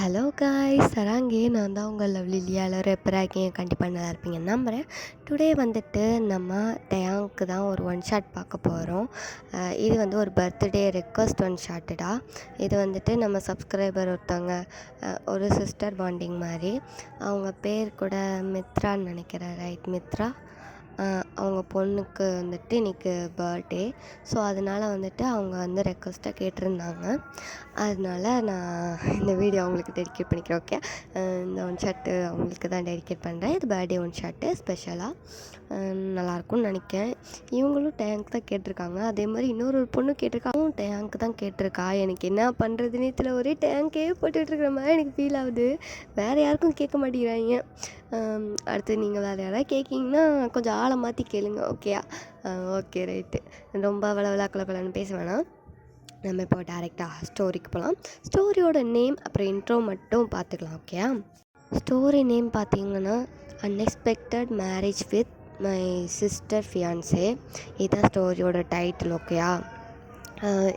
Hello guys சராங்கே நான் தான் உங்கள் லவ்லி லியா. எல்லோரும் எப்போ இருக்கீங்க? கண்டிப்பாக நல்லா இருப்பீங்கன்னு நம்புகிறேன். டுடே வந்துட்டு நம்ம டயாங்க்கு தான் ஒரு ஒன் ஷாட் பார்க்க போகிறோம். இது வந்து ஒரு பர்த்டே ரெக்வஸ்ட் ஒன் ஷாட்டுடா. இது வந்துட்டு நம்ம சப்ஸ்கிரைபர் ஒருத்தவங்க, ஒரு சிஸ்டர் பாண்டிங் மாதிரி. அவங்க பேர் கூட மித்ரான்னு நினைக்கிறேன், ரைட்? மித்ரா. அவங்க பொண்ணுக்கு வந்துட்டு இன்றைக்கி பர்த்டே. ஸோ அதனால் வந்துட்டு அவங்க வந்து ரெக்வஸ்ட்டாக கேட்டிருந்தாங்க. அதனால நான் இந்த வீடியோ அவங்களுக்கு டெடிகேட் பண்ணிக்கிறேன். ஓகே, இந்த ஒன் ஷாட்டு அவங்களுக்கு தான் டெடிகேட் பண்ணுறேன். இது பர்த்டே ஒன் ஷாட்டு ஸ்பெஷலாக நல்லாயிருக்கும்னு நினைக்கிறேன். இவங்களும் டேங்க் தான் கேட்டிருக்காங்க. அதே மாதிரி இன்னொரு பொண்ணு கேட்டிருக்கா, அவவும் டேங்க் தான் கேட்டிருக்கா. எனக்கு என்ன பண்ணுறதுனே தெரியல, ஒரே டேங்கே போட்டுட்ருக்கிற மாதிரி எனக்கு ஃபீல் ஆகுது. வேறு யாருக்கும் கேட்க மாட்டேங்கிறாங்க. அடுத்து நீங்கள் வேறு யாராவது கேட்கிங்கன்னா கொஞ்சம் ஆளை மாற்றி கேளுங்க. ஓகேயா? Okay, right. ரொம்ப விளாக்கலன்னு பேச வேணாம். நம்ம இப்போ டேரெக்டாக ஸ்டோரிக்கு போகலாம். ஸ்டோரியோட நேம் அப்புறம் இன்ட்ரோ மட்டும் பார்த்துக்கலாம். ஓகேயா? ஸ்டோரி நேம் பார்த்தீங்கன்னா unexpected marriage with my sister fiancé. இதுதான் ஸ்டோரியோட டைட்டில். ஓகேயா?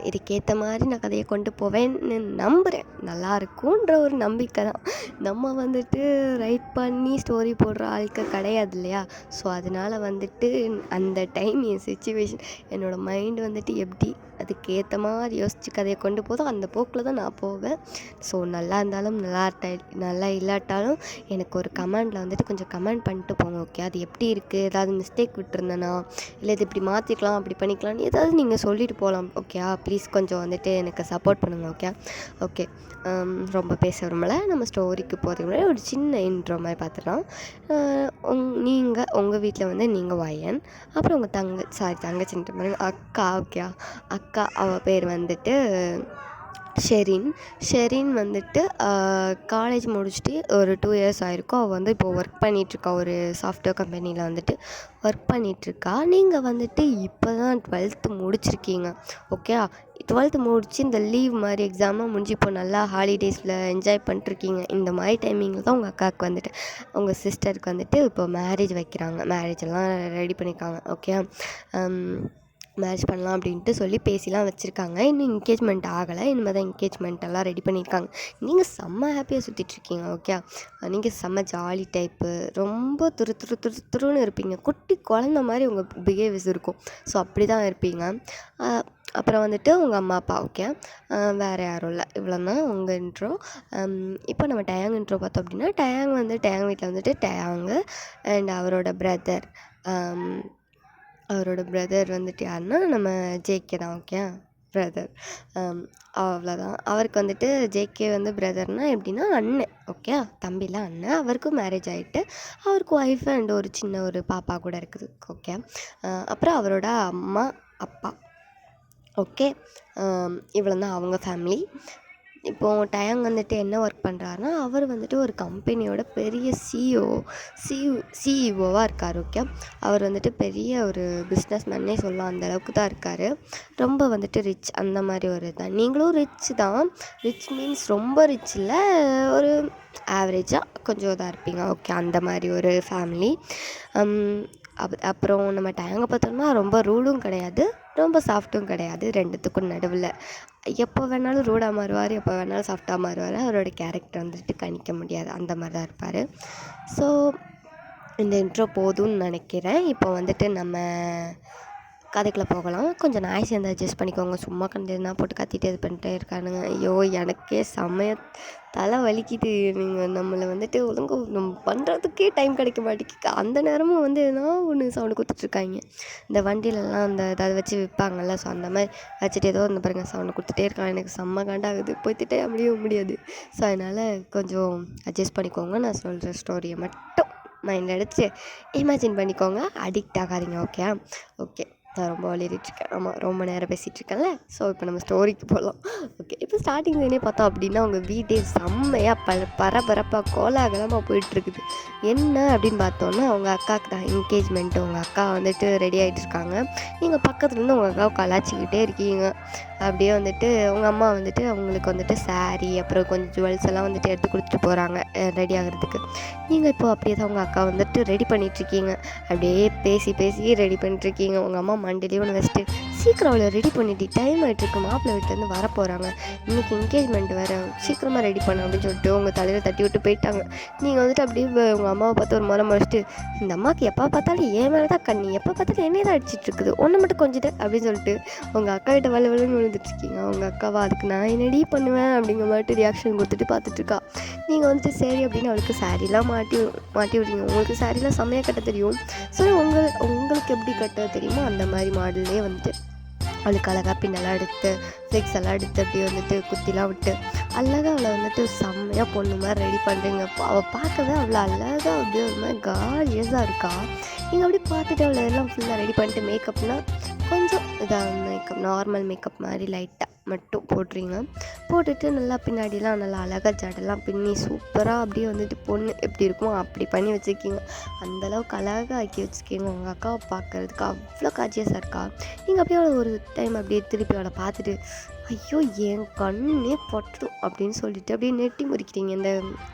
இதுக்கேற்ற மாதிரி நான் கதையை கொண்டு போவேன்னு நம்புகிறேன். நல்லா இருக்குன்ற ஒரு நம்பிக்கை தான். நம்ம வந்துட்டு ரைட் பண்ணி ஸ்டோரி போடுற ஆட்கள் கிடையாது இல்லையா? ஸோ அதனால் வந்துட்டு அந்த டைம் என் சிச்சுவேஷன், என்னோடய மைண்டு வந்துட்டு எப்படி அதுக்கேற்ற மாதிரி யோசித்து கதையை கொண்டு போதும் அந்த போக்கில் தான் நான் போவேன். ஸோ நல்லா இருந்தாலும் நல்லா இல்லாட்டாலும் எனக்கு ஒரு கமெண்டில் வந்துட்டு கொஞ்சம் கமெண்ட் பண்ணிட்டு போங்க. ஓகே, அது எப்படி இருக்குது, ஏதாவது மிஸ்டேக் விட்டுருந்தேனா, இல்லை இது இப்படி மாற்றிக்கலாம் அப்படி பண்ணிக்கலாம்னு ஏதாவது நீங்கள் சொல்லிட்டு போகலாம். ஓகே, ப்ளீஸ் கொஞ்சம் வந்துட்டு எனக்கு சப்போர்ட் பண்ணுங்கள். ஓகே. ரொம்ப பேச விரும்பல. நம்ம ஸ்டோரிக்கு போகிறதுக்கு முன்னாடி ஒரு சின்ன இன்ட்ரோ மாதிரி பார்த்துக்கலாம். நீங்கள் உங்கள் வீட்டில் வந்து நீங்கள் ஒயன், அப்புறம் உங்கள் தங்கச்சின்ற மாதிரி அக்கா. ஓகே, அக்கா அவள் பேர் வந்துட்டு ஷெரின் வந்துட்டு காலேஜ் முடிச்சுட்டு ஒரு 2 இயர்ஸ் ஆகிருக்கும். அவள் வந்து இப்போது ஒர்க் பண்ணிகிட்ருக்கா, ஒரு சாஃப்ட்வேர் கம்பெனியில் வந்துட்டு ஒர்க் பண்ணிகிட்ருக்கா. நீங்கள் வந்துட்டு இப்போ தான் 12th முடிச்சிருக்கீங்க. ஓகே, 12th முடிச்சு இந்த லீவ் மாதிரி எக்ஸாமாக முடிஞ்சு இப்போ நல்லா ஹாலிடேஸில் என்ஜாய் பண்ணிட்டுருக்கீங்க. இந்த மாதிரி டைமிங்கில் தான் உங்கள் அக்காவுக்கு வந்துட்டு உங்கள் சிஸ்டருக்கு வந்துட்டு இப்போ மேரேஜ் வைக்கிறாங்க. மேரேஜ் எல்லாம் ரெடி பண்ணியிருக்காங்க. ஓகே, மேரேஜ் பண்ணலாம் அப்படின்ட்டு சொல்லி பேசிலாம் வச்சுருக்காங்க. இன்னும் என்கேஜ்மெண்ட் ஆகலை. இனிமேல் தான் என்கேஜ்மெண்ட் எல்லாம் ரெடி பண்ணியிருக்காங்க. நீங்கள் செம்ம ஹாப்பியாக சுற்றிட்டுருக்கீங்க. ஓகே, நீங்கள் செம்ம ஜாலி டைப்பு, ரொம்ப துருன்னு இருப்பீங்க. குட்டி குழந்த மாதிரி உங்கள் பிஹேவியர்ஸ் இருக்கும். ஸோ அப்படி தான் இருப்பீங்க. அப்புறம் வந்துட்டு உங்கள் அம்மா அப்பா. ஓகே, வேறு யாரும் இல்லை. இவ்வளோ தான் உங்கள் இன்ட்ரோ. இப்போ நம்ம டயாங் இன்ட்ரோ பார்த்தோம் அப்படின்னா, டயாங் வீட்டில் வந்துட்டு டயாங்கு அண்ட் அவரோட பிரதர் வந்துட்டு யாருன்னா நம்ம ஜேகே தான். Okay, brother. அவ்வளோதான். அவருக்கு வந்துட்டு ஜேகே வந்து பிரதர்னால் எப்படின்னா அண்ணன். ஓகே, தம்பியில் அண்ணன். அவருக்கும் மேரேஜ் ஆகிட்டு அவருக்கு ஒய்ஃப் அண்ட் ஒரு சின்ன ஒரு பாப்பா கூட இருக்குது. ஓகே, அப்புறம் அவரோட அம்மா அப்பா. ஓகே, இவ்வளோ தான் அவங்க ஃபேமிலி. இப்போது டயாங் வந்துட்டு என்ன ஒர்க் பண்ணுறாருனா, அவர் வந்துட்டு ஒரு கம்பெனியோட பெரிய சிஇஓவாக இருக்கார். ஓகே, அவர் வந்துட்டு பெரிய ஒரு பிஸ்னஸ் மேன்னே சொல்லலாம். அந்தளவுக்கு தான் இருக்கார். ரொம்ப வந்துட்டு ரிச், அந்த மாதிரி ஒரு தான். நீங்களும் ரிச் தான். ரிச் மீன்ஸ் ரொம்ப ரிச் இல்லை, ஒரு ஆவரேஜாக கொஞ்சம் இதாக இருப்பீங்க. ஓகே, அந்த மாதிரி ஒரு ஃபேமிலி. அப்புறம் நம்ம டயாங்கை பார்த்தோம்னா ரொம்ப ரூடும் கிடையாது, ரொம்ப சாஃப்ட்டும் கிடையாது, ரெண்டுத்துக்கும் நடுவில். எப்போ வேணாலும் ரூடாக மாறுவார், எப்போ வேணாலும் சாஃப்டாக மாறுவார். அவரோட கேரக்டர் வந்துட்டு கணிக்க முடியாது, அந்த மாதிரி தான் இருப்பார். ஸோ இந்த இன்ட்ரோ போதும்னு நினைக்கிறேன். இப்போ வந்துட்டு நம்ம கதைக்குள்ளே போகலாம். கொஞ்சம் நாய்ஸ் வந்து அட்ஜஸ்ட் பண்ணிக்கோங்க. சும்மா கண்டதுனா போட்டு கத்திட்டு இது பண்ணிட்டே இருக்கானுங்க. ஐயோ, எனக்கே செம்மைய தலை வலிக்குது. நீங்கள் நம்மளை வந்துட்டு ஒழுங்கு நம்ம பண்ணுறதுக்கே டைம் கிடைக்க மாட்டேங்குது. அந்த நேரமும் வந்து எதனா ஒன்று சவுண்டு கொடுத்துட்ருக்காங்க. இந்த வண்டியிலலாம் அந்த ஏதாவது வச்சு விற்பாங்கள்ல, ஸோ அந்த மாதிரி வச்சுட்டு ஏதோ இந்த பாருங்க சவுண்டு கொடுத்துட்டே இருக்கான். எனக்கு செம்ம காண்டாகுது, போய்த்துட்டே முடியாது. ஸோ அதனால் கொஞ்சம் அட்ஜஸ்ட் பண்ணிக்கோங்க. நான் சொல்கிற ஸ்டோரியை மட்டும் மைண்டில் எடுத்து இமேஜின் பண்ணிக்கோங்க, அடிக்ட் ஆகாதீங்க. ஓகே, நான் ரொம்ப வளரிட்டுருக்கேன். ஆமாம், ரொம்ப நேரம் பேசிகிட்ருக்கேன்ல. ஸோ இப்போ நம்ம ஸ்டோரிக்கு போகலாம். ஓகே, இப்போ ஸ்டார்டிங்லேயே பார்த்தோம் அப்படின்னா உங்கள் வீட்டே செம்மையாக பரபரப்பாக கோலாகலமாக போயிட்டுருக்குது. என்ன அப்படின்னு பார்த்தோன்னா, உங்கள் அக்காவுக்கு தான் என்கேஜ்மெண்ட்டு. உங்கள் அக்கா வந்துட்டு ரெடி ஆகிட்டு இருக்காங்க. நீங்கள் பக்கத்துலேருந்து உங்கள் அக்காவை கலாச்சிக்கிட்டே இருக்கீங்க. அப்படியே வந்துட்டு உங்கள் அம்மா வந்துட்டு அவங்களுக்கு வந்துட்டு சாரீ அப்புறம் கொஞ்சம் ஜுவல்ஸ் எல்லாம் வந்துட்டு எடுத்து கொடுத்துட்டு போகிறாங்க ரெடி ஆகிறதுக்கு. நீங்கள் இப்போ அப்படியே தான் உங்கள் அக்கா வந்துட்டு ரெடி பண்ணிகிட்ருக்கீங்க. அப்படியே பேசி ரெடி பண்ணிட்டுருக்கீங்க. உங்கள் அம்மா மண்டிலேயே ஒன்று வச்சுட்டு சீக்கிரம் அவளை ரெடி பண்ணிட்டு டைம் ஆகிட்டுருக்கு, மாப்பிள்ளை வீட்டிலேருந்து வர போகிறாங்க, இன்றைக்கி என்கேஜ்மெண்ட் வேறு, சீக்கிரமாக ரெடி பண்ண அப்படின்னு சொல்லிட்டு உங்கள் தலையில் தட்டி விட்டு போயிட்டாங்க. நீங்கள் வந்துட்டு அப்படியே உங்கள் அம்மாவை பார்த்து ஒரு முறை முடிச்சுட்டு, இந்த அம்மாவுக்கு எப்போ பார்த்தாலும் ஏன் மேலே தான் கண்ணி, எப்போ பார்த்தாலும் என்னையே தான் அடிச்சிட்டு இருக்குது, ஒன்றை மட்டும் கொஞ்சிட்டு அப்படின்னு சொல்லிட்டு உங்கள் அக்கா கிட்ட வலுவலுன்னு விழுந்துட்டுருக்கீங்க. உங்கள் அக்காவா அதுக்கு நான் என்னடி பண்ணுவேன் அப்படிங்கிற மாதிரி ரியாக்ஷன் கொடுத்துட்டு பார்த்துட்ருக்கா. நீங்கள் வந்துட்டு சரி அப்படின்னு அவளுக்கு சாரீலாம் மாட்டி விடுறீங்க. உங்களுக்கு சாரீலாம் செம்மையாக கட்ட தெரியும். ஸோ உங்களுக்கு எப்படி கட்ட தெரியுமோ அந்த மாதிரி மாடல்லே வந்துட்டு அவளுக்கு அழகாக பின்னெல்லாம் எடுத்து ஃப்ளெக்ஸ் எல்லாம் எடுத்து அப்படியே வந்துட்டு குத்திலாம் விட்டு அழகாக அவளை வந்துட்டு செம்மையாக பொண்ணு மாதிரி ரெடி பண்ணுறீங்க. அவள் பார்க்கவே அவ்வளோ அழகாக அப்படியே ஒரு மாதிரி கார்ஜியஸாக இருக்கா. நீங்கள் அப்படியே பார்த்துட்டு அவளை எல்லாம் ஃபுல்லாக ரெடி பண்ணிட்டு மேக்கப்னால் கொஞ்சம் இதாக மேக்கப் நார்மல் மேக்கப் மாதிரி லைட்டாக மட்டும் போடுறீங்க. போட்டுட்டு நல்லா பின்னாடிலாம் நல்லா அழகாக ஜடெல்லாம் பின்னி சூப்பராக அப்படியே வந்துட்டு பொண்ணு எப்படி இருக்குமோ அப்படி பண்ணி வச்சுருக்கீங்க. அந்தளவுக்கு அழகாக ஆக்கி வச்சுருக்கீங்க. உங்கள் அக்காவை பார்க்குறதுக்கு அவ்வளோ காட்சியஸாக இருக்கா. நீங்கள் அப்படியே அவளை ஒரு டைம் அப்படியே திருப்பி அவளை பார்த்துட்டு ஐயோ என் கண்ணே பட்டும் அப்படின்னு சொல்லிட்டு அப்படியே நெட்டி முறிக்கிறீங்க. இந்த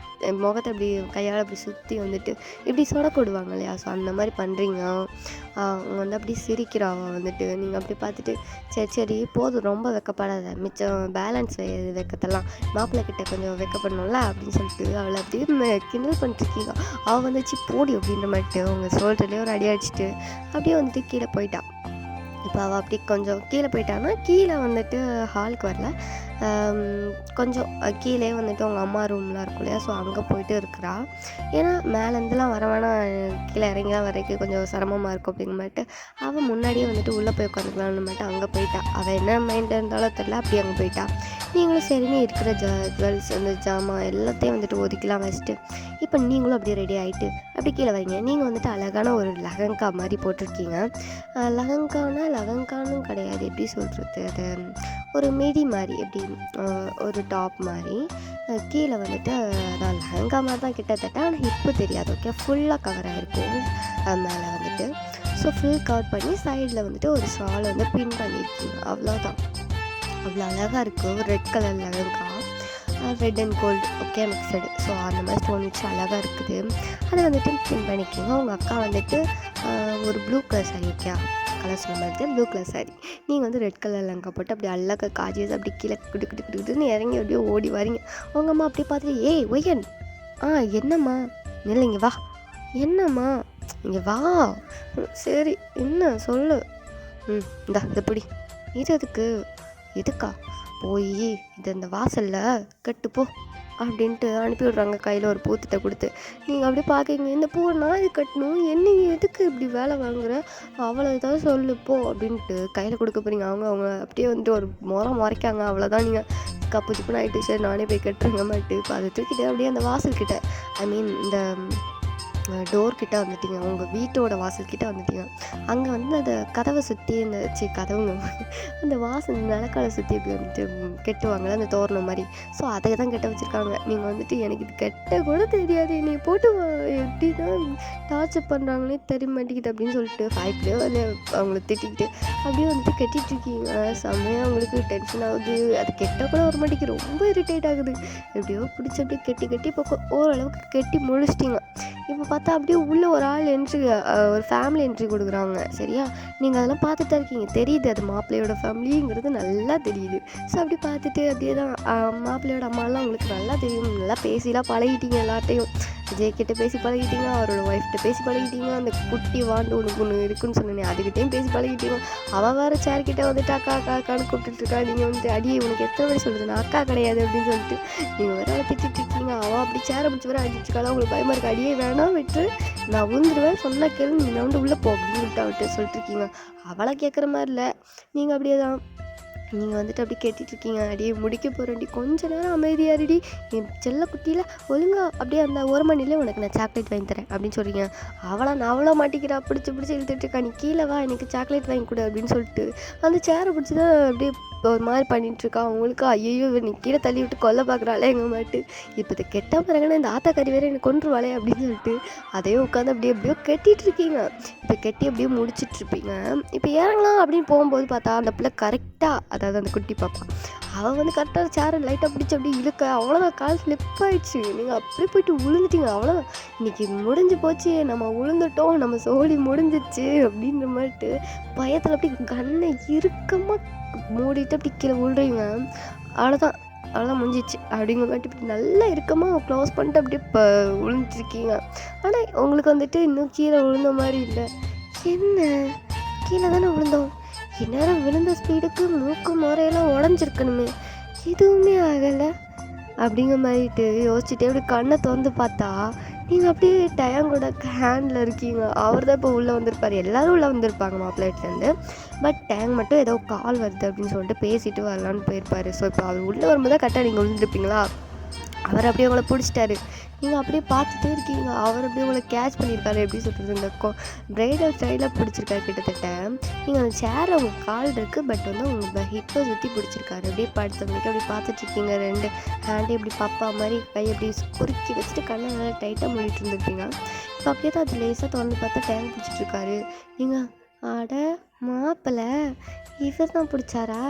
முகத்தை அப்படி கையால் அப்படி சுற்றி வந்துட்டு இப்படி சொடக்கூடுவாங்க இல்லையா, ஸோ அந்த மாதிரி பண்ணுறீங்க. அவங்க வந்து அப்படி சிரிக்கிறாங்க வந்துட்டு. நீங்கள் அப்படி பார்த்துட்டு சரி போதும் ரொம்ப வெக்கப்படாத, மிச்சம் பேலன்ஸ் வெக்கத்தெல்லாம் மாப்பிள்ளை கிட்ட கொஞ்சம் வெக்கப்படணும்ல அப்படின்னு சொல்லிட்டு அவளை அப்படியே கிண்டல் பண்ணிட்டுருக்கீங்க. அவள் வந்துச்சு போடி அப்படின்ற மாதிரி அவங்க சொல்கிறதுலேயே ஒரு அடி அடிச்சுட்டு அப்படியே வந்துட்டு கீழே போயிட்டா. இப்போ அவள் அப்படி கொஞ்சம் கீழே போயிட்டான்னா கீழே வந்துட்டு ஹாலுக்கு வரல, கொஞ்சம் கீழே வந்துட்டு அவங்க அம்மா ரூம்லாம் இருக்கும் இல்லையா, ஸோ அங்கே போயிட்டு இருக்கிறா. ஏன்னா மேலேருந்துலாம் வர வேணாம், கீழே இறங்கிலாம் வரைக்கும் கொஞ்சம் சிரமமாக இருக்கும் அப்படிங்கிற மாட்டு அவள் முன்னாடியே வந்துட்டு உள்ளே போய் உட்காந்துக்கலான்னு மாட்டு அங்கே போயிட்டா. அவள் என்ன மைண்ட் இருந்தாலும் தெரில, அப்படி அங்கே போயிட்டா. நீங்களும் சரின்னு இருக்கிற ஜுவல்ஸ் அந்த ஜாமான் எல்லாத்தையும் வந்துட்டு ஒதுக்கிலாம் வச்சுட்டு இப்போ நீங்களும் அப்படியே ரெடி ஆகிட்டு அப்படி கீழே வரீங்க. நீங்கள் வந்துட்டு அழகான ஒரு லெஹங்கா மாதிரி போட்டிருக்கீங்க. லெஹங்கான்னு கிடையாது, எப்படி சொல்கிறது, அது ஒரு மிடி மாதிரி எப்படி ஒரு டாப் மாதிரி கீழே வந்துட்டு நான் லெஹங்கா மாதிரி தான் கிட்டத்தட்ட, ஆனால் ஹிப்பு தெரியாது. ஓகே, ஃபுல்லாக கவர் ஆகிருக்கும் மேலே வந்துட்டு. ஸோ ஃபுல் கவர் பண்ணி சைடில் வந்துட்டு ஒரு ஷாலை வந்து பின் பண்ணியிருக்கீங்க. அவ்வளோதான், அவ்வளோ அழகாக இருக்குது. Red colour lehenga, red and gold okay mixed. So அந்த மாதிரி ஸ்டோன் வச்சு அழகாக இருக்குது. அதை வந்துட்டு பின் பண்ணிக்கிங்க. உங்கள் அக்கா வந்துட்டு ஒரு blue colour sorry, okay colour சொல்ல மாதிரி ப்ளூ கலர் சாரி, நீங்கள் வந்து ரெட் கலர் லெஹங்கா போட்டு அப்படி அழகாக காஜியஸ் அப்படி கீழே கிட்டுன்னு இறங்கி அப்படியே ஓடி வரீங்க. உங்கள் அம்மா அப்படியே பார்த்துட்டு ஏய் ஒய்யன் என்னம்மா இல்லைங்க வா, என்னம்மா இங்கே வா, சரி என்ன சொல்லு, இந்தா இதை பிடி, இது எதுக்கா போய் இது இந்த வாசலில் கட்டுப்போ அப்படின்ட்டு அனுப்பி விட்றாங்க கையில் ஒரு பூத்திட்ட கொடுத்து. நீங்கள் அப்படியே பார்க்குறீங்க, இந்த பூவை நான் இது கட்டணும், என்ன எதுக்கு இப்படி வேலை வாங்குற, அவ்வளோ ஏதாவது சொல்லுப்போ அப்படின்ட்டு கையில் கொடுக்க போகிறீங்க. அவங்க அப்படியே வந்துட்டு ஒரு முறைக்காங்க. அவ்வளோதான், நீங்கள் கப்பு சிப்புன்னு ஆகிட்டு சரி நானே போய் கட்டுறேங்க மாட்டு. இப்போ அதை தூக்கிட்டு அப்படியே அந்த வாசல்கிட்ட இந்த டோர்கிட்ட வந்துட்டீங்க, உங்கள் வீட்டோட வாசல்கிட்ட வந்துட்டீங்க. அங்கே வந்து அந்த கதவை சுற்றி கதவுங்க அந்த வாசல் நிலக்காலை சுற்றி இப்படி வந்துட்டு கெட்டுவாங்கள்ல அந்த தோரணம் மாதிரி, ஸோ அதை தான் கெட்ட வச்சுருக்காங்க. நீங்கள் வந்துட்டு எனக்கு இது கெட்ட கூட தெரியாது, என்னை போட்டு எப்படி தான் டார்ச்சர் பண்ணுறாங்களே தெரிய மாட்டேங்குது அப்படின்னு சொல்லிட்டு ஃபைவ்லேயே வந்து அவங்கள திட்டிக்கிட்டு அப்படியே வந்துட்டு கட்டிகிட்ருக்கீங்க. செம்மையாக அவங்களுக்கு டென்ஷன் ஆகுது. அது கெட்ட கூட வர மாட்டேங்குது, ரொம்ப இரிட்டேட் ஆகுது. எப்படியோ பிடிச்சி அப்படியே கட்டி இப்போ ஓரளவுக்கு கட்டி முடிச்சிட்டிங்க. இப்போ பார்த்தா அப்படியே உள்ளே ஒரு ஆள் ஒரு ஃபேமிலி என்ட்ரி கொடுக்குறாங்க. சரியா, நீங்கள் அதெல்லாம் பார்த்துட்டு தான் இருக்கீங்க, தெரியுது அது மாப்பிள்ளையோட ஃபேமிலிங்கிறது நல்லா தெரியுது. ஸோ அப்படி பார்த்துட்டு அப்படியே தான் மாப்பிள்ளையோட அம்மாலாம் உங்களுக்கு நல்லா தெரியும், நல்லா பேசிலாம் பழகிட்டீங்க. எல்லாட்டையும் விஜய்கிட்ட பேசி பழகிட்டீங்க, அவரோட ஒய்ஃப்கிட்ட பேசி பழகிட்டீங்க, அந்த குட்டி வாண்டு ஒன்று இருக்குன்னு சொன்னேன் அதுக்கிட்டையும் பேசி பழகிட்டீங்க. அவள் வேறு சேர்க்கிட்ட வந்துட்டு அக்கான்னு கூப்பிட்டுருக்கா. நீங்கள் வந்துட்டு அடியே உனக்கு எத்தனை வரை சொல்கிறது, நான் அக்கா கிடையாது அப்படின்னு சொல்லிட்டு நீங்கள் வேறு அவளை திட்டிருக்கீங்க. அவள் அப்படி சேரை பிடிச்சி வேறு அடிச்சிருக்காளா, உங்களுக்கு பயமாக இருக்குது. அடியே வேணாம் விட்டு நான் விழுந்துருவேன், சொன்ன கேள்வி நீ வந்து உள்ளே போ அப்படின்னு விட்டு சொல்லிட்டுருக்கீங்க. அவளை கேட்குற மாதிரி இல்லை, நீங்கள் அப்படியே தான் நீங்கள் வந்துட்டு அப்படி கேட்டுட்ருக்கீங்க. அடியே முடிக்க போகிறேன்டி, கொஞ்ச நேரம் அமைதியாரிடி, என் செல்ல குட்டியில் ஒழுங்கா அப்படியே அந்த ஒரு மணிலே உனக்கு நான் சாக்லேட் வாங்கி தரேன் அப்படின்னு சொல்கிறீங்க. அவ்வளோ மாட்டிக்கிறா, பிடிச்சி இழுத்துட்டுருக்கா. நீ கீழே வா, எனக்கு சாக்லேட் வாங்கி கொடு அப்படின்னு சொல்லிட்டு அந்த சேரை பிடிச்சி தான் அப்படியே ஒரு மாதிரி பண்ணிகிட்ருக்கா. அவங்களுக்கு ஐயோ நீ கீழே தள்ளி விட்டு கொல்ல பார்க்குறாளே எங்கள் மாட்டு, இப்போ இதை கெட்ட பிறகுனா இந்த ஆத்தாக்கறி வேறு எனக்கு கொண்டுருவாளே அப்படின்னு சொல்லிட்டு அதையே உட்காந்து எப்படியோ கட்டிகிட்ருக்கீங்க. இப்போ கட்டி அப்படியே முடிச்சிட்ருப்பீங்க. இப்போ இறங்கலாம் அப்படின்னு போகும்போது பார்த்தா அந்த பிள்ளை கரெக்டாக, அதாவது அந்த குட்டி பாப்பா அவள் வந்து கரெக்டாக சேரை லைட்டாக பிடிச்சி அப்படியே இழுக்க, அவ்வளோதான், கால் ஸ்லிப் ஆயிடுச்சு. நீங்கள் அப்படியே போயிட்டு விழுந்துட்டீங்க. அவ்வளோதான், இன்றைக்கி முடிஞ்சு போச்சு, நம்ம விழுந்துட்டோம், நம்ம சோலி முடிஞ்சிச்சு அப்படின்ற மாதிரிட்டு பயத்தில் அப்படி கண்ணை இறுக்கமாக மூடிட்டு அப்படி கீழே விழுறீங்க. அவ்வளோதான், அவ்வளோதான் முடிஞ்சிச்சு அப்படிங்கிற மாதிரி இப்படி நல்லா இறுக்கமாக க்ளோஸ் பண்ணிட்டு அப்படியே விழுந்துட்டுருக்கீங்க. ஆனால் உங்களுக்கு வந்துட்டு இன்னும் கீழே விழுந்த மாதிரி இல்லை. என்ன, கீழே தானே விழுந்தோம், இந்நேரம் விழுந்த ஸ்பீடுக்கு மூக்கு முறையெல்லாம் உடஞ்சிருக்கணுமே, எதுவுமே ஆகலை அப்படிங்கிற மாதிரிட்டு யோசிச்சுட்டே அப்படி கண்ணை திறந்து பார்த்தா நீங்கள் அப்படியே டயாங்கோட ஹேண்டில் இருக்கீங்க. அவர் தான் இப்போ உள்ளே வந்திருப்பார், எல்லோரும் உள்ளே வந்திருப்பாங்க மாப்பிள்ளைட்லேருந்து. பட் டேங் மட்டும் ஏதோ கால் வருது அப்படின்னு சொல்லிட்டு பேசிட்டு வரலான்னு போயிருப்பார். ஸோ இப்போ அவர் உள்ளே வரும்போது கரெக்டாக நீங்கள் விழுந்துருப்பீங்களா, அவர் அப்படியே உங்களை பிடிச்சிட்டாரு. நீங்கள் அப்படியே பார்த்துட்டே இருக்கீங்க, அவர் அப்படியே உங்களை கேட்ச் பண்ணியிருக்காரு. எப்படி சொல்கிறது, இந்த பிரைடல் ஸ்டைலாக பிடிச்சிருக்காரு கிட்டத்தட்ட. நீங்கள் அந்த சேரில் உங்கள் கால் இருக்குது, பட் வந்து உங்கள் ஹிப்பை சுற்றி பிடிச்சிருக்காரு. அப்படியே படுத்தவங்களுக்கு அப்படி பார்த்துட்ருக்கீங்க. 2 ஹேண்டையும் இப்படி பாப்பா மாதிரி கை அப்படி குறுக்கி வச்சுட்டு கண்ணை நல்லா டைட்டாக மூடிட்டு இருந்திருப்பீங்க. இப்போ அப்படியே தான் அது லேசாக திறந்து பார்த்தா டேங்க் பிடிச்சிட்ருக்காரு. நீங்கள் அட மாப்பிள்ளை இவர் தான் பிடிச்சாரா,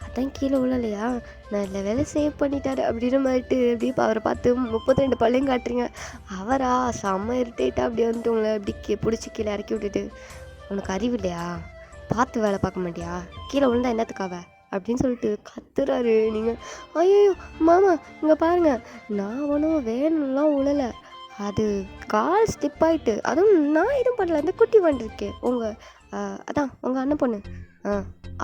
அதான் கீழே விழலையா, நல்ல வேலை சேவ் பண்ணிட்டாரு அப்படின்ற மாதிரிட்டு அப்படியே அவரை பார்த்து 32 பல்லையும் காட்டுறீங்க. அவரா செம்ம இரிட்டேட்டாக அப்படியே வந்துட்டு உங்களை அப்படி பிடிச்சி கீழே இறக்கி விட்டுட்டு, உனக்கு அறிவு இல்லையா, பார்த்து வேலை பார்க்க மாட்டியா, கீழே விழுந்தா என்னத்துக்காவ அப்படின்னு சொல்லிட்டு கத்துறாரு. நீங்கள் ஐயோ மாமா இங்கே பாருங்கள், நான் ஒன்றும் வேணும்லாம் உழலை, அது கால் ஸ்லிப் ஆகிட்டு, அதுவும் நான் எதுவும் பண்ணல, அந்த குட்டி வந்துருக்கேன் உங்கள் அதான் உங்கள் அண்ணன் பொண்ணு,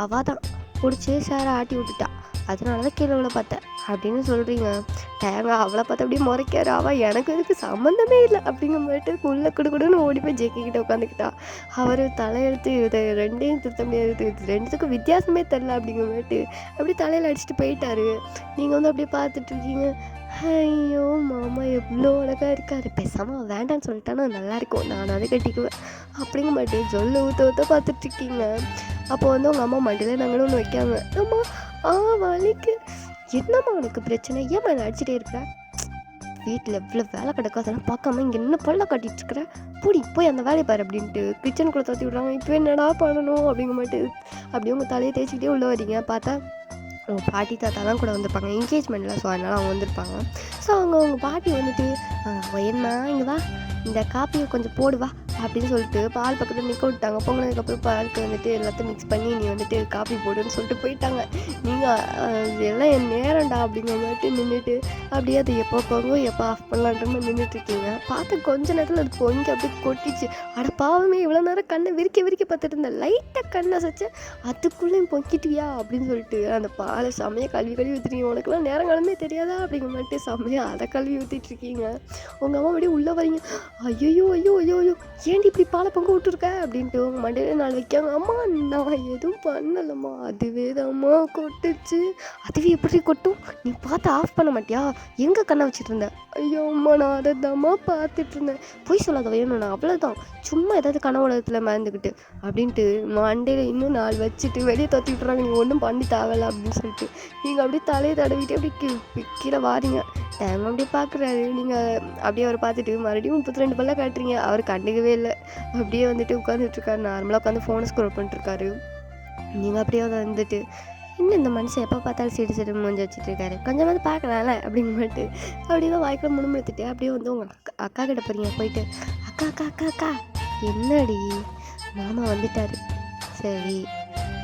அவள் தான் பிடிச்சி சேரை ஆட்டி விட்டுட்டா, அதனால தான் கீழே விழ பார்த்தேன் அப்படின்னு சொல்கிறீங்க. டேங்கா அவளை பார்த்து அப்படியே முறைக்காரு. அவள் எனக்கு இதுக்கு சம்மந்தமே இல்லை அப்படிங்கிற மாதிரிட்டு உள்ளே குடுக்குடுன்னு ஓடி போய் ஜெக்கிக்கிட்ட உட்காந்துக்கிட்டா. அவர் தலையெழுத்து இதை 2ஐயும் திருத்த முடியாது, 2த்துக்கும் வித்தியாசமே தெரில அப்படிங்கிற மாதிரிட்டு அப்படியே தலையில் அடிச்சுட்டு போயிட்டாரு. நீங்கள் வந்து அப்படியே பார்த்துட்ருக்கீங்க. ஐயோ மாமா எவ்வளோ அழகாக இருக்காரு, பேசாமல் வேண்டான்னு சொல்லிட்டானா நல்லாயிருக்கும், நான் அதை கட்டிக்குவேன் அப்படிங்க மாட்டேன் சொல்ல ஊற்ற பார்த்துட்ருக்கீங்க. அப்போ வந்து உங்கள் அம்மா மண்டியில் நாங்களும் ஒன்று வைக்காங்க. அம்மா வலிக்கு, என்னம்மா உனக்கு பிரச்சனை, ஏம்மா என்னை அடிச்சுட்டே இருக்கிற, வீட்டில் எவ்வளோ வேலை கிடக்காதெல்லாம் பார்க்காம இங்கே என்ன பல்ல காட்டிகிட்ருக்குற, பூடி போய் அந்த வேலையை பாரு அப்படின்ட்டு கிச்சனுக்குள்ளே தத்தி விட்றாங்க. இப்போ என்னடா பண்ணணும் அப்படிங்க மாட்டு அப்படியே உங்கள் தலையை தேய்ச்சிக்கிட்டே உள்ளே வரீங்க. பார்த்தா உங்கள் பாட்டி தாத்தாலாம் கூட வந்திருப்பாங்க, என்கேஜ்மெண்ட்டில். ஸோ அதனால் அவங்க வந்திருப்பாங்க. ஸோ அவங்க பாட்டி வந்துட்டு என்ன இங்கே வா, இந்த காப்பியை கொஞ்சம் போடுவா அப்படின்னு சொல்லிட்டு பால் பக்கத்தில் நிற்க விட்டாங்க. பொங்கினதுக்கப்புறம் பாலுக்கு வந்துட்டு எல்லாத்தையும் மிக்ஸ் பண்ணி நீ வந்துட்டு காப்பி போடுன்னு சொல்லிட்டு போயிட்டாங்க. நீங்கள் எல்லாம் என் நேரம்டா அப்படிங்கிற மாதிரி நின்றுட்டு அப்படியே அது எப்போ போகும் எப்போ ஆஃப் பண்ணலான்ற மாதிரி நின்றுட்டுருக்கீங்க. பார்த்து கொஞ்ச நேரத்தில் அது பொங்கி அப்படியே கொட்டிச்சு. அட பாவமே, இவ்வளோ நேரம் கண்ணை விரிக்க பார்த்துட்டு இருந்தேன், லைட்டாக கண்ணை வச்சேன், அதுக்குள்ளேயும் பொங்கிட்டியா அப்படின்னு சொல்லிட்டு அந்த பாலை செம்மையாக கழுவி ஊற்றிருக்கீங்க. உனக்குலாம் நேரம் கிளம்பே தெரியாதா அப்படிங்கிற மாதிரி செம்மையாக அதை கழுவி ஊற்றிட்டுருக்கீங்க. உங்கள் அம்மா அப்படியே உள்ளே வரீங்க. ஐயோ ஐயோ ஐயோ ஐயோ ஏன்டி இப்படி பாலை பொங்க விட்டுருக்க அப்படின்ட்டு உங்கள் மண்டையில நாள் வைக்காங்க. அம்மா நான் எதுவும் பண்ணலம்மா, அதுவே தான்மா கொட்டுச்சு. அதுவே எப்படி கொட்டும், நீ பார்த்து ஆஃப் பண்ண மாட்டியா, எங்கே கண்ணை வச்சுட்டு இருந்தேன். ஐயோ அம்மா நான் அதை தாம்மா பார்த்துட்டு இருந்தேன், பொய் சொல்லாத வேணும், நான் அவ்வளோதான் சும்மா ஏதாவது கனவு உலகத்தில் மறந்துக்கிட்டு அப்படின்ட்டு மண்டையில் இன்னும் நாள் வச்சுட்டு வெளியே தொத்தி விட்டுறாங்க. நீங்கள் ஒன்றும் பண்ணி தேவையில்ல அப்படின்னு சொல்லிட்டு நீங்கள் அப்படியே தலையை தடவிட்டு அப்படி கீழே வாரீங்க. டைம் அப்படியே பார்க்குறாரு. நீங்கள் அப்படியே அவரை பார்த்துட்டு மறுபடியும் 32 பல்ல காட்டுறீங்க. அவர் கண்டுக்கவே இல்லை, அப்படியே வந்துட்டு உட்காந்துட்ருக்காரு, நார்மலாக உட்காந்து ஃபோனை ஸ்க்ரோல் பண்ணிட்டுருக்காரு. நீங்கள் அப்படியே வந்துட்டு இன்னும் இந்த மனுஷன் எப்போ பார்த்தாலும் சிடு மூஞ்சி வச்சுட்டு இருக்காரு, கொஞ்சமாவது பார்க்கலாம்ல அப்படிங்க மாட்டு அப்படியே தான் வாய்க்குள்ள முணுமுணுத்துட்டு அப்படியே வந்து உங்கள் அக்கா கிட்ட போகிறீங்க. போயிட்டு அக்கா அக்கா அக்கா அக்கா என்னடி, மாமா வந்துட்டாரு, சரி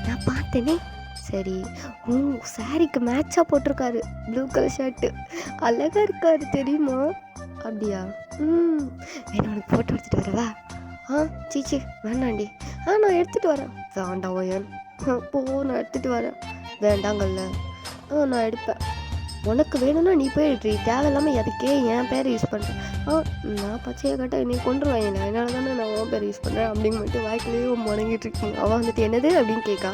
நான் பார்த்தேனே, சரி சாரிக்கு மேட்சாக போட்டிருக்காரு, ப்ளூ கலர் ஷர்ட்டு, அழகாக இருக்காரு தெரியுமா, அப்படியா, என்னோட ஃபோட்டோ எடுத்துகிட்டு வரவா, சீச்சி வேண்டாண்டி, நான் எடுத்துகிட்டு வரேன், வேண்டாம் ஓயன் போ நான் எடுத்துகிட்டு வரேன், வேண்டாங்கல்ல, நான் எடுப்பேன், உனக்கு வேணும்னா நீ போய் எடுத்து, தேவையில்லாமல் எதுக்கே என் பேரை யூஸ் பண்ணுறேன், நான் பச்சையை கட்ட நீ கொண்டுருவாங்க, என்னால் தானே நான் உன் பேரை யூஸ் பண்ணுறேன் அப்படிங்க மட்டும் வாய்க்குள்ளேயே முடங்கிட்டு இருக்கீங்க. அவள் வந்துட்டு என்னது அப்படின்னு கேட்கா.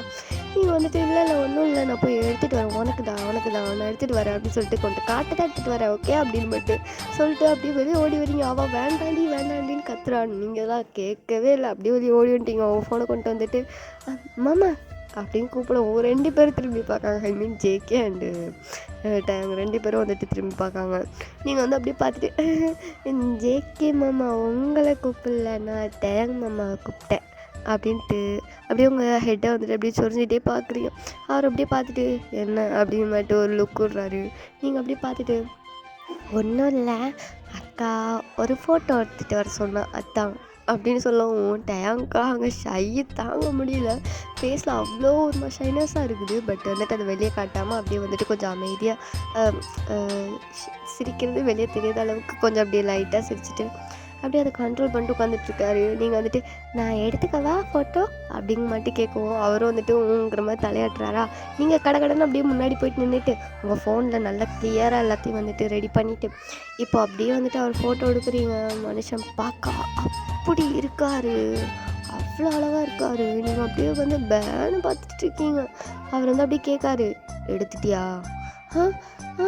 நீங்கள் வந்துட்டு இல்லை ஒன்றும் இல்லை, நான் போய் எடுத்துகிட்டு வரேன், உனக்கு தான் நான் எடுத்துகிட்டு வரேன் அப்படின்னு சொல்லிட்டு கொண்டு காட்டு தான் எடுத்துகிட்டு வரேன் ஓகே அப்படின்னு மட்டும் சொல்லிட்டு அப்படியே வெளியே ஓடி வரீங்க. அவள் வேண்டாண்டின்னு கத்துறான்னு நீங்கள் தான் கேட்கவே இல்லை, அப்படியே வெளியே ஓடி வந்துட்டீங்க. அவன் ஃபோனை கொண்டு வந்துட்டு மாமா அப்படின்னு கூப்பிட 2 பேரும் திரும்பி பார்க்காங்க. ஐ மீன் ஜேகே அண்டு டேங் 2 பேரும் வந்துட்டு திரும்பி பார்க்காங்க. நீங்கள் வந்து அப்படியே பார்த்துட்டு ஜேகே மாமா உங்களை கூப்பிடல, நான் டேங் மாமாவை கூப்பிட்டேன் அப்படின்ட்டு அப்படியே உங்கள் ஹெட்டை வந்துட்டு அப்படியே சொரிஞ்சிட்டே பார்க்குறீங்க. அவர் அப்படியே பார்த்துட்டு என்ன அப்படின்னு மட்டும் ஒரு லுக் விட்றாரு. நீங்கள் அப்படியே பார்த்துட்டு ஒன்றும் இல்லை அக்கா ஒரு ஃபோட்டோ எடுத்துகிட்டு வர சொன்னா அதான் அப்படின்னு சொல்லவும் டயாங்க்கா அங்கே ஷையை தாங்க முடியல. ஃபேஸில் அவ்வளோ ஒரு மாதிரி ஷைனஸாக இருக்குது. பட் வந்துட்டு அதை வெளியே காட்டாமல் அப்படியே வந்துட்டு கொஞ்சம் அமைதியாக சிரிக்கிறது வெளியே தெரியாத அளவுக்கு கொஞ்சம் அப்படியே லைட்டாக சிரிச்சிட்டு அப்படியே அதை கண்ட்ரோல் பண்ணிட்டு உட்காந்துட்ருக்காரு. நீங்கள் வந்துட்டு நான் எடுத்துக்கவா ஃபோட்டோ அப்படிங்க மட்டும் கேட்கவும் அவரும் வந்துட்டு ஊங்கிற மாதிரி தலையாட்டுறாரா. நீங்கள் கடன்னு அப்படியே முன்னாடி போயிட்டு நின்றுட்டு உங்கள் ஃபோனில் நல்லா கிளியராக எல்லாத்தையும் வந்துட்டு ரெடி பண்ணிவிட்டு இப்போ அப்படியே வந்துட்டு அவர் ஃபோட்டோ எடுக்கிறீங்க. மனுஷன் பார்க்க அப்படி இருக்காரு, அவ்வளோ அழகாக இருக்காரு. நீங்கள் அப்படியே வந்து பேன்னு பார்த்துட்டு இருக்கீங்க. அவர் வந்து அப்படியே கேட்காரு எடுத்துட்டியா? ஆ ஆ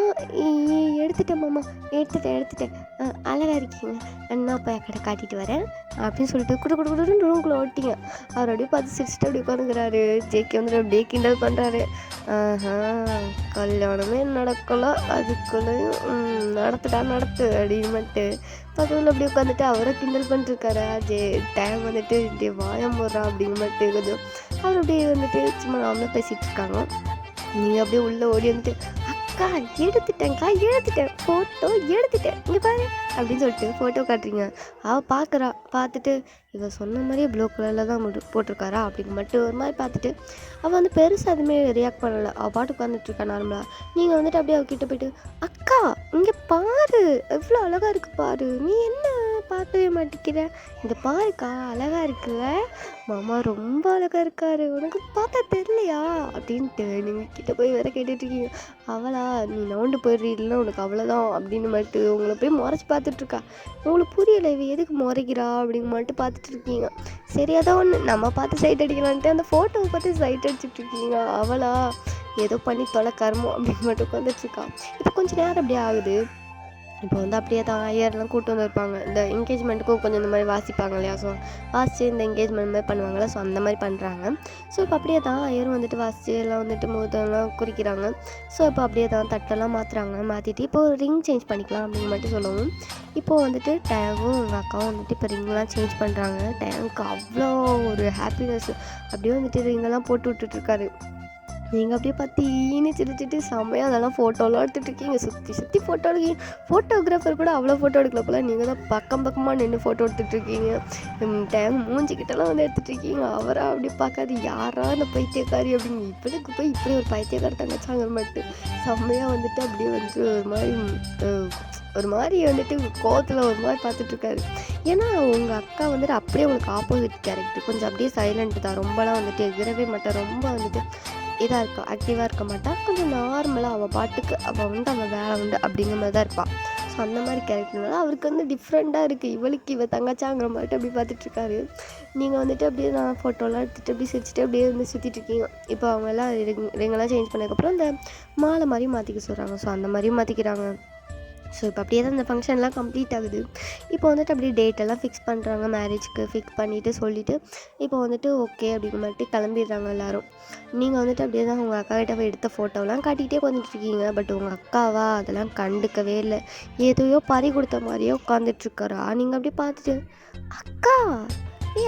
எடுத்துட்டேன் மாமா, எடுத்துட்டேன் அழகாக இருக்கீங்க, நான் போய் கடை காட்டிட்டு வரேன் அப்படின்னு சொல்லிட்டு குடுன்னு ரூம்குள்ளே ஓட்டிங்க. அவர் அப்படியே பார்த்து சிரிச்சுட்டு அப்படி உட்காந்துக்கிறாரு. ஜேகே வந்து அப்படியே கிண்டல் பண்ணுறாரு. கல்யாணமே நடக்கல அதுக்குள்ளேயும் நடத்து அப்படின்னு மட்டும் பக்கத்தில் அப்படியே உட்காந்துட்டு அவரை கிண்டல் பண்ணிட்டுருக்காரு. டைம் வந்துட்டு இப்படியே வாயம் போடுறான் அப்படிங்க மட்டும் கொஞ்சம் அவர் அப்படியே வந்துட்டு சும்மா நாமளும் பேசிகிட்டு இருக்காங்க. நீங்கள் அப்படியே உள்ளே ஓடி வந்துட்டு அக்கா எடுத்துட்டேன் ஃபோட்டோ எடுத்துட்டேன் இங்கே பாரு அப்படின்னு சொல்லிட்டு ஃபோட்டோ காட்டுறீங்க. அவள் பார்க்குறா. பார்த்துட்டு இவள் சொன்ன மாதிரியே ப்ளூ கலரில் தான் போட்டிருக்காரா அப்படின்னு மட்டும் ஒரு மாதிரி பார்த்துட்டு அவள் வந்து பெருசாக எதுவுமே ரியாக்ட் பண்ணலை. அவள் பாட்டு உட்காந்துட்ருக்கா நார்மலாக. நீங்கள் வந்துட்டு அப்படியே அவகிட்ட போய்ட்டு அக்கா இங்கே பாரு எவ்வளோ அழகாக இருக்குது பாரு, நீ என்ன பார்க்கவே மாட்டேங்கிற, இங்கே பாருக்கா அழகாக இருக்குல்ல, மாமா ரொம்ப அழகாக இருக்காரு, உனக்கு பார்த்தா தெரியலையா அப்படின்ட்டு நீங்கள் கிட்ட போய் வேற கேட்டுட்ருக்கீங்க. அவளா நீ நவுண்டு போயிடுறீங்களா உனக்கு அவ்வளோதான் அப்படின்னு மட்டும் உங்களை போய் முறைச்சி பார்த்துட்ருக்கா. உங்களுக்கு புரியலை இவ எதுக்கு முறைக்கிறா அப்படின்னு மட்டும் பார்த்துட்ருக்கீங்க. சரி அதான் ஒன்று நம்ம பார்த்து சைட் அடிக்கலான்ட்டு அந்த ஃபோட்டோவை பார்த்து சைட் அடிச்சுட்ருக்கீங்க. அவளா ஏதோ பண்ணி தொலை கருமோ அப்படின்னு மட்டும் உட்காந்துட்ருக்கா. இப்போ கொஞ்சம் நேரம் அப்படியே ஆகுது. இப்போ வந்து அப்படியே தான் ஐயர்லாம் கூப்பிட்டு வந்துருப்பாங்க. இந்த என்கேஜ்மெண்ட்டுக்கும் கொஞ்சம் இந்த மாதிரி வாசிப்பாங்க இல்லையா, ஸோ வாசித்து இந்த என்கேஜ்மெண்ட் மாதிரி பண்ணுவாங்கள்ல, ஸோ அந்த மாதிரி பண்ணுறாங்க. ஸோ இப்போ அப்படியே தான் ஐயரும் வந்துட்டு வாசித்து எல்லாம் வந்துட்டு முகூர்த்தம்லாம் குறிக்கிறாங்க. ஸோ இப்போ அப்படியே தான் தட்டெல்லாம் மாற்றிட்டு இப்போது ரிங் சேஞ்ச் பண்ணிக்கலாம் அப்படின்னு மட்டும் சொல்லவும் இப்போது வந்துட்டு டேங்கும் எங்கள் அக்காவும் வந்துட்டு இப்போ ரிங்லாம் சேஞ்ச் பண்ணுறாங்க. டேங்க்கு அவ்வளோ ஒரு ஹாப்பினஸ் அப்படியே வந்துட்டு ரிங்கெல்லாம் போட்டு விட்டுட்ருக்காரு. நீங்கள் அப்படியே பார்த்து ஈனு சிரிச்சிட்டு செம்மையாக அதெல்லாம் ஃபோட்டோலாம் எடுத்துகிட்ருக்கீங்க. சுற்றி ஃபோட்டோ எடுக்கீங்க. ஃபோட்டோகிராஃபர் கூட அவ்வளோ ஃபோட்டோ எடுக்கல போல், நீங்கள் தான் பக்கமாக நின்று ஃபோட்டோ எடுத்துகிட்ருக்கீங்க. டைம் மூஞ்சிக்கிட்டலாம் வந்து எடுத்துகிட்ருக்கீங்க. அவராக அப்படி பார்க்காது யாரா அந்த பைத்தியக்காரி அப்படின்னு இப்போதுக்கு போய் இப்படி ஒரு பைத்தியக்காரி தங்கச்சாங்க மட்டும் செம்மையாக வந்துட்டு அப்படியே வந்துட்டு ஒரு மாதிரி வந்துட்டு கோவத்தில் ஒரு மாதிரி பார்த்துட்ருக்காரு. ஏன்னா உங்கள் அக்கா வந்துட்டு அப்படியே உங்களுக்கு ஆப்போசிட் கேரக்டர். கொஞ்சம் அப்படியே சைலண்ட் தான், ரொம்பலாம் வந்துட்டு எகிறவே மாட்டேன், ரொம்ப வந்துட்டு இதாக இருக்கா, ஆக்டிவாக இருக்க மாட்டாள். கொஞ்சம் நார்மலாக அவள் பாட்டுக்கு அவள் வந்து அவள் வேலை உண்டு அப்படிங்கிற மாதிரி தான் இருப்பாள். ஸோ அந்த மாதிரி கேரக்டர்னால அவருக்கு வந்து டிஃப்ரெண்ட்டாக இருக்குது. இவ தங்கச்சாங்கிற மாதிரி அப்படி பார்த்துட்ருக்காரு. நீங்கள் வந்துட்டு அப்படியே நான் ஃபோட்டோலாம் எடுத்துகிட்டு அப்படியே சிரிச்சுட்டு அப்படியே வந்து சுற்றிட்டுருக்கீங்க. இப்போ அவங்க எல்லாம் ரிங்கெல்லாம் சேஞ்ச் பண்ணதுக்கப்புறம் அந்த மாலை மாதிரி மாற்றிக்க சொல்கிறாங்க. ஸோ அந்த மாதிரியும் மாற்றிக்கிறாங்க. ஸோ இப்போ அப்படியே தான் இந்த ஃபங்க்ஷன்லாம் கம்ப்ளீட் ஆகுது. இப்போ வந்துட்டு அப்படியே டேட்டெல்லாம் ஃபிக்ஸ் பண்ணுறாங்க. மேரேஜ்க்கு ஃபிக்ஸ் பண்ணிவிட்டு சொல்லிவிட்டு இப்போ வந்துட்டு ஓகே அப்படின்னு மட்டும் கிளம்பிடுறாங்க எல்லோரும். நீங்கள் வந்துட்டு அப்படியே தான் உங்கள் அக்கா கிட்ட போய் எடுத்த ஃபோட்டோலாம் காட்டிகிட்டே உட்காந்துட்ருக்கீங்க. பட் உங்கள் அக்காவா அதெல்லாம் கண்டுக்கவே இல்லை. ஏதோ பறி கொடுத்த மாதிரியே உட்காந்துட்ருக்காரா. நீங்கள் அப்படியே பார்த்துட்டு அக்கா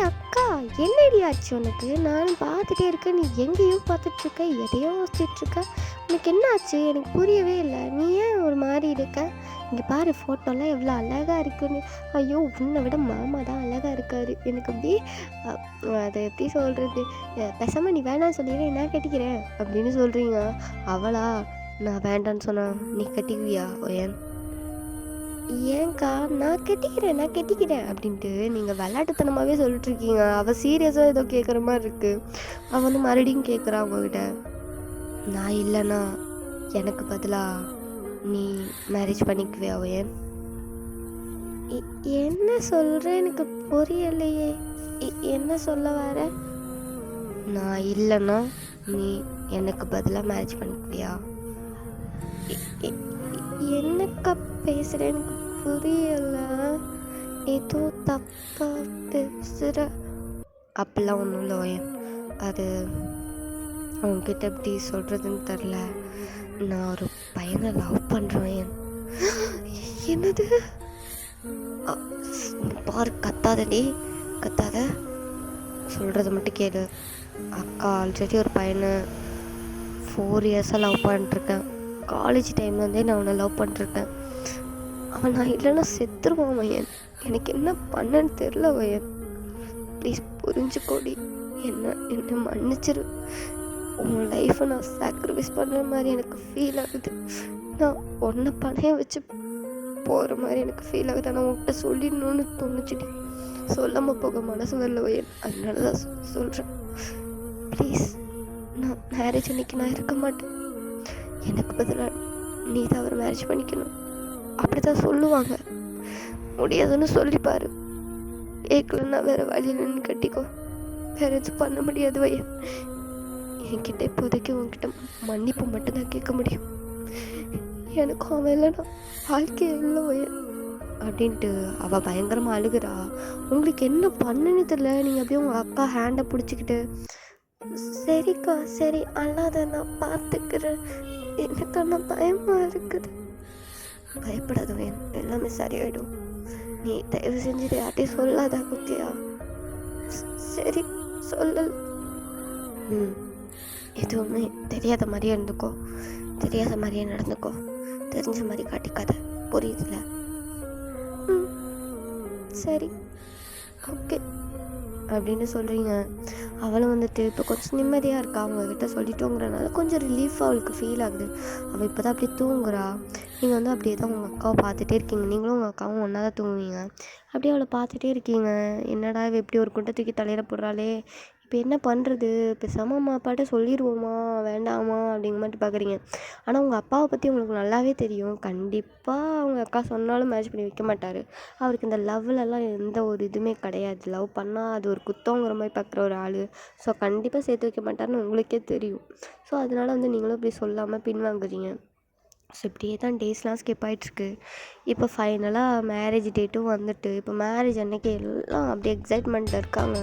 அக்கா என்னடி ஆச்சு உனக்கு, நானும் பார்த்துட்டே இருக்கேன், நீ எங்கேயோ பார்த்துட்ருக்க, எதையோ யோசிச்சுட்ருக்க, உனக்கு என்ன ஆச்சு எனக்கு புரியவே இல்லை, நீ ஏன் ஒரு மாதிரி இருக்க, இங்கே பாரு ஃபோட்டோலாம் எவ்வளோ அழகாக இருக்குன்னு. ஐயோ உன்னை விட மாமா தான் அழகாக இருக்கார். எனக்கு அப்படியே அதை எப்படி சொல்கிறது, பேசாமல் நீ வேணான்னு சொல்லிடுறேன் நான் கட்டிக்கிறேன் அப்படின்னு சொல்கிறீங்க. அவளா நான் வேண்டான்னு சொன்னேன், நீ கட்டிக்குவியா ஏன்க்கா நான் கட்டிக்கிறேன் அப்படின்ட்டு நீங்கள் விளையாட்டுத்தனமாகவே சொல்லிட்டுருக்கீங்க. அவள் சீரியஸாக ஏதோ கேட்குற மாதிரி இருக்குது. அவள் வந்து மறுபடியும் கேட்குறா உங்ககிட்ட, நான் இல்லைன்னா எனக்கு பதிலாக நீ மேரேஜ் பண்ணிக்குவியா என்ன சொல்கிற எனக்கு புரியலையே, என்ன சொல்ல வர, நான் இல்லைன்னா நீ எனக்கு பதிலாக மேரேஜ் பண்ணிக்குவியா, என்னக்கா பேசுகிற எனக்கு புரியலை, ஏதோ தப்பாக பேசுகிற, அப்படிலாம் ஒன்றும் இல்லை அது அவங்ககிட்ட எப்படி சொல்கிறதுன்னு தெரில, நான் ஒரு பையனை லவ் பண்ணுறேன். என்னது பாரு, கத்தாத சொல்கிறத மட்டும் கேளு. அக்கா ஆல்ரெடி ஒரு பையனை 4 இயர்ஸாக லவ் பண்ணிட்டுருக்கேன். காலேஜ் டைம்லேருந்தே நான் அவனை லவ் பண்ணிட்டுருக்கேன். அவன் நான் இல்லைன்னா செத்துருவான் வயன். எனக்கு என்ன பண்ணன்னு தெரில வயன். ப்ளீஸ் புரிஞ்சுக்கோடி. என்ன மன்னிச்சிரு. உன் லைஃப்பை நான் சாக்ரிஃபைஸ் பண்ணுற மாதிரி எனக்கு ஃபீல் ஆகுது. நான் உன்னை பணையம் வச்சு போகிற மாதிரி எனக்கு ஃபீல் ஆகுது. நான் உன்கிட்ட சொல்லிடணும்னு தோணுச்சுடி. சொல்லாமல் போக மனசு வரல வயன். அதனால தான் சொல்கிறேன். ப்ளீஸ், நான் மேரேஜ் அன்னைக்கு நான் இருக்க மாட்டேன். எனக்கு பதிலாக நீ தான் அவரை மேரேஜ் பண்ணிக்கணும். அப்படி தான் சொல்லுவாங்க. முடியாதுன்னு சொல்லிப்பாரு. கேட்கலன்னா வேறு வழியிலன்னு கட்டிக்கோ. வேறு எதுவும் பண்ண முடியாது வயன். என்கிட்ட இப்போதைக்கு உன்கிட்ட மன்னிப்பு மட்டும்தான் கேட்க முடியும். எனக்கும் அவன் இல்லைன்னா வாழ்க்கையே இல்லை வயன் அப்படின்ட்டு அவள் பயங்கரமாக அழுகிறா. உங்களுக்கு என்ன பண்ணுன்னு தெரியல. நீங்கள் அப்படியே உங்கள் அக்கா ஹேண்டை பிடிச்சிக்கிட்டு, சரிக்கா சரி அல்லாத நான் பார்த்துக்கிறேன், எனக்கு ஆனால் பயமாக இருக்குது. பயப்படாத வயன், எல்லாமே சரியாயிடும். நீ தயவு செஞ்சு யார்ட்டையும் சொல்லாதா குத்தியா? சரி சொல்லல. எதுவுமே தெரியாத மாதிரியே இருந்துக்கோ, தெரியாத மாதிரியே நடந்துக்கோ, தெரிஞ்ச மாதிரி காட்டிக்காத. புரியுதுல? சரி ஓகே அப்படின்னு சொல்கிறீங்க. அவளும் வந்துட்டு இப்போ கொஞ்சம் நிம்மதியாக இருக்கா. அவங்கக்கிட்ட சொல்லிட்டோங்கிறனால கொஞ்சம் ரிலீஃபாக அவளுக்கு ஃபீல் ஆகுது. அவள் இப்போ தான் அப்படியே தூங்குறா. நீங்கள் வந்து அப்படியே தான் உங்கள் அக்காவை பார்த்துட்டே இருக்கீங்க. நீங்களும் உங்கள் அக்காவும் ஒன்றா தான் தூங்குவீங்க. அப்படியே அவளை பார்த்துட்டே இருக்கீங்க. என்னடா இவ இப்படி ஒரு குண்டை தூக்கி தலையில் போடுறாளே, இப்போ என்ன பண்ணுறது? பேசாமல் அம்மா அப்பாட்ட சொல்லிடுவோமா வேண்டாமா அப்படிங்கிற மாதிரி பார்க்குறீங்க. ஆனால் உங்கள் அப்பாவை பற்றி உங்களுக்கு நல்லாவே தெரியும். கண்டிப்பாக அவங்க அக்கா சொன்னாலும் மேரேஜ் பண்ணி வைக்க மாட்டார். அவருக்கு இந்த லவ்லலாம் எந்த ஒரு இதுவுமே கிடையாது. லவ் பண்ணால் அது ஒரு குத்தங்கிற மாதிரி பார்க்குற ஒரு ஆள். ஸோ கண்டிப்பாக சேர்த்து வைக்க மாட்டார்னு உங்களுக்கே தெரியும். ஸோ அதனால் வந்து நீங்களும் இப்படி சொல்லாமல் பின்வாங்குறீங்க. ஸோ இப்படியே தான் டேஸ்லாம் ஸ்கிப் ஆகிட்ருக்கு. இப்போ ஃபைனலாக மேரேஜ் டேட்டும் வந்துட்டு, இப்போ மேரேஜ் அன்றைக்கி எல்லாம் அப்படியே எக்ஸைட்மெண்ட்டில் இருக்காங்க.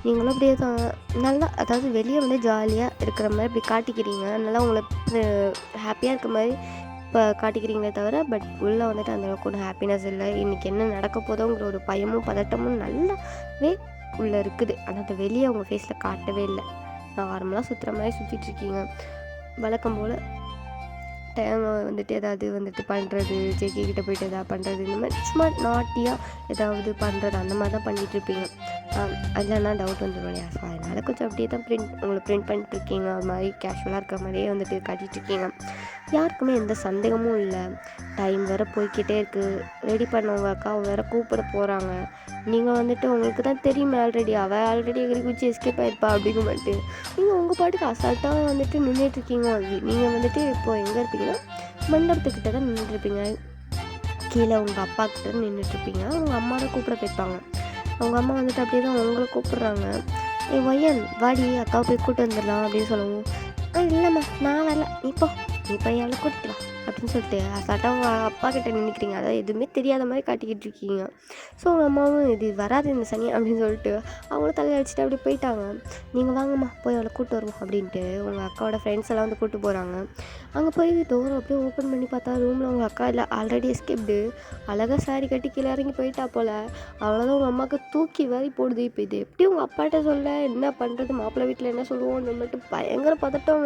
நீங்களும் அப்படியே தான் நல்லா, அதாவது வெளியே வந்து ஜாலியாக இருக்கிற மாதிரி இப்படி காட்டிக்கிறீங்க. நல்லா உங்களை ஹாப்பியாக இருக்க மாதிரி இப்போ காட்டிக்கிறீங்களே தவிர, பட் உள்ளே வந்துட்டு அந்தளவுக்கு ஒன்றும் ஹாப்பினஸ் இல்லை. இன்றைக்கி என்ன நடக்க போதோங்கிற ஒரு பயமும் பதட்டமும் நல்லாவே உள்ளே இருக்குது. ஆனால் அதை வெளியே அவங்க ஃபேஸில் காட்டவே இல்லை. நார்மலாக சுற்றுற மாதிரி சுற்றிட்டுருக்கீங்க. வழக்கம் போல் டைம் வந்துட்டு ஏதாவது வந்துட்டு பண்ணுறது, ஜேகே போய்ட்டு எதாவது பண்ணுறது, இந்த மாதிரி சும்மா நாட்டியாக ஏதாவது பண்ணுறது, அந்த மாதிரி தான் பண்ணிகிட்ருப்பீங்க. அதெல்லாம் டவுட் வந்துடும் இல்லையா? ஸோ அதனால் கொஞ்சம் அப்படியே தான் உங்களை ப்ரிண்ட் பண்ணிட்டுருக்கீங்க. அது மாதிரி கேஷுவலாக இருக்கிற மாதிரியே வந்துட்டு காட்டிகிட்ருக்கீங்க. யாருக்குமே எந்த சந்தேகமும் இல்லை. டைம் வேறு போய்கிட்டே இருக்குது. ரெடி பண்ணவங்க அக்காவை வேறு கூப்பிட போகிறாங்க. நீங்கள் வந்துட்டு உங்களுக்கு தான் தெரியுமே ஆல்ரெடி, அவள் ஆல்ரெடி எகிரி குச்சி எஸ்கேப் ஆகிருப்பா அப்படிங்க மாட்டு நீங்கள் உங்கள் பாட்டுக்கு அசால்ட்டாக வந்துட்டு நின்றுட்டுருக்கீங்க. நீங்கள் வந்துட்டு இப்போது எங்கே இருப்பீங்கன்னா மண்டபத்துக்கிட்ட தான் நின்றுட்டுருப்பீங்க. கீழே உங்கள் அப்பா கிட்ட நின்றுட்டுருப்பீங்க. அவங்க அம்மா தான் கூப்பிட போயிருப்பாங்க. அவங்க அம்மா வந்துட்டு அப்படியே தான் உங்களை கூப்பிட்றாங்க. ஏ ஒய்யன் வாடி, அக்காவை போய் கூப்பிட்டு வந்துடலாம் அப்படின்னு சொல்லவும், இல்லைம்மா நான் வரல, நீ போய் அவளை கூட்டிட்டு வா அப்படின்னு சொல்லிட்டு அசால்ட்டாக உங்கள் அப்பா கிட்டே நின்றுக்கிறீங்க. அதாவது எதுவுமே தெரியாத மாதிரி காட்டிக்கிட்டு இருக்கீங்க. ஸோ உங்கள் அம்மாவும் இது வராது இந்த சனி அப்படின்னு சொல்லிட்டு அவங்களும் தலையை அடிச்சுட்டு அப்படி போயிட்டாங்க. நீங்கள் வாங்கம்மா போய் அவளை கூப்பிட்டு வருவோம் அப்படின்ட்டு உங்கள் அக்காவோட ஃப்ரெண்ட்ஸ் எல்லாம் வந்து கூப்பிட்டு போகிறாங்க. அங்கே போய் டோரை அப்படியே ஓப்பன் பண்ணி பார்த்தா ரூமில் உங்கள் அக்கா இல்லை, ஆல்ரெடி எஸ்கேப்டு. அழகாக சாரி கட்டி கீழே இறங்கி போயிட்டா போல். அவ்வளோதான் உங்கள் அம்மாவுக்கு தூக்கி வாரி போடுது. இப்போ இது எப்படி உங்கள் அப்பாட்ட சொல்ல, என்ன பண்ணுறது, மாப்பிள்ளை வீட்டில் என்ன சொல்லுவோம், அந்த மட்டும் பயங்கர பதட்டம்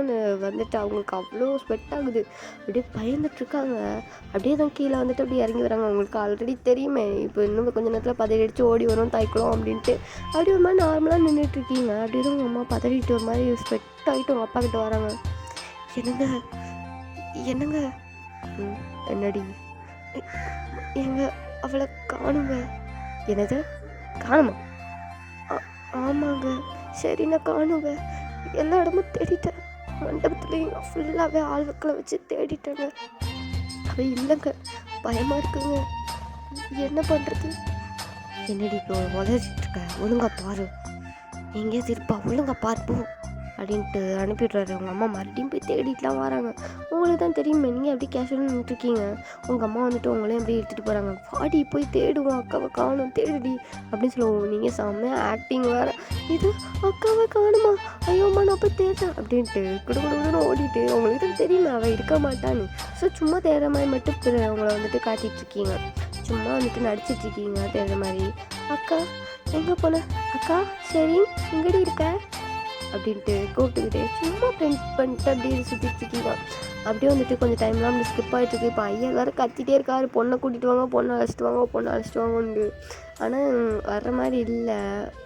வந்துட்டு அவங்களுக்கு அவ்வளோ ஸ்வெட் ஆகுது. அப்படியே பயந்துட்டுருக்காங்க. அப்படியே தான் கீழே வந்துட்டு அப்படியே இறங்கி வராங்க. அவங்களுக்கு ஆல்ரெடி தெரியுமே இப்போ இன்னும் கொஞ்சம் நேரத்தில் பதறிடிச்சு ஓடி வரும் தாய்க்குளம் அப்படின்ட்டு. அப்படி ஒரு மாதிரி நார்மலாக நின்றுட்டுருக்கீங்க. அப்படியே தான் உங்கள் அம்மா பதறிட்டு ஒரு மாதிரி ஸ்வெட் ஆகிட்டு உங்கள் அப்பா கிட்ட வராங்க. என்னங்க என்னடி எங்க அவளை காணுங்க. என்னது காணுமா? ஆமாங்க. சரி நான் காணுங்க. எல்லா இடமும் தேடிட்டேன். மண்டபத்துலேயும் ஃபுல்லாகவே ஆள்வக்களை வச்சு தேடிட்டேங்க. அவள் இல்லைங்க. பயமாக இருக்குங்க. என்ன பண்ணுறது? என்னடி இப்போ வளர்ச்சிட்ருக்க? ஒழுங்கா பாரு, எங்கேயாவது இருப்பா, ஒழுங்கா பார்ப்போ அப்படின்ட்டு அனுப்பிவிட்றாரு. அவங்க அம்மா மறுபடியும் போய் தேடிட்டுலாம் வராங்க. உங்களுக்கு தான் தெரியுமே, நீங்கள் அப்படி கேஷுவலாக நின்றுட்டுருக்கீங்க. உங்கள் அம்மா வந்துட்டு உங்களையும் அப்படியே எடுத்துகிட்டு போகிறாங்க. பாடி போய் தேடுவோம், அக்காவை காணும், தேடுடி அப்படின்னு சொல்லுவோம். நீங்கள் செம்மையாக ஆக்டிங் வேறு. இது அக்காவை காணுமா, ஐயோம்மா நான் போய் தேடுறேன் அப்படின்ட்டு குடுகுடுன்னு ஓடிட்டு, உங்களுக்கு தான் தெரியுமே அவள் இருக்க மாட்டான்னு. ஸோ சும்மா தேடுற மாதிரி மட்டும் அவங்கள வந்துட்டு காட்டிகிட்ருக்கீங்க. சும்மா வந்துட்டு நடிச்சிட்ருக்கீங்க தேடுற மாதிரி. அக்கா எங்கே போன அக்கா சரி எங்கடி இருக்க அப்படின்ட்டு கூப்பிட்டுக்கிட்டே சும்மா ஃப்ரெண்ட் பண்ணிட்டு அப்படியே சுற்றிட்டு இருக்கீங்க. அப்படியே வந்துட்டு கொஞ்சம் டைம்லாம் அப்படி ஸ்கிப் ஆகிட்டுருக்கு. இப்போ ஐயர் வேறு கத்திட்டே இருக்காரு, பொண்ணை கூட்டிகிட்டு வாங்க, பொண்ணை அழைச்சிட்டு வாங்க, பொண்ணை அழைச்சிட்டு வாங்கன்னு. ஆனால் வர்ற மாதிரி இல்லை.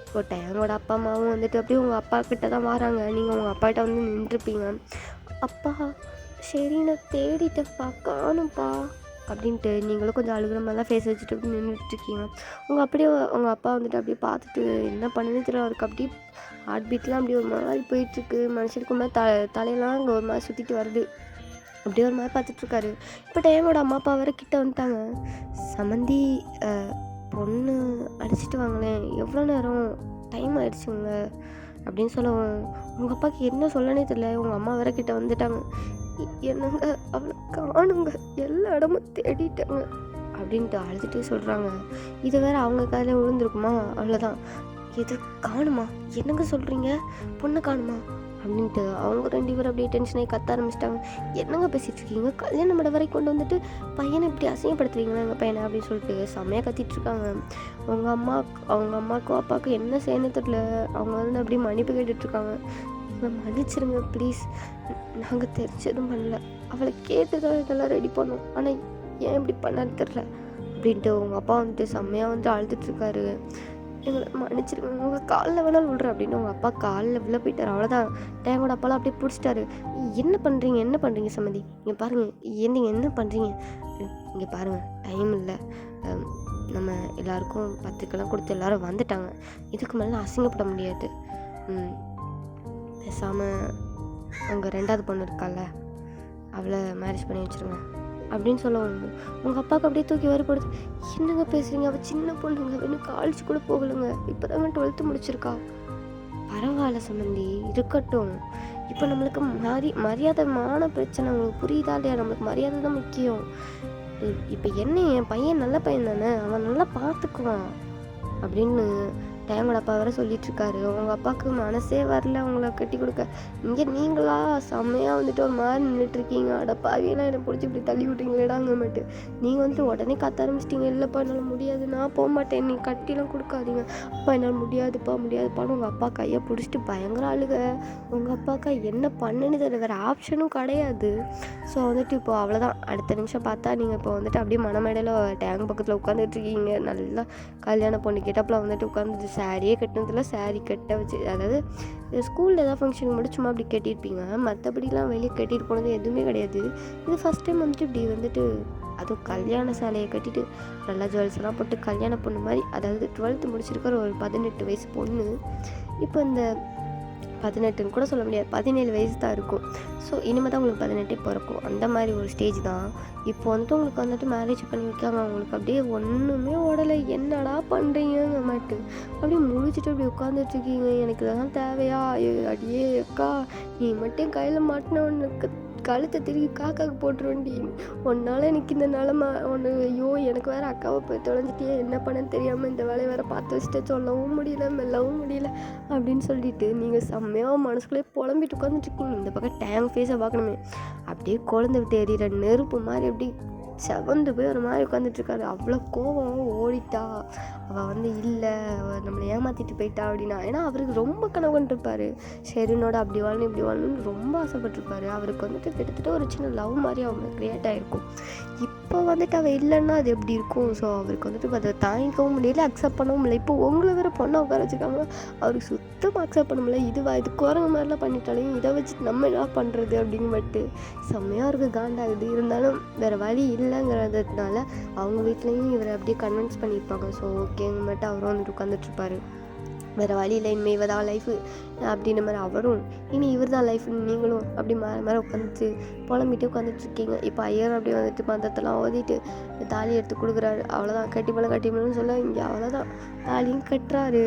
இப்போ டேங்கோட அப்பா அம்மாவும் வந்துட்டு அப்படியே உங்கள் அப்பா கிட்ட தான் வராங்க. நீங்கள் உங்கள் அப்பாகிட்ட வந்து நின்றுருப்பீங்க. அப்பா சரி நான் தேடிட்டேன்ப்பா காணும்ப்பா அப்படின்ட்டு நீங்களும் கொஞ்சம் அழுகிற மாதிரிலாம் ஃபேஸ் வச்சுட்டு அப்படி நின்றுட்டுருக்கீங்க. உங்கள் அப்பா வந்துட்டு அப்படியே பார்த்துட்டு என்ன பண்ணுன்னு தெரியல. அவருக்கு அப்படியே ஹார்ட் பீட்லாம் அப்படி ஒரு மாதிரி போயிட்டுருக்கு. மனுஷனுக்கு ஒரு மாதிரி தலையெல்லாம் அங்கே ஒரு மாதிரி சுற்றிட்டு வருது. அப்படியே ஒரு மாதிரி பார்த்துட்ருக்காரு. இப்போ டைமோட அம்மா அப்பா வேறு கிட்ட வந்துட்டாங்க. சமந்தி பொண்ணு அடிச்சிட்டு வாங்களேன், எவ்வளோ நேரம் டைம் ஆயிடுச்சுங்க அப்படின்னு சொல்லவும் உங்கள் அப்பாவுக்கு என்ன சொல்லனே தெரியல. உங்கள் அம்மா வேற கிட்ட வந்துட்டாங்க. என்னங்க அவளை காணுங்க, எல்லா இடமும் தேடிட்டாங்க அப்படின்ட்டு அழுதுகிட்டே சொல்கிறாங்க. இது வேற அவங்க காலையில் விழுந்துருக்குமா, அவ்வளோதான். எது காணுமா, என்னங்க சொல்கிறீங்க, பொண்ணை காணுமா அப்படின்ட்டு அவங்க 2 பேரும் அப்படியே டென்ஷனாகி கத்த ஆரம்பிச்சிட்டாங்க. என்னங்க பேசிகிட்டு இருக்கீங்க, கல்யாணம் மட வரைக்கும் கொண்டு வந்துட்டு பையனை இப்படி அசிங்கப்படுத்துறீங்களா எங்கள் பையனை அப்படின்னு சொல்லிட்டு செம்மையாக கத்திட்டுருக்காங்க. அவங்க அம்மாவுக்கும் அப்பாவுக்கும் என்ன செய்யணும் தெரியல. அவங்க வந்து அப்படியே மன்னிப்பு கேட்டுட்ருக்காங்க. மன்னிச்சிருங்க ப்ளீஸ், நாங்கள் தெரிஞ்சதும் பண்ணல, அவளை கேட்டு தான் இதெல்லாம் ரெடி பண்ணோம், ஆனால் ஏன் இப்படி பண்ணான்னு தெரில அப்படின்ட்டு உங்கள் அப்பா வந்துட்டு செம்மையாக வந்து அழுதுட்ருக்காரு. எங்களை மன்னிச்சிருங்க, உங்கள் காலில் வேணாலும் விட்றேன் அப்படின்னு உங்கள் அப்பா காலில் விழ போயிட்டார். அவ்வளோதான். டேங்கோட அப்பாலாம் அப்படியே பிடிச்சிட்டாரு. என்ன பண்ணுறீங்க சம்மந்தி, இங்கே பாருங்கள், என்ன பண்ணுறீங்க, இங்கே பாருங்கள், டைம் இல்லை, நம்ம எல்லாருக்கும் பத்திரிக்கைலாம் கொடுத்து எல்லோரும் வந்துட்டாங்க, இதுக்கு மேலே அசிங்கப்பட முடியாது, பேசாமல் உங்கள் 2வது பொண்ணு இருக்கால அவளை மேரேஜ் பண்ணி வச்சுருங்க அப்படின்னு சொல்லுவாங்க. உங்கள் அப்பாவுக்கு அப்படியே தூக்கி வருப்படுது. என்னங்க பேசுகிறீங்க, அவள் சின்ன பொண்ணுங்க, இன்னும் காலேஜ் கூட போகலைங்க, இப்போ தான் 12th முடிச்சிருக்கா. பரவாயில்ல சம்மந்தி, இருக்கட்டும். இப்போ நம்மளுக்கு மரியாதைமான பிரச்சனை, உங்களுக்கு புரியுதா இல்லையா, நம்மளுக்கு மரியாதை தான் முக்கியம். இப்போ என்ன, என் பையன் நல்ல பையன் தானே, அவன் நல்லா பார்த்துக்குவான் அப்படின்னு டேங்கோட அப்பா வேறு சொல்லிகிட்ருக்காரு. உங்கள் அப்பாவுக்கு மனசே வரல அவங்கள கட்டி கொடுக்க. இங்கே நீங்களா செம்மையாக வந்துட்டு ஒரு மாதிரி நின்றுட்டுருக்கீங்க. அட பாவியெல்லாம் என்னை பிடிச்சி இப்படி தள்ளி விட்றீங்களேடாங்க மட்டும் நீங்கள் வந்துட்டு உடனே கத்த ஆரம்பிச்சிட்டிங்க. இல்லைப்பா என்னால் முடியாது, நான் போக மாட்டேன், நீ கட்டிலாம் கொடுக்காதீங்க. அப்பா என்னால் முடியாதுப்பான்னு உங்கள் அப்பா கையை பிடிச்சிட்டு பயங்கர அழுக. உங்கள் அப்பாக்கா என்ன பண்ணுன்னு தெரியல, வேறு ஆப்ஷனும் கிடையாது. ஸோ வந்துட்டு இப்போ அவ்வளோதான். அடுத்த நிமிஷம் பார்த்தா நீங்கள் இப்போ வந்துட்டு அப்படியே மணமேடையில் டேங்க் பக்கத்தில் உட்காந்துட்ருக்கீங்க. நல்லா கல்யாண பொண்ணு கேட்டப்பில் வந்துட்டு உட்காந்துட்டு சாரியே கட்டினதில்ல, சாரி கட்ட வச்சு, அதாவது ஸ்கூலில் ஏதாவது ஃபங்க்ஷனுக்கு மட்டும் சும்மா அப்படி கட்டியிருப்பீங்க, மற்றபடிலாம் வெளியே கட்டிட்டு போனது எதுவுமே கிடையாது. இது ஃபஸ்ட் டைம் வந்துட்டு இப்படி வந்துட்டு அதுவும் கல்யாண சேலையை கட்டிட்டு நல்லா ஜுவல்ஸ்லாம் போட்டு கல்யாண பொண்ணு மாதிரி, அதாவது 12th முடிச்சிருக்கிற ஒரு 18 வயசு பொண்ணு. இப்போ இந்த 18ன்னு கூட சொல்ல முடியாது, 17 வயசு தான் இருக்கும். ஸோ இனிமேல் தான் உங்களுக்கு 18 பிறக்கும், அந்த மாதிரி ஒரு ஸ்டேஜ் தான். இப்போ வந்துட்டு உங்களுக்கு வந்துட்டு மேரேஜ் பண்ணி வைக்காங்க. உங்களுக்கு அப்படியே ஒன்றுமே ஓடலை, என்னடா பண்ணுறீங்க மாட்டு அப்படியே முடிச்சுட்டு அப்படி உட்காந்துட்ருக்கீங்க. எனக்கு இதெல்லாம் தேவையா, அடியே அக்கா நீ மட்டும் கையில் மாட்டின ஒன்று கழுத்தை திரும்பி காக்காவுக்கு போட்டுருவண்டி, ஒன்றால் எனக்கு இந்த நிலமை ஒன்று. ஐயோ எனக்கு வேறு அக்காவை போய் தொலைஞ்சிட்டே, என்ன பண்ணன்னு தெரியாமல் இந்த வேலையை வேறு பார்த்து வச்சுட்டு சொல்லவும் முடியல, மெல்லவும் முடியல அப்படின்னு சொல்லிட்டு நீங்கள் செம்மையாக மனசுக்குள்ளே புலம்பிட்டு உட்காந்துட்ருக்கீங்க. இந்த பக்கம் டேங்க் ஃபேஸை பார்க்கணுமே, அப்படியே குழந்தை விட்டு எறிகிற நெருப்பு மாதிரி அப்படி செவந்து போய் ஒரு மாதிரி உட்காந்துட்ருக்காரு. அவ்வளோ கோவம். ஓடிட்டா அவள் வந்து இல்லை, அவள் நம்மளை ஏமாற்றிட்டு போயிட்டா அப்படின்னா. ஏன்னா அவருக்கு ரொம்ப கனவு கொண்டுருப்பார், ஷெரினோட அப்படி வாழணும் இப்படி வாழணும்னு ரொம்ப ஆசைப்பட்டிருப்பாரு. அவருக்கு வந்துட்டு கிட்டத்தட்ட ஒரு சின்ன லவ் மாதிரி அவங்க க்ரியேட் ஆகிருக்கும். இப்போ வந்துட்டு அவள் இல்லைன்னா அது எப்படி இருக்கும். ஸோ அவருக்கு வந்துட்டு அதை தாங்கிக்கவும் முடியல, அக்செப்ட் பண்ணவும் முடியல. இப்போ உங்களை வேறு பொண்ணை உட்கார வச்சுருக்காங்க, அவருக்கு சுத்தமாக அக்செப்ட் பண்ண முடியல. இது குரங்கு மாதிரிலாம் பண்ணிட்டாலையும் இதை வச்சுட்டு நம்ம என்ன பண்ணுறது அப்படின்னு பட்டு செம்மையாக இருக்குது, காண்டாகுது. இருந்தாலும் வேறு வழி இல்லைங்கிறதுனால அவங்க வீட்லேயும் இவரை அப்படியே கன்வின்ஸ் பண்ணியிருப்பாங்க. ஸோ ஓகேங்க மட்டும் அவரும் வந்துட்டு உட்காந்துட்ருப்பாரு. வேறு வழி இல்லை, இனிமேல் இவ தான் லைஃபு அப்படின்ற மாதிரி அவரும், இனி இவர் தான் லைஃப்னு நீங்களும் அப்படி மேலே உட்காந்துட்டு புலம்பிட்டு உட்காந்துட்ருக்கீங்க. இப்போ ஐயர் அப்படியே வந்துட்டு மந்தத்தெல்லாம் ஓதிட்டு தாலி எடுத்து கொடுக்குறாரு. அவ்வளோதான், கட்டிப்பழம்னு சொல்ல இங்கே அவ்வளோதான் தாலியும் கட்டுறாரு.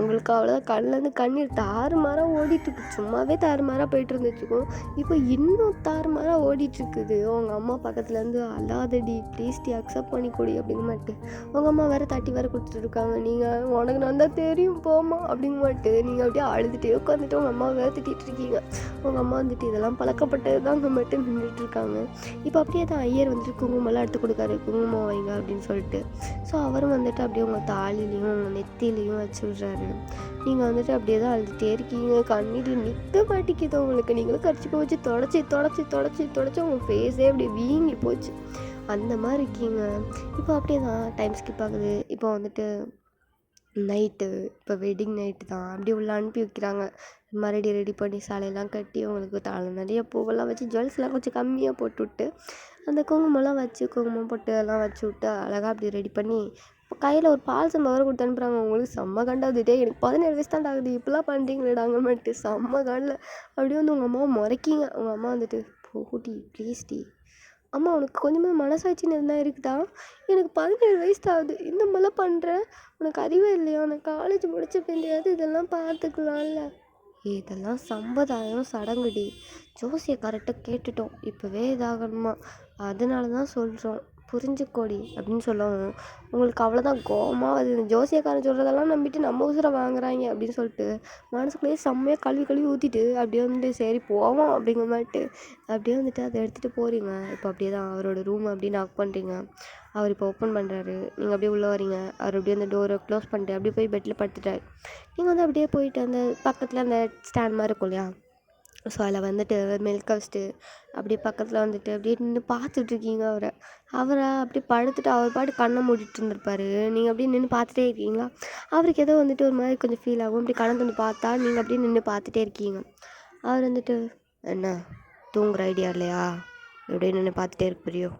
உங்களுக்கு அவ்வளோதான் கண்லேருந்து கண்ணீர் தாறுமாறாக ஓடிட்டுருக்கு. சும்மாவே தாறுமாறாக போயிட்டு இருந்துச்சுக்கும். இப்போ இன்னும் தாறுமாறாக ஓடிட்டுருக்குது. உங்கள் அம்மா பக்கத்துலேருந்து அழாதடி ப்ளீஸ்டி அக்செப்ட் பண்ணிக்கொடி அப்படிங்க மாட்டு. உங்கள் அம்மா வேறு தட்டி வேறு கொடுத்துட்ருக்காங்க. நீங்கள் உனக்கு நான் தான் தெரியும் போமா அப்படிங்க மாட்டு. நீங்கள் அப்படியே அழுதுகிட்டே உட்காந்துட்டு உங்கள் அம்மா வேறு திட்டிகிட்டு இருக்கீங்க. உங்கள் அம்மா வந்துட்டு இதெல்லாம் பழக்கப்பட்டது தான் அங்கே மட்டும் நின்றுட்டுருக்காங்க. இப்போ அப்படியே தான் ஐயர் வந்துட்டு குங்குமம்லாம் எடுத்து கொடுக்காரு. குங்குமம் வைங்க அப்படின்னு சொல்லிட்டு. ஸோ அவரும் வந்துட்டு அப்படியே உங்கள் தாலிலையும் உங்கள் நெத்திலையும் வச்சு விட்றாரு. நீங்கள் வந்துட்டு அப்படியே தான் அழுதுகிட்டே இருக்கீங்க. கண்ணீர் நிற்க மாட்டேங்குது உங்களுக்கு. நீங்களும் கடிச்சிக்க வச்சு தொடச்சி உங்கள் ஃபேஸே அப்படியே வீங்கி போச்சு. அந்த மாதிரி இருக்கீங்க. இப்போ அப்படியே தான் டைம் ஸ்கிப் ஆகுது. இப்போ வந்துட்டு நைட்டு இப்போ வெட்டிங் நைட்டு தான். அப்படியே உள்ள அனுப்பி வைக்கிறாங்க. மறுபடியும் ரெடி பண்ணி சாலையெல்லாம் கட்டி உங்களுக்கு தலை நிறைய பூவெல்லாம் வச்சு ஜுவல்ஸ்லாம் கொஞ்சம் கம்மியாக போட்டு விட்டு அந்த குங்குமம்லாம் வச்சு குங்குமம் பொட்டு எல்லாம் வச்சு விட்டு அழகாக அப்படி ரெடி பண்ணி இப்போ கையில் ஒரு பால் சம்பா வேறு கொடுத்து அனுப்புகிறாங்க. உங்களுக்கு செம்ம கண்டாகுதுட்டே. எனக்கு 17 வயசு தான் ஆகுது, இப்படிலாம் பண்ணுறீங்களேடாங்கன்னுட்டு செம்ம கண்டில். அப்படியே வந்து உங்கள் அம்மாவை முறைக்கிங்க. உங்கள் அம்மா வந்துட்டு போடி ப்ளீஸ்டி அம்மா உனக்கு கொஞ்சமாக மனசாட்சின்னு இருந்தால் இருக்குதா? எனக்கு 17 வயசு தான் ஆகுது, இந்த மாதிரிலாம் பண்ணுறேன். உனக்கு அறிவே இல்லையா? உனக்கு காலேஜ் முடிச்ச பிள்ளையாவது இதெல்லாம் பார்த்துக்கலாம்ல. இதெல்லாம் சம்பிரதாயம் சடங்குடி. ஜோசியக்காரர்கிட்ட கேட்டுட்டோம், இப்போவே இதாகணுமா, அதனால தான் சொல்கிறோம், புரிஞ்சுக்கோடி அப்படின்னு சொல்லவும் உங்களுக்கு அவ்வளோதான் கோவமாக அது. இந்த ஜோசியக்காரன் சொல்கிறதெல்லாம் நம்பிட்டு நம்ம உசுரை வாங்குறாங்க அப்படின்னு சொல்லிட்டு மனசுக்குள்ளேயே செம்மையாக கழுவி ஊற்றிட்டு அப்படியே வந்துட்டு சரி போவோம் அப்படிங்கிற மாட்டு அப்படியே வந்துட்டு அதை எடுத்துகிட்டு போகிறீங்க. இப்போ அப்படியே தான் அவரோட ரூம் அப்படியே நாக் பண்ணுறீங்க. அவர் இப்போ ஓப்பன் பண்ணுறாரு. நீங்கள் அப்படியே உள்ளே வரீங்க. அவர் அப்படியே அந்த டோரை க்ளோஸ் பண்ணிட்டு அப்படியே போய் பெட்டில் படுத்துட்டார். நீங்கள் வந்து அப்படியே போயிட்டு அந்த பக்கத்தில் அந்த ஸ்டாண்ட் மாதிரி இருக்கும் இல்லையா, ஸோ அதில் வந்துட்டு மில்க் வச்சுட்டு அப்படியே பக்கத்தில் வந்துட்டு அப்படியே நின்று பார்த்துட்ருக்கீங்க அவரை அப்படியே படுத்துட்டு அவர் பாட்டு கண்ணை மூடிட்டு இருந்திருப்பாரு. நீங்கள் அப்படியே நின்று பார்த்துட்டே இருக்கீங்களா. அவருக்கு ஏதோ வந்துட்டு ஒரு மாதிரி கொஞ்சம் ஃபீல் ஆகும். அப்படி கண்ணை தந்து பார்த்தா நீங்கள் அப்படியே நின்று பார்த்துட்டே இருக்கீங்க. அவர் வந்துட்டு என்ன தூங்குற ஐடியா இல்லையா, எப்படியே நின்று பார்த்துட்டே இருக்க புரியோ?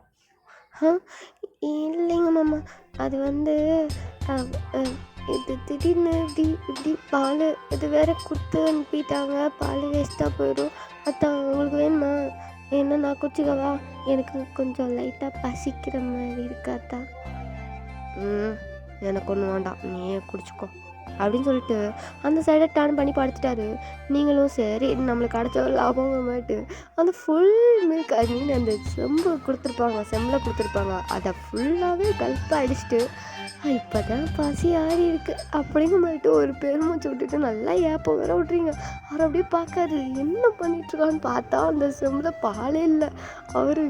இல்லைங்க மாமா, அது வந்து இது திடீர்னு இப்படி பால் இது வேற கொடுத்து அனுப்பிட்டாங்க. பால் வேஸ்ட்டாக போயிடும். அதான் உங்களுக்கு வேணுமா? என்ன நான் குடிச்சிக்கவா? எனக்கு கொஞ்சம் லைட்டாக பசிக்கிற மாதிரி இருக்காத்தா. எனக்கு ஒன்றும் வேண்டாம், நீயே குடிச்சிக்கோ அப்படின்னு சொல்லிட்டு அந்த சைடை டர்ன் பண்ணி படுத்துட்டாரு. நீங்களும் சரி நம்மளுக்கு கிடச்ச லாபங்க மாட்டு அந்த ஃபுல் மில்க் ஐ மீன் அந்த செம்பில் கொடுத்துருப்பாங்க அதை ஃபுல்லாகவே கல்ப்பாக அடிச்சுட்டு இப்போ தான் பசி ஆறி இருக்குது அப்படிங்க மாட்டு ஒரு பெருமூச்சு விட்டுட்டு நல்லா ஏப்பம் வேற விட்றீங்க. அவர் அப்படியே பார்க்காரு, என்ன பண்ணிட்டுருக்கான்னு பார்த்தா அந்த செம்பில் பாலே இல்லை. அவர்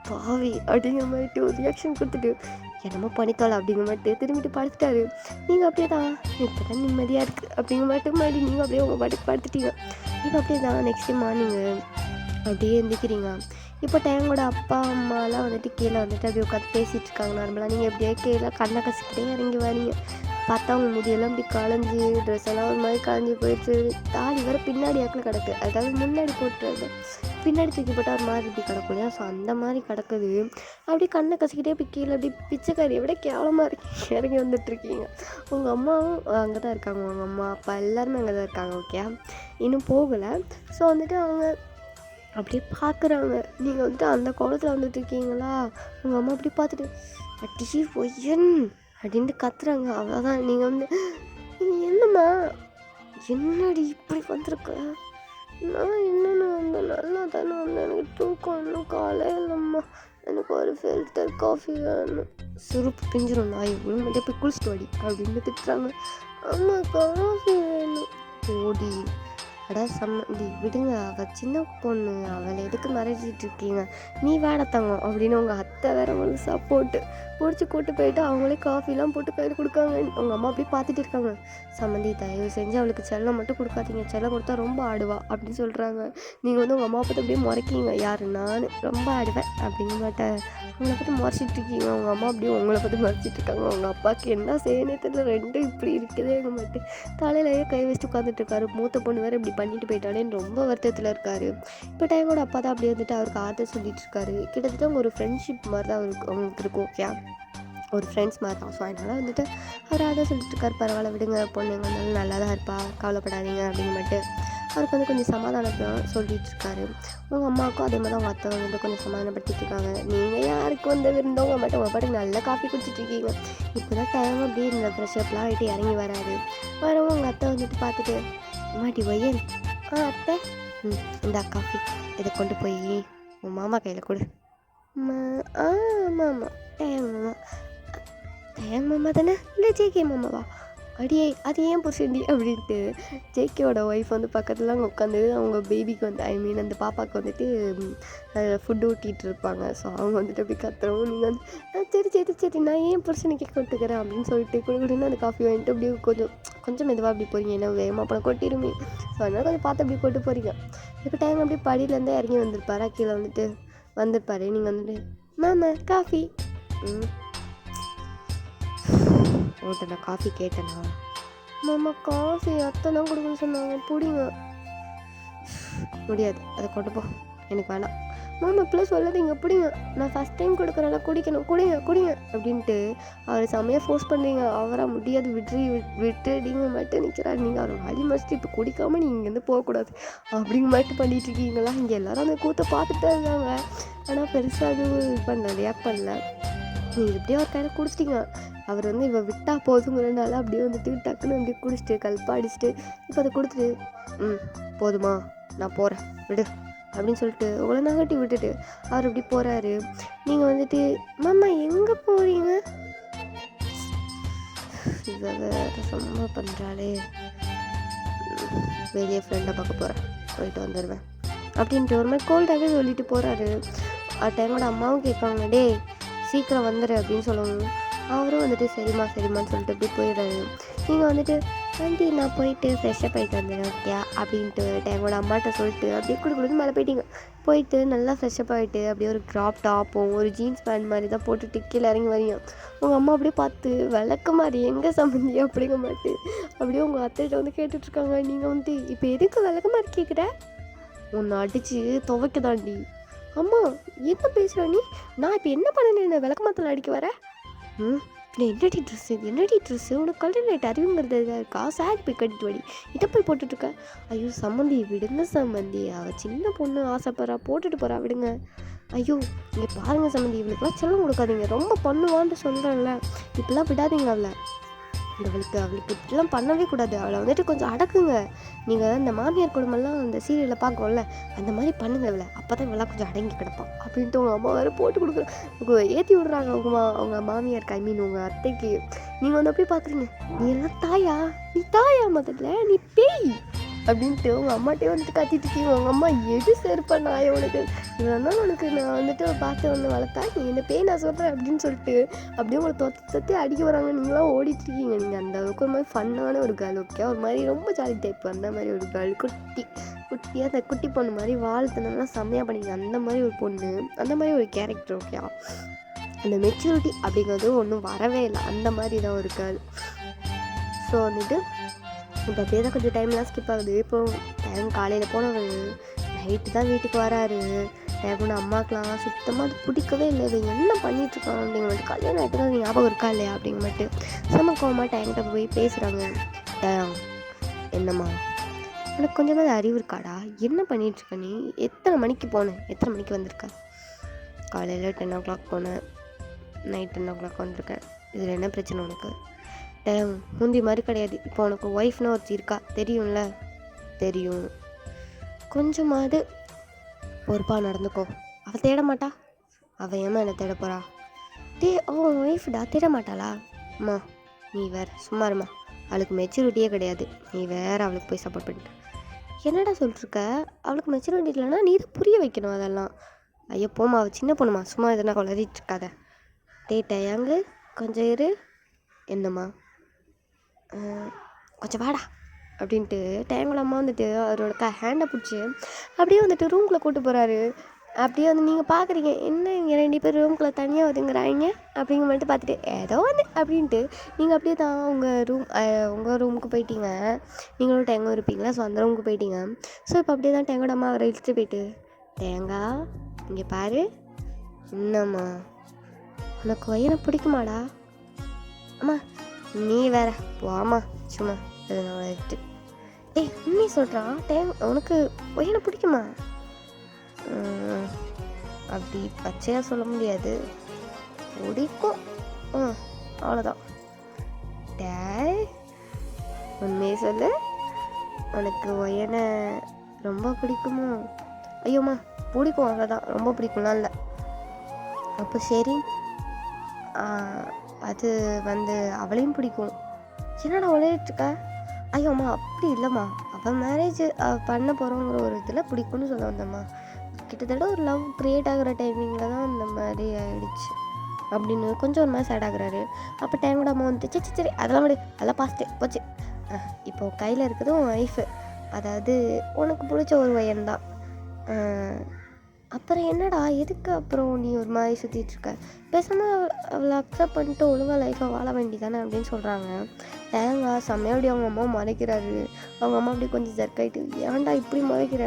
பாவி அப்படிங்கிற மாதிரிட்டு ஒரு ரியாக்ஷன் கொடுத்துட்டு என்னமோ பண்ணித்தோல அப்படிங்கிற மாதிரி திரும்பிட்டு படுத்துட்டாரு. நீங்கள் அப்படியே தான் இப்போ தான் நிம்மதியாக இருக்குது அப்படிங்கிற மாட்டுக்கு மாதிரி நீங்கள் அப்படியே உங்கள் பாட்டுக்கு படுத்துட்டீங்க. இப்போ அப்படியே தான் நெக்ஸ்ட் மார்னிங்கு அப்படியே எழுந்திக்கிறீங்க. இப்போ டேங்கோட அப்பா அம்மாலாம் வந்துட்டு கீழே வந்துட்டு அப்படியே உட்காந்து பேசிகிட்டு இருக்காங்க நார்மலாக. நீங்கள் எப்படியே கீழே கண்ணை கசிக்கிட்டே இறங்கி வரீங்க. பார்த்தா அவங்க முடியெல்லாம் இப்படி களைஞ்சி ட்ரெஸ் எல்லாம் ஒரு மாதிரி களைஞ்சி போயிட்டு தாடி வேறு பின்னாடி ஆக்கில் கிடக்கு. அதாவது முன்னாடி போட்டுறது பின்னாடி தூக்கி போட்டால் ஒரு மாதிரி இப்படி கிடக்கும் இல்லையா, ஸோ அந்த மாதிரி கிடக்குது. அப்படி கண்ணை கசிக்கிட்டே இப்படி கீழே அப்படி பிச்சைக்காரியை விட கேவலமாக இறங்கி வந்துட்டுருக்கீங்க. உங்கள் அம்மாவும் அங்கே தான் இருக்காங்க. உங்கள் அம்மா அப்பா எல்லாருமே அங்கே தான் இருக்காங்க. ஓகே, இன்னும் போகலை. ஸோ வந்துட்டு அவங்க அப்படியே பார்க்குறாங்க. நீங்கள் வந்துட்டு அந்த கோலத்தில் வந்துட்டு இருக்கீங்களா. உங்கள் அம்மா அப்படி பார்த்துட்டு அடி பொய்யன் அப்படின்ட்டு கத்துறாங்க. அவ்வளோதான். நீங்கள் வந்து என்னம்மா என்னடி இப்படி வந்திருக்க? நான் என்னென்ன வந்தேன், நல்லா தானே வந்தேன், எனக்கு தூக்கம் இன்னும் காலையிலம்மா, எனக்கு ஒரு ஃபில்டர் காஃபி வேணும், சுருப்பு பிஞ்சிரும் நாய் இவ்வளோ மட்டும் போய் குளிச்சுட்டு வாடி அப்படின்னு திட்டுறாங்க. அம்மா காஃபி வேணும். ஓடி அடா சம்மந்தி விடுங்க, அவள் சின்ன பொண்ணு, அவளை எதுக்கு மறைச்சிட்டு இருக்கீங்க, நீ வேட தங்கம் அப்படின்னு உங்கள் அத்தை வேற உங்களுக்கு சப்போர்ட்டு பிடிச்சி கூட்டு போயிட்டு அவங்களே காஃபிலாம் போட்டு கையில் கொடுக்காங்க. உங்கள் அம்மா அப்படியே பார்த்துட்டு இருக்காங்க. சம்மந்தி தயவு செஞ்சு அவளுக்கு செல்லம் மட்டும் கொடுக்காதீங்க, செல்லம் கொடுத்தா ரொம்ப ஆடுவா அப்படின்னு சொல்கிறாங்க. நீங்கள் வந்து உங்கள் அம்மா பார்த்து அப்படியே முறைக்கிங்க. யார் நான் ரொம்ப ஆடுவேன் அப்படிங்க மாட்டேன், உங்களை பார்த்து முறைச்சிட்டு இருக்கீங்க. உங்கள் அம்மா அப்படியே உங்களை பார்த்து முறைச்சிட்டு இருக்காங்க. உங்கள் அப்பாவுக்கு என்ன செய்யணே தெரியல, ரெண்டும் இப்படி இருக்குதே எங்கள் மாட்டு. தலையிலேயே கை வச்சுட்டு உட்காந்துட்டு இருக்காரு. மூத்த பொண்ணு வேறு இப்படி பண்ணிட்டு போயிட்டாலேன்னு ரொம்ப வருத்தத்தில் இருக்காரு. இப்போ டைமோட அப்பா தான் அப்படியே வந்துட்டு அவருக்கு ஆறுதல் சொல்லிட்டு இருக்காரு. கிட்டத்தட்ட அவங்க ஒரு ஃப்ரெண்ட்ஷிப் மாதிரி தான் அவங்களுக்கு இருக்கும். ஓகே, ஒரு ஃப்ரெண்ட்ஸ் மாதிரி தான். ஸோ அதனால் வந்துட்டு அவர் ஆறுதல் சொல்லிட்டு இருக்காரு. பரவாயில்ல விடுங்க, பொண்ணு எங்கே இருந்தாலும் நல்லா தான் இருப்பா, கவலைப்படாதீங்க அப்படின்னு மட்டும் அவருக்கு வந்து கொஞ்சம் சமாதானம் சொல்லிட்டு இருக்காரு. உங்கள் அம்மாவுக்கும் அதே மாதிரி அவங்க அத்தை வந்து கொஞ்சம் சமாதானப்படுத்திட்டு இருக்காங்க. நீங்கள் யாருக்கு வந்து விருந்தவங்க மட்டும் உங்கள் பாட்டுக்கு நல்லா காஃபி குடிச்சிட்டு இருக்கீங்க. இப்போ தான் டைம் அப்படியே இந்த ஃப்ரெஷ்அப்லாம் ஆகிட்டு இறங்கி வராது. வரவும் உங்கள் அத்தை வந்துட்டு பார்த்துட்டு மாட்டி ஒய்யன் அத்தை இந்தா காஃபி இதை கொண்டு போய் உன் மாமா கையில் கொடு. ஆமாம் ஆமாம் டேங் மாமா. டேங் மாமா தானே இல்லை ஜேகே மாமாவா? அடியே அது ஏன் புருஷன்டி அப்படின்ட்டு ஜேகேவோட ஒய்ஃப் வந்து பக்கத்தில் அங்கே உட்காந்து அவங்க பேபிக்கு வந்து அந்த பாப்பாவுக்கு வந்துட்டு ஃபுட்டு ஊட்டிகிட்டு இருப்பாங்க. ஸோ அவங்க வந்துட்டு அப்படி கத்துறவும் நீங்கள் வந்து சரி சரி சரி நான் ஏன் புருஷனுக்கு கொட்டுக்கிறேன் அப்படின்னு சொல்லிட்டு கொடுக்குன்னு அந்த காஃபி வாங்கிட்டு அப்படியே கொஞ்சம் மெதுவாக அப்படி போகிறீங்க. ஏன்னா வேகமாக அப்புறம் கொட்டிடுமே. ஸோ அதனால் கொஞ்சம் பார்த்து அப்படி கொட்டு போகிறீங்க. இப்போ டைம் அப்படியே படியிலேருந்தே இறங்கி வந்திருப்பாரா, கீழே வந்துட்டு வந்திருப்பாரு. நீங்கள் வந்துட்டு மாமா காஃபி உங்கள்கிட்ட நான் காஃபி கேட்டேனா? மாமா காஃபி அத்தை தான் கொடுக்கணும்னு சொன்னாங்க, பிடிங்க. முடியாது, அதை கொண்டு போ, எனக்கு வேணாம். மாமா இப்பெல்லாம் சொல்லாதீங்க, பிடிங்க, நான் ஃபஸ்ட் டைம் கொடுக்குறேன், குடிக்கணும், குடிங்க அப்படின்ட்டு அவர் செம்மையாக ஃபோர்ஸ் பண்ணுறீங்க. அவராக முடியாது, விட்டுடிங்க மட்டும் நிற்கிறாரு. நீங்கள் அவர் வழி மறைச்சிட்டு இப்போ குடிக்காமல் நீங்கள் இங்கேருந்து போகக்கூடாது அப்படிங்க மட்டும் பண்ணிட்டு இருக்கீங்களா? இங்கே எல்லாரும் அந்த கூத்தை பார்த்துட்டு இருக்காங்க. ஆனால் பெருசாக அதுவும் இது பண்ணல, ரியாக்ட் பண்ணல. நீங்கள் எப்படியோ ஒரு கையில் குடிச்சிட்டிங்க. அவர் வந்து இவ விட்டால் போதுங்கிறனால அப்படியே வந்துட்டு டக்குன்னு அப்படியே குடிச்சிட்டு கல்ப்பா அடிச்சுட்டு இப்போ அதை கொடுத்துட்டு போதுமா நான் போகிறேன் விடு அப்படின்னு சொல்லிட்டு உங்களை நகட்டி விட்டுட்டு அவர் அப்படி போகிறாரு. நீங்கள் வந்துட்டு மாமா எங்கே போகிறீங்க? இதை வேறு சம்மா பண்ணுறாளே, வெளியே ஃப்ரெண்டை பார்க்க போகிறேன், போயிட்டு வந்துடுவேன் அப்படின்ட்டு ஒரு மாதிரி கோல்டாகவே சொல்லிட்டு போகிறாரு. டைமோட அம்மாவும் கேட்பாங்க, டே சீக்கிரம் வந்துடு அப்படின்னு சொல்லணும். அவரும் வந்துட்டு சரிம்மான்னு சொல்லிட்டு அப்படி போயிடுறாரு. நீங்கள் வந்துட்டு ஆண்டி நான் போயிட்டு ஃப்ரெஷ்ஷாக போயிட்டு வந்துடுறேன் ஓகே அப்படின்ட்டு எங்களோட அம்மாட்ட சொல்லிட்டு அப்படியே கொடுத்து மேலே போயிட்டு நல்லா ஃப்ரெஷ்ஷப் ஆகிட்டு அப்படியே ஒரு க்ராப் டாப்பும் ஒரு ஜீன்ஸ் பேண்ட் மாதிரி தான் போட்டுட்டு கீழே இறங்கி வரீங்க. உங்கள் அம்மா அப்படியே பார்த்து விளக்க மாதிரி எங்கே சம்மந்தி அப்படிங்க மாட்டு அப்படியே உங்கள் அத்தைகிட்ட வந்து கேட்டுட்ருக்காங்க. நீங்கள் வந்துட்டு இப்போ எதுக்கு விளக்க மாதிரி கேட்குற? உன்னை அடித்து துவைக்கதாண்டி. அம்மா என்ன பேசுகிற நீ? நான் இப்போ என்ன பண்ணேன்னு விளக்க மாத்தில் அடிக்க வர? என்னடி ட்ரெஸ்ஸு உனக்கு கல்யாணம் ஆகிட்டு அறிவுங்கிறது இதாக இருக்கா? சாரி போய் கட்டிட்டு வடி, இதை போய் போட்டுட்ருக்க. ஐயோ சம்மந்தி விடுங்க சம்மந்தி, அவள் சின்ன பொண்ணு ஆசைப்படுறா, போட்டுட்டு போகிறா விடுங்க. ஐயோ இங்கே பாருங்கள் சம்மந்தி, இவளுக்குலாம் செல்லம் கொடுக்காதீங்க, ரொம்ப பண்ணுவான்னு சொல்கிறேன்ல, இப்படிலாம் விடாதீங்க அவளை. அவளுக்கு இப்படிலாம் பண்ணவே கூடாது, அவளை வந்துட்டு கொஞ்சம் அடக்குங்க. நீங்கள் இந்த மாமியார் குடும்பம்லாம் அந்த சீரியலில் பார்க்கணும்ல, அந்த மாதிரி பண்ணுங்க அவளை, அப்போ தான் இவெல்லாம் கொஞ்சம் அடங்கி கிடப்பான் அப்படின்ட்டு உங்கள் அம்மா வேறு போட்டு கொடுக்குறேன் ஏற்றி விடுறாங்க. அவங்க மாமியாருக்கு உங்கள் அத்தைக்கு. நீங்கள் வந்து அப்படியே பார்க்குறீங்க, நீ எல்லாம் தாயா? நீ தாயா? முதல்ல நீ பேய் அப்படின்ட்டு உங்கள் அம்மாட்டே வந்துட்டு கத்திட்டு இருக்கீங்க. உங்கள் அம்மா எது செருப்பா நாய உனக்கு, இவ்வளோ உனக்கு நான் வந்துட்டு பார்த்து வந்து வளர்த்தா நீ என்ன பேய் நான் சொல்கிறேன் அப்படின்னு சொல்லிட்டு அப்படியே உங்களை தொத்தி அடிக்க வராங்க. நீங்களாம் ஓடிட்டுருக்கீங்க. நீங்கள் அந்த அளவுக்கு ஒரு மாதிரி ஃபன்னான ஒரு கேர்ள் ஓகே, ஒரு மாதிரி ரொம்ப ஜாலி டைப் அந்த மாதிரி ஒரு கேர்ள், குட்டியாக அந்த குட்டி பொண்ணு மாதிரி வாழ்த்தனெல்லாம் செம்மையாக பண்ணிங்க. அந்த மாதிரி ஒரு பொண்ணு, அந்த மாதிரி ஒரு கேரக்டர் ஓகே. அந்த மெச்சூரிட்டி அப்படிங்கிறது ஒன்றும் வரவே இல்லை, அந்த மாதிரி தான் ஒரு கேர்ள். ஸோ வந்துட்டு இப்போ அப்படியே தான் கொஞ்சம் டைம்லாம் ஸ்கிப் ஆகுது. இப்போ டைம் காலையில் போனவர் நைட்டு தான் வீட்டுக்கு வராரு. டைம் அம்மாக்கெலாம் சுத்தமாக அது பிடிக்கவே இல்லை, இது என்ன பண்ணிகிட்ருக்கான் அப்படிங்க மட்டும், கல்யாணம் ஆகிட்டு தான் ஞாபகம் இருக்கா இல்லையா அப்படிங்க மட்டும் சமக்கோமா டைம்கிட்ட போய் பேசுகிறாங்க. என்னம்மா உனக்கு கொஞ்சமாக அறிவு இருக்காடா, என்ன பண்ணிகிட்ருக்க நீ? எத்தனை மணிக்கு போனேன், எத்தனை மணிக்கு வந்திருக்க? காலையில் 10 o'clock போனேன், நைட் 10 o'clock வந்திருக்கேன், இதில் என்ன பிரச்சனை உனக்கு? டைம் முந்தி மாதிரி கிடையாது, இப்போ உனக்கு ஒய்ஃப்னு ஒருத்தி இருக்கா தெரியும்ல? தெரியும், கொஞ்சமாவது பொறுப்பாக நடந்துக்கோ. அவள் தேட மாட்டா, அவள் ஏமா என்னை தேட போகிறா? அவன் ஒய்ஃப்டா, தேட மாட்டாளா? அம்மா நீ வேறு சும்மாருமா, அவளுக்கு மெச்சூரிட்டியே கிடையாது, நீ வேறு அவளுக்கு போய் சப்போர்ட் பண்ணிட்டு என்னடா சொல்லிட்டுருக்க? அவளுக்கு மெச்சூரிட்டி இல்லைன்னா நீ தான் புரிய வைக்கணும் அதெல்லாம். ஐயோ போமா, அவள் சின்ன பொண்ணுமா, சும்மா எதனா கொளறிட்டு இருக்காத. டேயாங்கு கொஞ்சம் இரு. என்னம்மா? கொஞ்சம் வாடா அப்படின்ட்டு டைமில் அம்மா வந்துட்டு அவரோட ஹேண்டை பிடிச்சி அப்படியே வந்துட்டு ரூம்குள்ளே கூப்பிட்டு போகிறாரு. அப்படியே வந்து நீங்கள் பார்க்குறீங்க, என்ன இங்கே 2 பேர் ரூம்குள்ளே தனியாக வந்துங்கிறாங்க அப்படிங்க மட்டும் பார்த்துட்டு ஏதோ வந்து அப்படின்ட்டு நீங்கள் அப்படியே தான் உங்கள் ரூமுக்கு போயிட்டீங்க. நீங்களும் டேங்கும் இருப்பீங்களா, ஸோ அந்த ரூமுக்கு போயிட்டீங்க. ஸோ இப்போ அப்படியே தான் டேங்கோட அம்மா அவரை இழுத்துட்டு போயிட்டு, தேங்கா இங்கே பாரு, என்னம்மா உனக்கு வயனை பிடிக்குமாடா? அம்மா நீ வேற போம்மா, சும்மா எதுனா வச்சுட்டு ஏய் உண்மையை சொல்கிறா டைம் உனக்கு பையனை பிடிக்குமா? அப்படி பச்சையாக சொல்ல முடியாது, பிடிக்கும். அவ்வளோதான். டேய் உண்மையை சொல்லு, உனக்கு ஒயனை ரொம்ப பிடிக்குமோ? ஐயோம்மா பிடிக்கும், அவ்வளோதான், ரொம்ப பிடிக்கும்லாம் இல்லை. அப்போ சரி, அது வந்து அவளையும் பிடிக்கும். என்னடா உழையிட்டுருக்க? ஐயோம்மா அப்படி இல்லைம்மா, அவள் மேரேஜ் பண்ண போகிறோங்கிற ஒரு இதில் பிடிக்கும்னு சொல்ல வந்தம்மா. கிட்டத்தட்ட ஒரு லவ் க்ரியேட் ஆகிற டைமிங்கில் தான் இந்த மாதிரி ஆகிடுச்சு அப்படின்னு கொஞ்சம் ஒரு மாதிரி சேட் ஆகுறாரு. அப்போ டைம் கூட அம்மா வந்துட்டு சரி அதெல்லாம் விடு, அதெல்லாம் பாஸ்ட்டு போச்சு. இப்போது கையில் இருக்கிறது உன் ஒய்ஃபு, அதாவது உனக்கு பிடிச்ச ஒரு பையன் தான். அப்புறம் என்னடா எதுக்கு அப்புறம் நீ ஒரு மாதிரி சுற்றிட்டுருக்க? பேசாமல் அவளை அக்செப்ட் பண்ணிட்டு ஒழுங்காக லைஃப்பை வாழ வேண்டிதானே அப்படின்னு சொல்கிறாங்க. தேங்காய் செம்மையாக அப்படி அவங்க அம்மா மறைக்கிறாரு. அவங்க அம்மா அப்படி கொஞ்சம் ஜர்க்காயிட்டு, ஏன்டா இப்படி மறைக்கிற?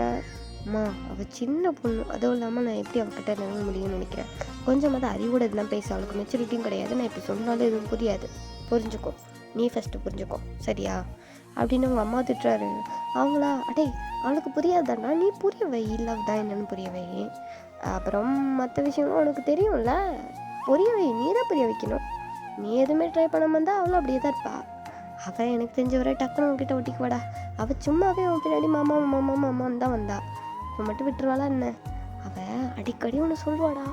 அம்மா அவள் சின்ன பொண்ணு, அதுவும் இல்லாமல் நான் எப்படி அவகிட்ட நெருங்க முடியும்னு நினைக்கிறேன். கொஞ்சமாவது அறிவோட இதெல்லாம் பேச, அவளுக்கு மெச்சூரிட்டியும் கிடையாது. நான் இப்படி சொன்னாலும் எதுவும் புரியாது, புரிஞ்சுக்கோ, நீ ஃபஸ்ட்டு புரிஞ்சுக்கோ சரியா அப்படின்னு அவங்க அம்மா திட்டுறாரு. அவங்களா அடே அவளுக்கு புரியாதாண்டா, நீ புரிய வை, லவ் தான் என்னன்னு புரிய வை. அப்புறம் மற்ற விஷயங்களும் உனக்கு தெரியும்ல, புரிய வை, நீ தான் புரிய வைக்கணும். நீ எதுவுமே ட்ரை பண்ணாமல் இருந்தால் அவளும் அப்படியே தான் இருப்பா. அவள் எனக்கு தெரிஞ்ச வரை டக்குன்னு உங்ககிட்ட ஒட்டிக்குவாடா. அவள் சும்மாவே அவன் பின்னாடி மாமா மாமா மாமான்னு தான் வந்தா. இப்போ மட்டும் விட்டுருவாளா என்ன? அவள் அடிக்கடி ஒன்று சொல்லுவாடா,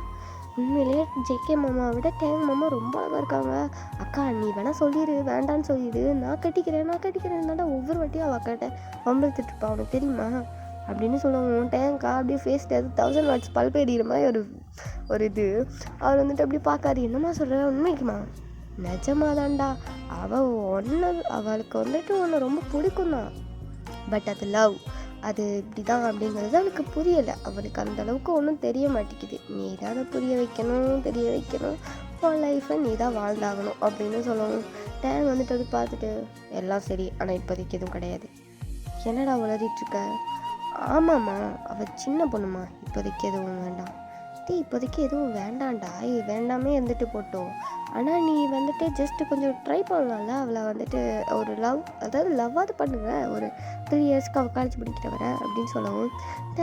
உண்மையிலேயே ஜேகே மாமாவை விட டேங் மாமா ரொம்ப அழகாக இருக்காங்க. அக்கா நீ வேணால் சொல்லிடு, வேண்டான்னு சொல்லிடு, நான் கட்டிக்கிறேன் தாண்டா ஒவ்வொரு வாட்டியும் அவள் அக்காட்ட வம்பழுத்துட்ருப்பா, அவனுக்கு தெரியுமா அப்படின்னு சொல்லுவாங்க. டேங்க்கா அப்படியே ஃபேஸ்ட்டு அது 1000 வாட்ஸ் பல்ப் எறிகிற மாதிரி ஒரு இது. அவர் வந்துட்டு அப்படி பார்க்காரு. என்னம்மா சொல்கிற? உண்மைக்குமா? நிஜமாதான்டா, அவளுக்கு வந்துட்டு உன்னை ரொம்ப பிடிக்கும் தான், பட் அது லவ், அது இப்படி தான் அப்படிங்கிறது அவளுக்கு புரியலை. அவளுக்கு அந்த அளவுக்கு ஒன்றும் தெரிய மாட்டேங்குது. நீ தான் அதை புரிய வைக்கணும், தெரிய வைக்கணும், உன் லைஃப்பை நீ தான் வாழ்ந்தாகணும் அப்படின்னு சொல்லணும். டேங் வந்துட்டு அது பார்த்துட்டு, எல்லாம் சரி, ஆனால் இப்போதைக்கு எதுவும் கிடையாது. என்னடா வளரிட்டுருக்க? ஆமாம்மா அவள் சின்ன பொண்ணுமா, இப்போதைக்கு எதுவும் வேண்டாம். இப்போதைக்கு எதுவும் வேண்டாம்டா, வேண்டாமே இருந்துட்டு போட்டோம். ஆனால் நீ வந்துட்டு ஜஸ்ட்டு கொஞ்சம் ட்ரை பண்ணலாம்ல அவளை வந்துட்டு ஒரு லவ், அதாவது லவ்வாவது பண்ணுங்க, ஒரு 3 இயர்ஸ்க்கு அவள் காலேஜ் படிக்கிற வர அப்படின்னு சொல்லவும்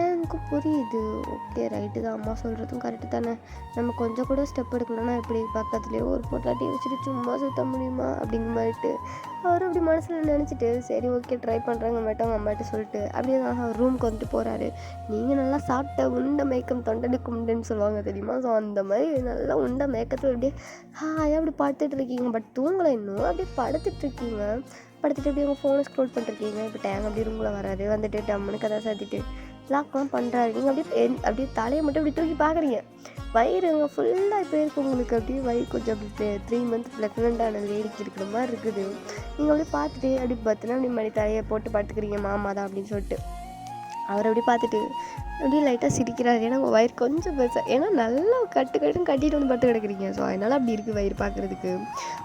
எனக்கு புரியுது. ஓகே ரைட்டு தான், அம்மா சொல்கிறதும் கரெக்டு தானே. நம்ம கொஞ்சம் கூட ஸ்டெப் எடுக்கணும்னா எப்படி பக்கத்துலேயே ஒரு பொட்டாட்டி வச்சுட்டு சும்மா சுற்ற முடியுமா அப்படிங்கிற மாதிரிட்டு அவரும் அப்படி மனசில் நினச்சிட்டு சரி ஓகே ட்ரை பண்ணுறாங்க மட்டும் அவங்க அம்மாட்ட சொல்லிட்டு அப்படியே தான் அவர் ரூமுக்கு வந்துட்டு போகிறாரு. நீங்கள் நல்லா சாப்பிட்ட உண்ட மேக்கம் தொண்டனுக்கும்னு சொல்லுவாங்க தெரியுமா? ஸோ அந்த மாதிரி நல்லா உண்ட மேக்கத்தில் அப்படியே அப்படி படுத்துட்டு இருக்கீங்க, பட் தூங்கலை இன்னும், அப்படியே படுத்துட்ருக்கீங்க. படுத்துட்டு அப்படியே உங்கள் ஃபோனை ஸ்க்ரோல் பண்ணிருக்கீங்க. இப்போ டேங் அப்படியே ரூமில் வராது, வந்துட்டு டம்முன்னு கதை சாத்திட்டு லாக்லாம் பண்ணுறாரு. நீங்கள் அப்படியே தலையை மட்டும் அப்படி தூக்கி பார்க்குறீங்க. வயிறு அங்கே ஃபுல்லாக இப்போ இருக்குது உங்களுக்கு, அப்படியே வயிறு கொஞ்சம் அப்படி 3 மந்த் ப்ரெக்னெண்ட்டான லேடிக்கு இருக்கிற மாதிரி இருக்குது. நீங்கள் அப்படியே பார்த்துட்டு அப்படி பார்த்தினா அப்படி மணி தலையை போட்டு படுத்துக்கிறீங்க, மாமா தான் அப்படின்னு சொல்லிட்டு. அவர் அப்படி பார்த்துட்டு அப்படியே லைட்டாக சிரிக்கிறாரு. ஏன்னா உங்கள் வயிறு கொஞ்சம் பெருசாக, ஏன்னா நல்லா கட்டிட்டு வந்து படுத்து கிடக்குறீங்க. ஸோ அதனால் அப்படி இருக்குது வயிறு பார்க்குறதுக்கு.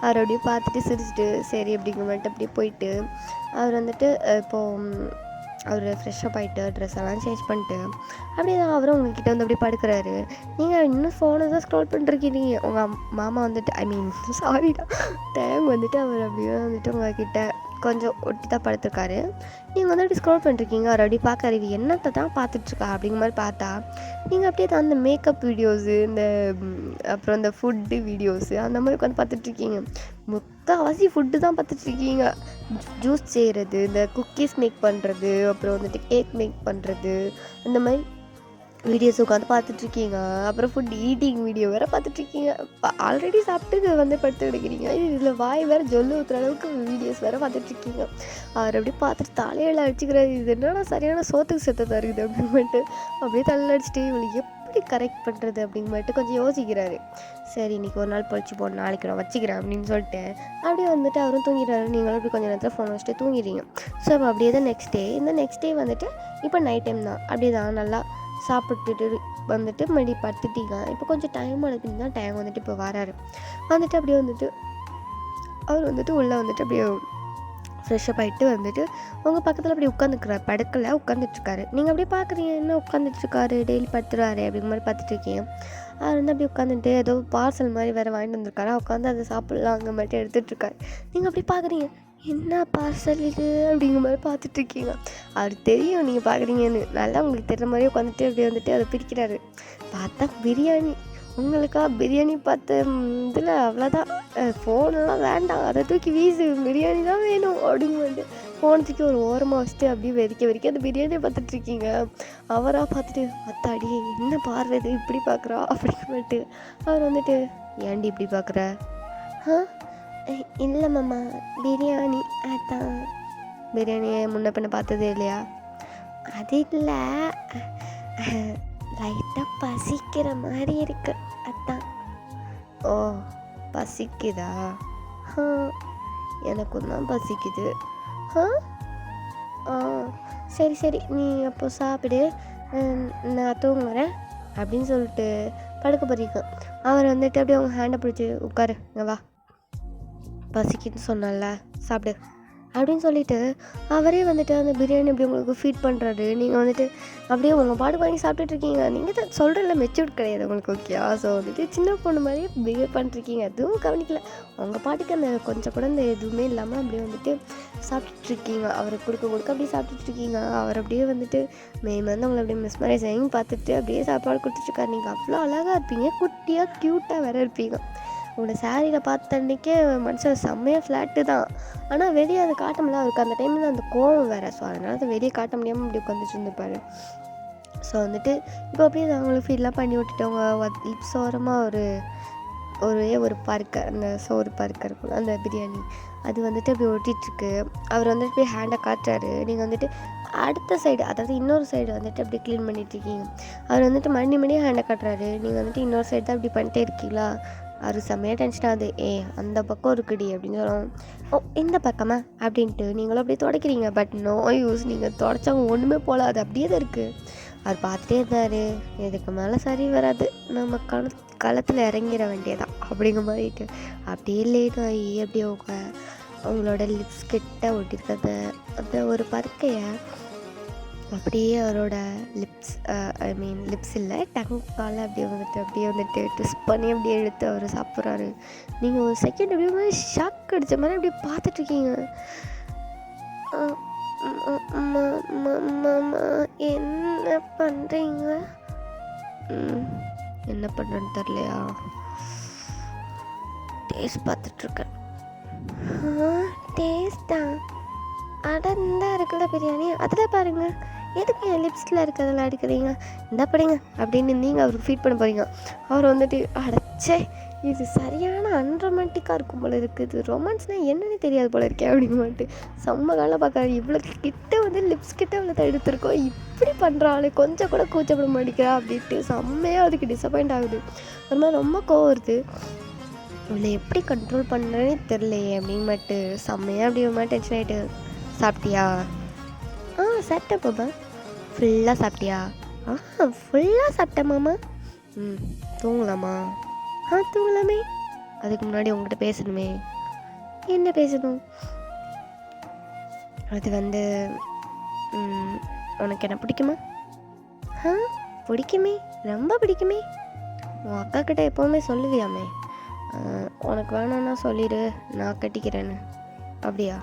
அவர் அப்படியே பார்த்துட்டு சிரிச்சிட்டு சரி அப்படிங்கிற மாதிரிட்டு அப்படியே போயிட்டு அவர் வந்துட்டு இப்போது அவர் ஃப்ரெஷ்ஷப் ஆகிட்டு ட்ரெஸ் எல்லாம் சேஞ்ச் பண்ணிட்டு அப்படியே தான் அவரும் உங்ககிட்ட வந்து அப்படியே படுக்கிறாரு. நீங்கள் இன்னும் ஃபோனை தான் ஸ்க்ரோல் பண்ணிருக்கீங்க. உங்கள் மாமா வந்துட்டு சாரிடா டைம் வந்துட்டு அவர் அப்படியே வந்துட்டு உங்ககிட்ட கொஞ்சம் ஒட்டி தான் படுத்துருக்காரு. நீங்கள் வந்து அப்படி ஸ்க்ரோல் பண்ணிருக்கீங்க. அவர் அப்படி பார்க்காரு, இது என்னத்தை தான் பார்த்துட்ருக்கா அப்படிங்கிற மாதிரி பார்த்தா நீங்கள் அப்படியே தான் அந்த மேக்கப் வீடியோஸு, அப்புறம் இந்த ஃபுட்டு வீடியோஸு அந்த மாதிரி உட்காந்து பார்த்துட்ருக்கீங்க. முக்கால்வாசி ஃபுட்டு தான் பார்த்துட்ருக்கீங்க. ஜூஸ் செய்கிறது, இந்த குக்கீஸ் மேக் பண்ணுறது, அப்புறம் வந்துட்டு கேக் மேக் பண்ணுறது, அந்த மாதிரி வீடியோஸ் உட்காந்து பார்த்துட்ருக்கீங்க. அப்புறம் ஃபுட் ஈட்டிங் வீடியோ வேறு பார்த்துட்ருக்கீங்க. ஆல்ரெடி சாப்பிட்டு வந்து படுத்து கிடக்கிறீங்க, இதில் வாய் வேறு ஜொல்லு ஊற்றுற அளவுக்கு வீடியோஸ் வேறு பார்த்துட்ருக்கீங்க. அவர் அப்படியே பார்த்துட்டு தலையில் அடிச்சுக்கிறாரு. இது என்னன்னா சரியான சோத்துக்கு செத்ததாக இருக்குது அப்படின்ட்டு அப்படியே தலையில் அடிச்சுட்டு இவங்களுக்கு எப்படி கரெக்ட் பண்ணுறது அப்படின்ட்டு கொஞ்சம் யோசிக்கிறாரு. சரி இன்றைக்கி ஒரு நாள் பொழிச்சு போடணும், நாளைக்கு நான் வச்சுக்கிறேன் அப்படின்னு சொல்லிட்டு அப்படியே வந்துட்டு அவரும் தூங்கிடுறாரு. நீங்களும் இப்படி கொஞ்சம் நேரத்தில் ஃபோன் வச்சுட்டு தூங்கிடுறீங்க. ஸோ இப்போ அப்படியே தான் நெக்ஸ்ட் டே வந்துட்டு இப்போ நைட் டைம் தான். அப்படியே தான் நல்லா சாப்பிட்டுட்டு வந்துட்டு மறுபடி படுத்துட்டீங்க. இப்போ கொஞ்சம் டைம் ஆனதுன்னு தான் டைம் வந்துட்டு இப்போ வராரு. வந்துட்டு அப்படியே வந்துட்டு அவர் வந்துட்டு உள்ளே வந்துட்டு அப்படியே ஃப்ரெஷ்ஷப் ஆகிட்டு வந்துட்டு உங்கள் பக்கத்தில் அப்படி உட்காந்துக்கிறார். படுக்கலை, உட்காந்துட்ருக்காரு. நீங்கள் அப்படியே பார்க்குறீங்க, என்ன உட்காந்துட்ருக்காரு, டெய்லி படுத்துருவாரு அப்படிங்கிற மாதிரி பார்த்துட்ருக்கீங்க. அவர் வந்து அப்படியே உட்காந்துட்டு ஏதோ பார்சல் மாதிரி வேறு வாங்கிட்டு வந்திருக்காரு. உட்காந்து அதை சாப்பிட்லாம் அங்கே மட்டும் எடுத்துகிட்ருக்காரு. நீங்கள் அப்படி பார்க்குறீங்க, என்ன பார்சல் இது அப்படிங்கிற மாதிரி பார்த்துட்ருக்கீங்க. அவருக்கு தெரியும் நீங்கள் பார்க்குறீங்கன்னு. நல்லா உங்களுக்கு தெரிகிற மாதிரியே உட்காந்துட்டு அப்படியே வந்துட்டு அதை பிரிக்கிறாரு. பார்த்தா பிரியாணி. உங்களுக்கா பிரியாணி பார்த்த இதில் அவ்வளோதான், ஃபோனெல்லாம் வேண்டாம், அதை தூக்கி வீசு, பிரியாணி தான் வேணும் அப்படிங்கும்போது ஃபோனை தூக்கி ஒரு ஓரமாக வச்சுட்டு அப்படியே வெறிக்க அந்த பிரியாணியை பார்த்துட்ருக்கீங்க. அவராக பார்த்துட்டு அத்தாடி என்ன பார்வை இது இப்படி பார்க்குறா அப்படின்ட்டு அவர் வந்துட்டு ஏன்டி இப்படி பார்க்குற? இல்லை மாமா, பிரியாணி அதான். பிரியாணியை முன்ன பின்ன பார்த்ததே இல்லையா? அது இல்லை, லைட்டாக பசிக்கிற மாதிரி இருக்கு அதான். ஓ, பசிக்குதா? எனக்கும் தான் பசிக்குது. சரி நீ அப்போ சாப்பிடு, நான் தூங்குறேன் அப்படின்னு சொல்லிட்டு படுக்க போறீங்க. அவர் வந்துட்டு அப்படியே அவங்க ஹேண்டை பிடிச்சி உட்காரு, இங்கே வா, பசிக்குன்னு சொன்னால சாப்பிடு அப்படின்னு சொல்லிட்டு அவரே வந்துட்டு அந்த பிரியாணி அப்படி உங்களுக்கு ஃபீட் பண்ணுறாரு. நீங்கள் வந்துட்டு அப்படியே உங்கள் பாட்டு வாங்கி சாப்பிட்டுட்ருக்கீங்க. நீங்கள் தான் சொல்கிறதில்ல மெச்சூர்ட் கிடையாது உங்களுக்கு, ஓகேயா? ஸோ வந்துட்டு சின்ன பொண்ணு மாதிரியே பிஹேவ் பண்ணிருக்கீங்க. எதுவும் கவனிக்கல, உங்கள் பாட்டுக்கு அந்த கொஞ்சம் கூட இந்த எதுவுமே இல்லாமல் அப்படியே வந்துட்டு சாப்பிட்டுட்ருக்கீங்க. அவருக்கு கொடுக்க அப்படியே சாப்பிட்டுட்ருக்கீங்க. அவர் அப்படியே வந்துட்டு வந்து உங்களை அப்படியே மிஸ்மரைஸ் ஆகி பார்த்துட்டு அப்படியே சாப்பாடு கொடுத்துட்ருக்காரு. நீங்கள் அவ்வளோ அழகாக இருப்பீங்க, குட்டியாக க்யூட்டாக வேறு இருப்பீங்க. உங்களோட சாரியில் பார்த்த அன்றைக்கே மனுஷன் செம்மையாக ஃப்ளாட்டு தான், ஆனால் வெளியே அதை காட்ட முடியல. அவருக்கு அந்த டைமில் அந்த கோவம் வேறு. ஸோ அதனால் அதை வெளியே காட்ட முடியாமல் அப்படி உட்காந்துட்டு இருந்துப்பார். ஸோ வந்துட்டு இப்போ அப்படியே அவங்களுக்கு ஃபீல்லாம் பண்ணி விட்டுட்டு அவங்க லிப்ஸ் ஓரமாக ஒரு பருக்கை, அந்த சோறு பருக்கை இருக்கும் அந்த பிரியாணி, அது வந்துட்டு அப்படி ஒட்டிகிட்ருக்கு. அவர் வந்துட்டு போய் ஹேண்டை காட்டுறாரு. நீங்கள் வந்துட்டு அடுத்த சைடு, அதாவது இன்னொரு சைடு வந்துட்டு அப்படி க்ளீன் பண்ணிகிட்ருக்கீங்க. அவர் வந்துட்டு மணி ஹேண்டை காட்டுறாரு. நீங்கள் வந்துட்டு இன்னொரு சைடு தான் அப்படி பண்ணிட்டே இருக்கீங்களா? அவர் செம்மையாக டென்ஷன் ஆகுது. அந்த பக்கம் இருக்குடி அப்படின்னு சொல்லுவோம். ஓ, இந்த பக்கமா அப்படின்ட்டு நீங்களும் அப்படியே துடைக்கிறீங்க. பட் நோ யூஸ், நீங்கள் துடைச்சவங்க ஒன்றுமே போல, அது அப்படியே தான் இருக்குது. அவர் பார்த்துட்டே இருந்தார். இதுக்கு மேலே சரி வராது, நம்ம களத்தில் இறங்கிட வேண்டியதான் அப்படிங்கிற மாதிரிட்டு அப்படியே லேட் ஆகி அப்படியே அவங்களோட லிப்ஸ் கிட்ட ஒட்டியிருக்க அந்த ஒரு பருக்கையை அப்படியே அவரோட லிப்ஸ் இல்லை, டங்கால் அப்படியே வந்துட்டு ட்விஸ்ட் பண்ணி அப்படியே எடுத்து அவர் சாப்பிட்றாரு. நீங்கள் ஒரு செகண்ட் அப்படியே மாதிரி ஷாக் அடித்த மாதிரி அப்படியே பார்த்துட்ருக்கீங்க. என்ன பண்ணுறீங்க? என்ன பண்ணுறேன்னு தெரியலையா? டேஸ்ட் பார்த்துட்ருக்கேன். டேஸ்டா? அடந்தா இருக்குல்ல பிரியாணி, அதில் பாருங்கள், எதுக்கு என் லிப்ஸில் இருக்கிறதெல்லாம் எடுக்கிறீங்க, இந்த படிங்க அப்படின்னு நீங்கள் அவருக்கு ஃபீட் பண்ண போகிறீங்க. அவர் வந்துட்டு அடைச்சே, இது சரியான அன்ரொமான்டிக்காக இருக்கும் போல இருக்குது, இது ரொமான்ஸ்னால் என்னன்னு தெரியாது போல இருக்கே அப்படின்னு செம்ம காலம் பார்க்குறாரு. இவ்வளோ கிட்ட வந்து லிப்ஸ் கிட்ட அவ்வளோ தான் எடுத்திருக்கோம், இப்படி பண்ணுறாள், கொஞ்சம் கூட கூச்சப்பட மாட்டேங்கிறா அப்படின்ட்டு செம்மையாக அதுக்கு டிசப்பாயிண்ட் ஆகுது. ஒரு மாதிரி ரொம்ப கோவம் வருது. இவளை எப்படி கண்ட்ரோல் பண்ணுறேன்னே தெரிலையே அப்படின்னு செம்மையாக அப்படி ஒரு மாதிரி டென்ஷன் ஆகிட்டு, சாப்பிட்டியா? சாப்பிட்டேன் பாப்பா. ஃபுல்லாக சாப்பிட்டியா? ஃபுல்லாக சாப்பிட்டேன் மாமா. தூங்கலாமா? தூங்கலாமே. அதுக்கு முன்னாடி உங்கள்கிட்ட பேசணுமே. என்ன பேசணும்? அது வந்து உனக்கு என்ன பிடிக்குமா? பிடிக்குமே, ரொம்ப பிடிக்குமே. உன் அக்கா கிட்ட எப்போவுமே சொல்லுவியாமே, உனக்கு வேணான்னா சொல்லிடு, நான் கட்டிக்கிறேன்னு. அப்படியா?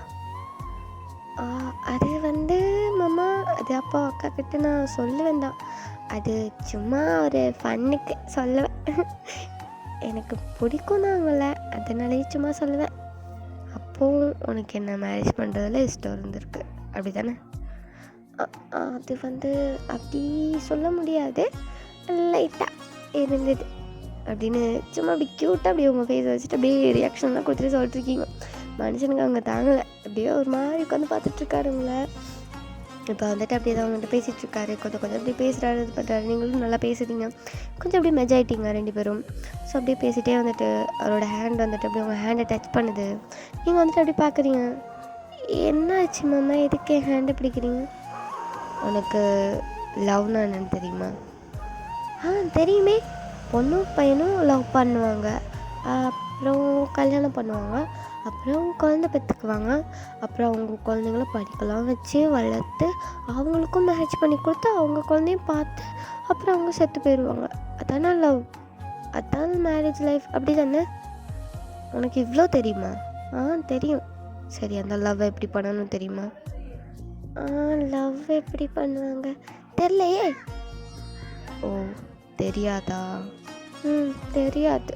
அது வந்து மாமா, அது அப்போ அக்கா கிட்ட நான் சொல்லுவேன் தான், அது சும்மா ஒரு ஃபன்னுக்கு சொல்லுவேன். எனக்கு பிடிக்கும் தான் அவங்கள, அதனாலே சும்மா சொல்லுவேன். அப்போது உனக்கு என்ன மேரேஜ் பண்ணுறதுல இஷ்டம் இருந்திருக்கு அப்படி தானே? அது வந்து அப்படி சொல்ல முடியாது, லைட்டாக இருந்தது அப்படின்னு சும்மா அப்படி க்யூட்டாக அப்படியே உங்கள் ஃபேஸ் வச்சுட்டு அப்படியே ரியாக்ஷன்லாம் கொடுத்துட்டு சொல்லிட்டுருக்கீங்க. மனுஷனுக்கு அவங்க தாங்கலை, அப்படியே ஒரு மாதிரி உட்காந்து பார்த்துட்ருக்காருங்கள. இப்போ வந்துட்டு அப்படியே தான் அவங்கள்ட்ட பேசிகிட்ருக்காரு. கொஞ்சம் அப்படி பேசுகிறாரு, இது பண்ணுறாரு. நீங்களும் நல்லா பேசுகிறீங்க, கொஞ்சம் அப்படியே மெஜ் ஆகிட்டீங்க ரெண்டு பேரும். ஸோ அப்படியே பேசிகிட்டே வந்துட்டு அவரோட ஹேண்ட் வந்துட்டு அப்படியே உங்கள் ஹேண்டை டச் பண்ணுது. நீங்கள் வந்துட்டு அப்படி பார்க்குறீங்க. என்ன ஆச்சு மாமா, எதுக்கு என் ஹேண்டை பிடிக்கிறீங்க? உனக்கு லவ்னா என்னன்னு தெரியுமா? தெரியுமே, பொண்ணும் பையனும் லவ் பண்ணுவாங்க, அப்புறம் கல்யாணம் பண்ணுவாங்க, அப்புறம் குழந்தை பெற்றுக்குவாங்க, அப்புறம் அவங்க குழந்தைங்கள படிக்கலாம் வச்சு வளர்த்து அவங்களுக்கும் மேரேஜ் பண்ணி கொடுத்து அவங்க குழந்தையும் பார்த்து அப்புறம் அவங்க செத்து போயிடுவாங்க. அதானே லவ். அதான் மேரேஜ் லைஃப் அப்படி தானே? உனக்கு இவ்வளோ தெரியுமா? தெரியும். சரி, அந்த லவ் எப்படி பண்ணணும் தெரியுமா? லவ் எப்படி பண்ணுவாங்க தெரிலையே. ஓ, தெரியாதா? தெரியாது.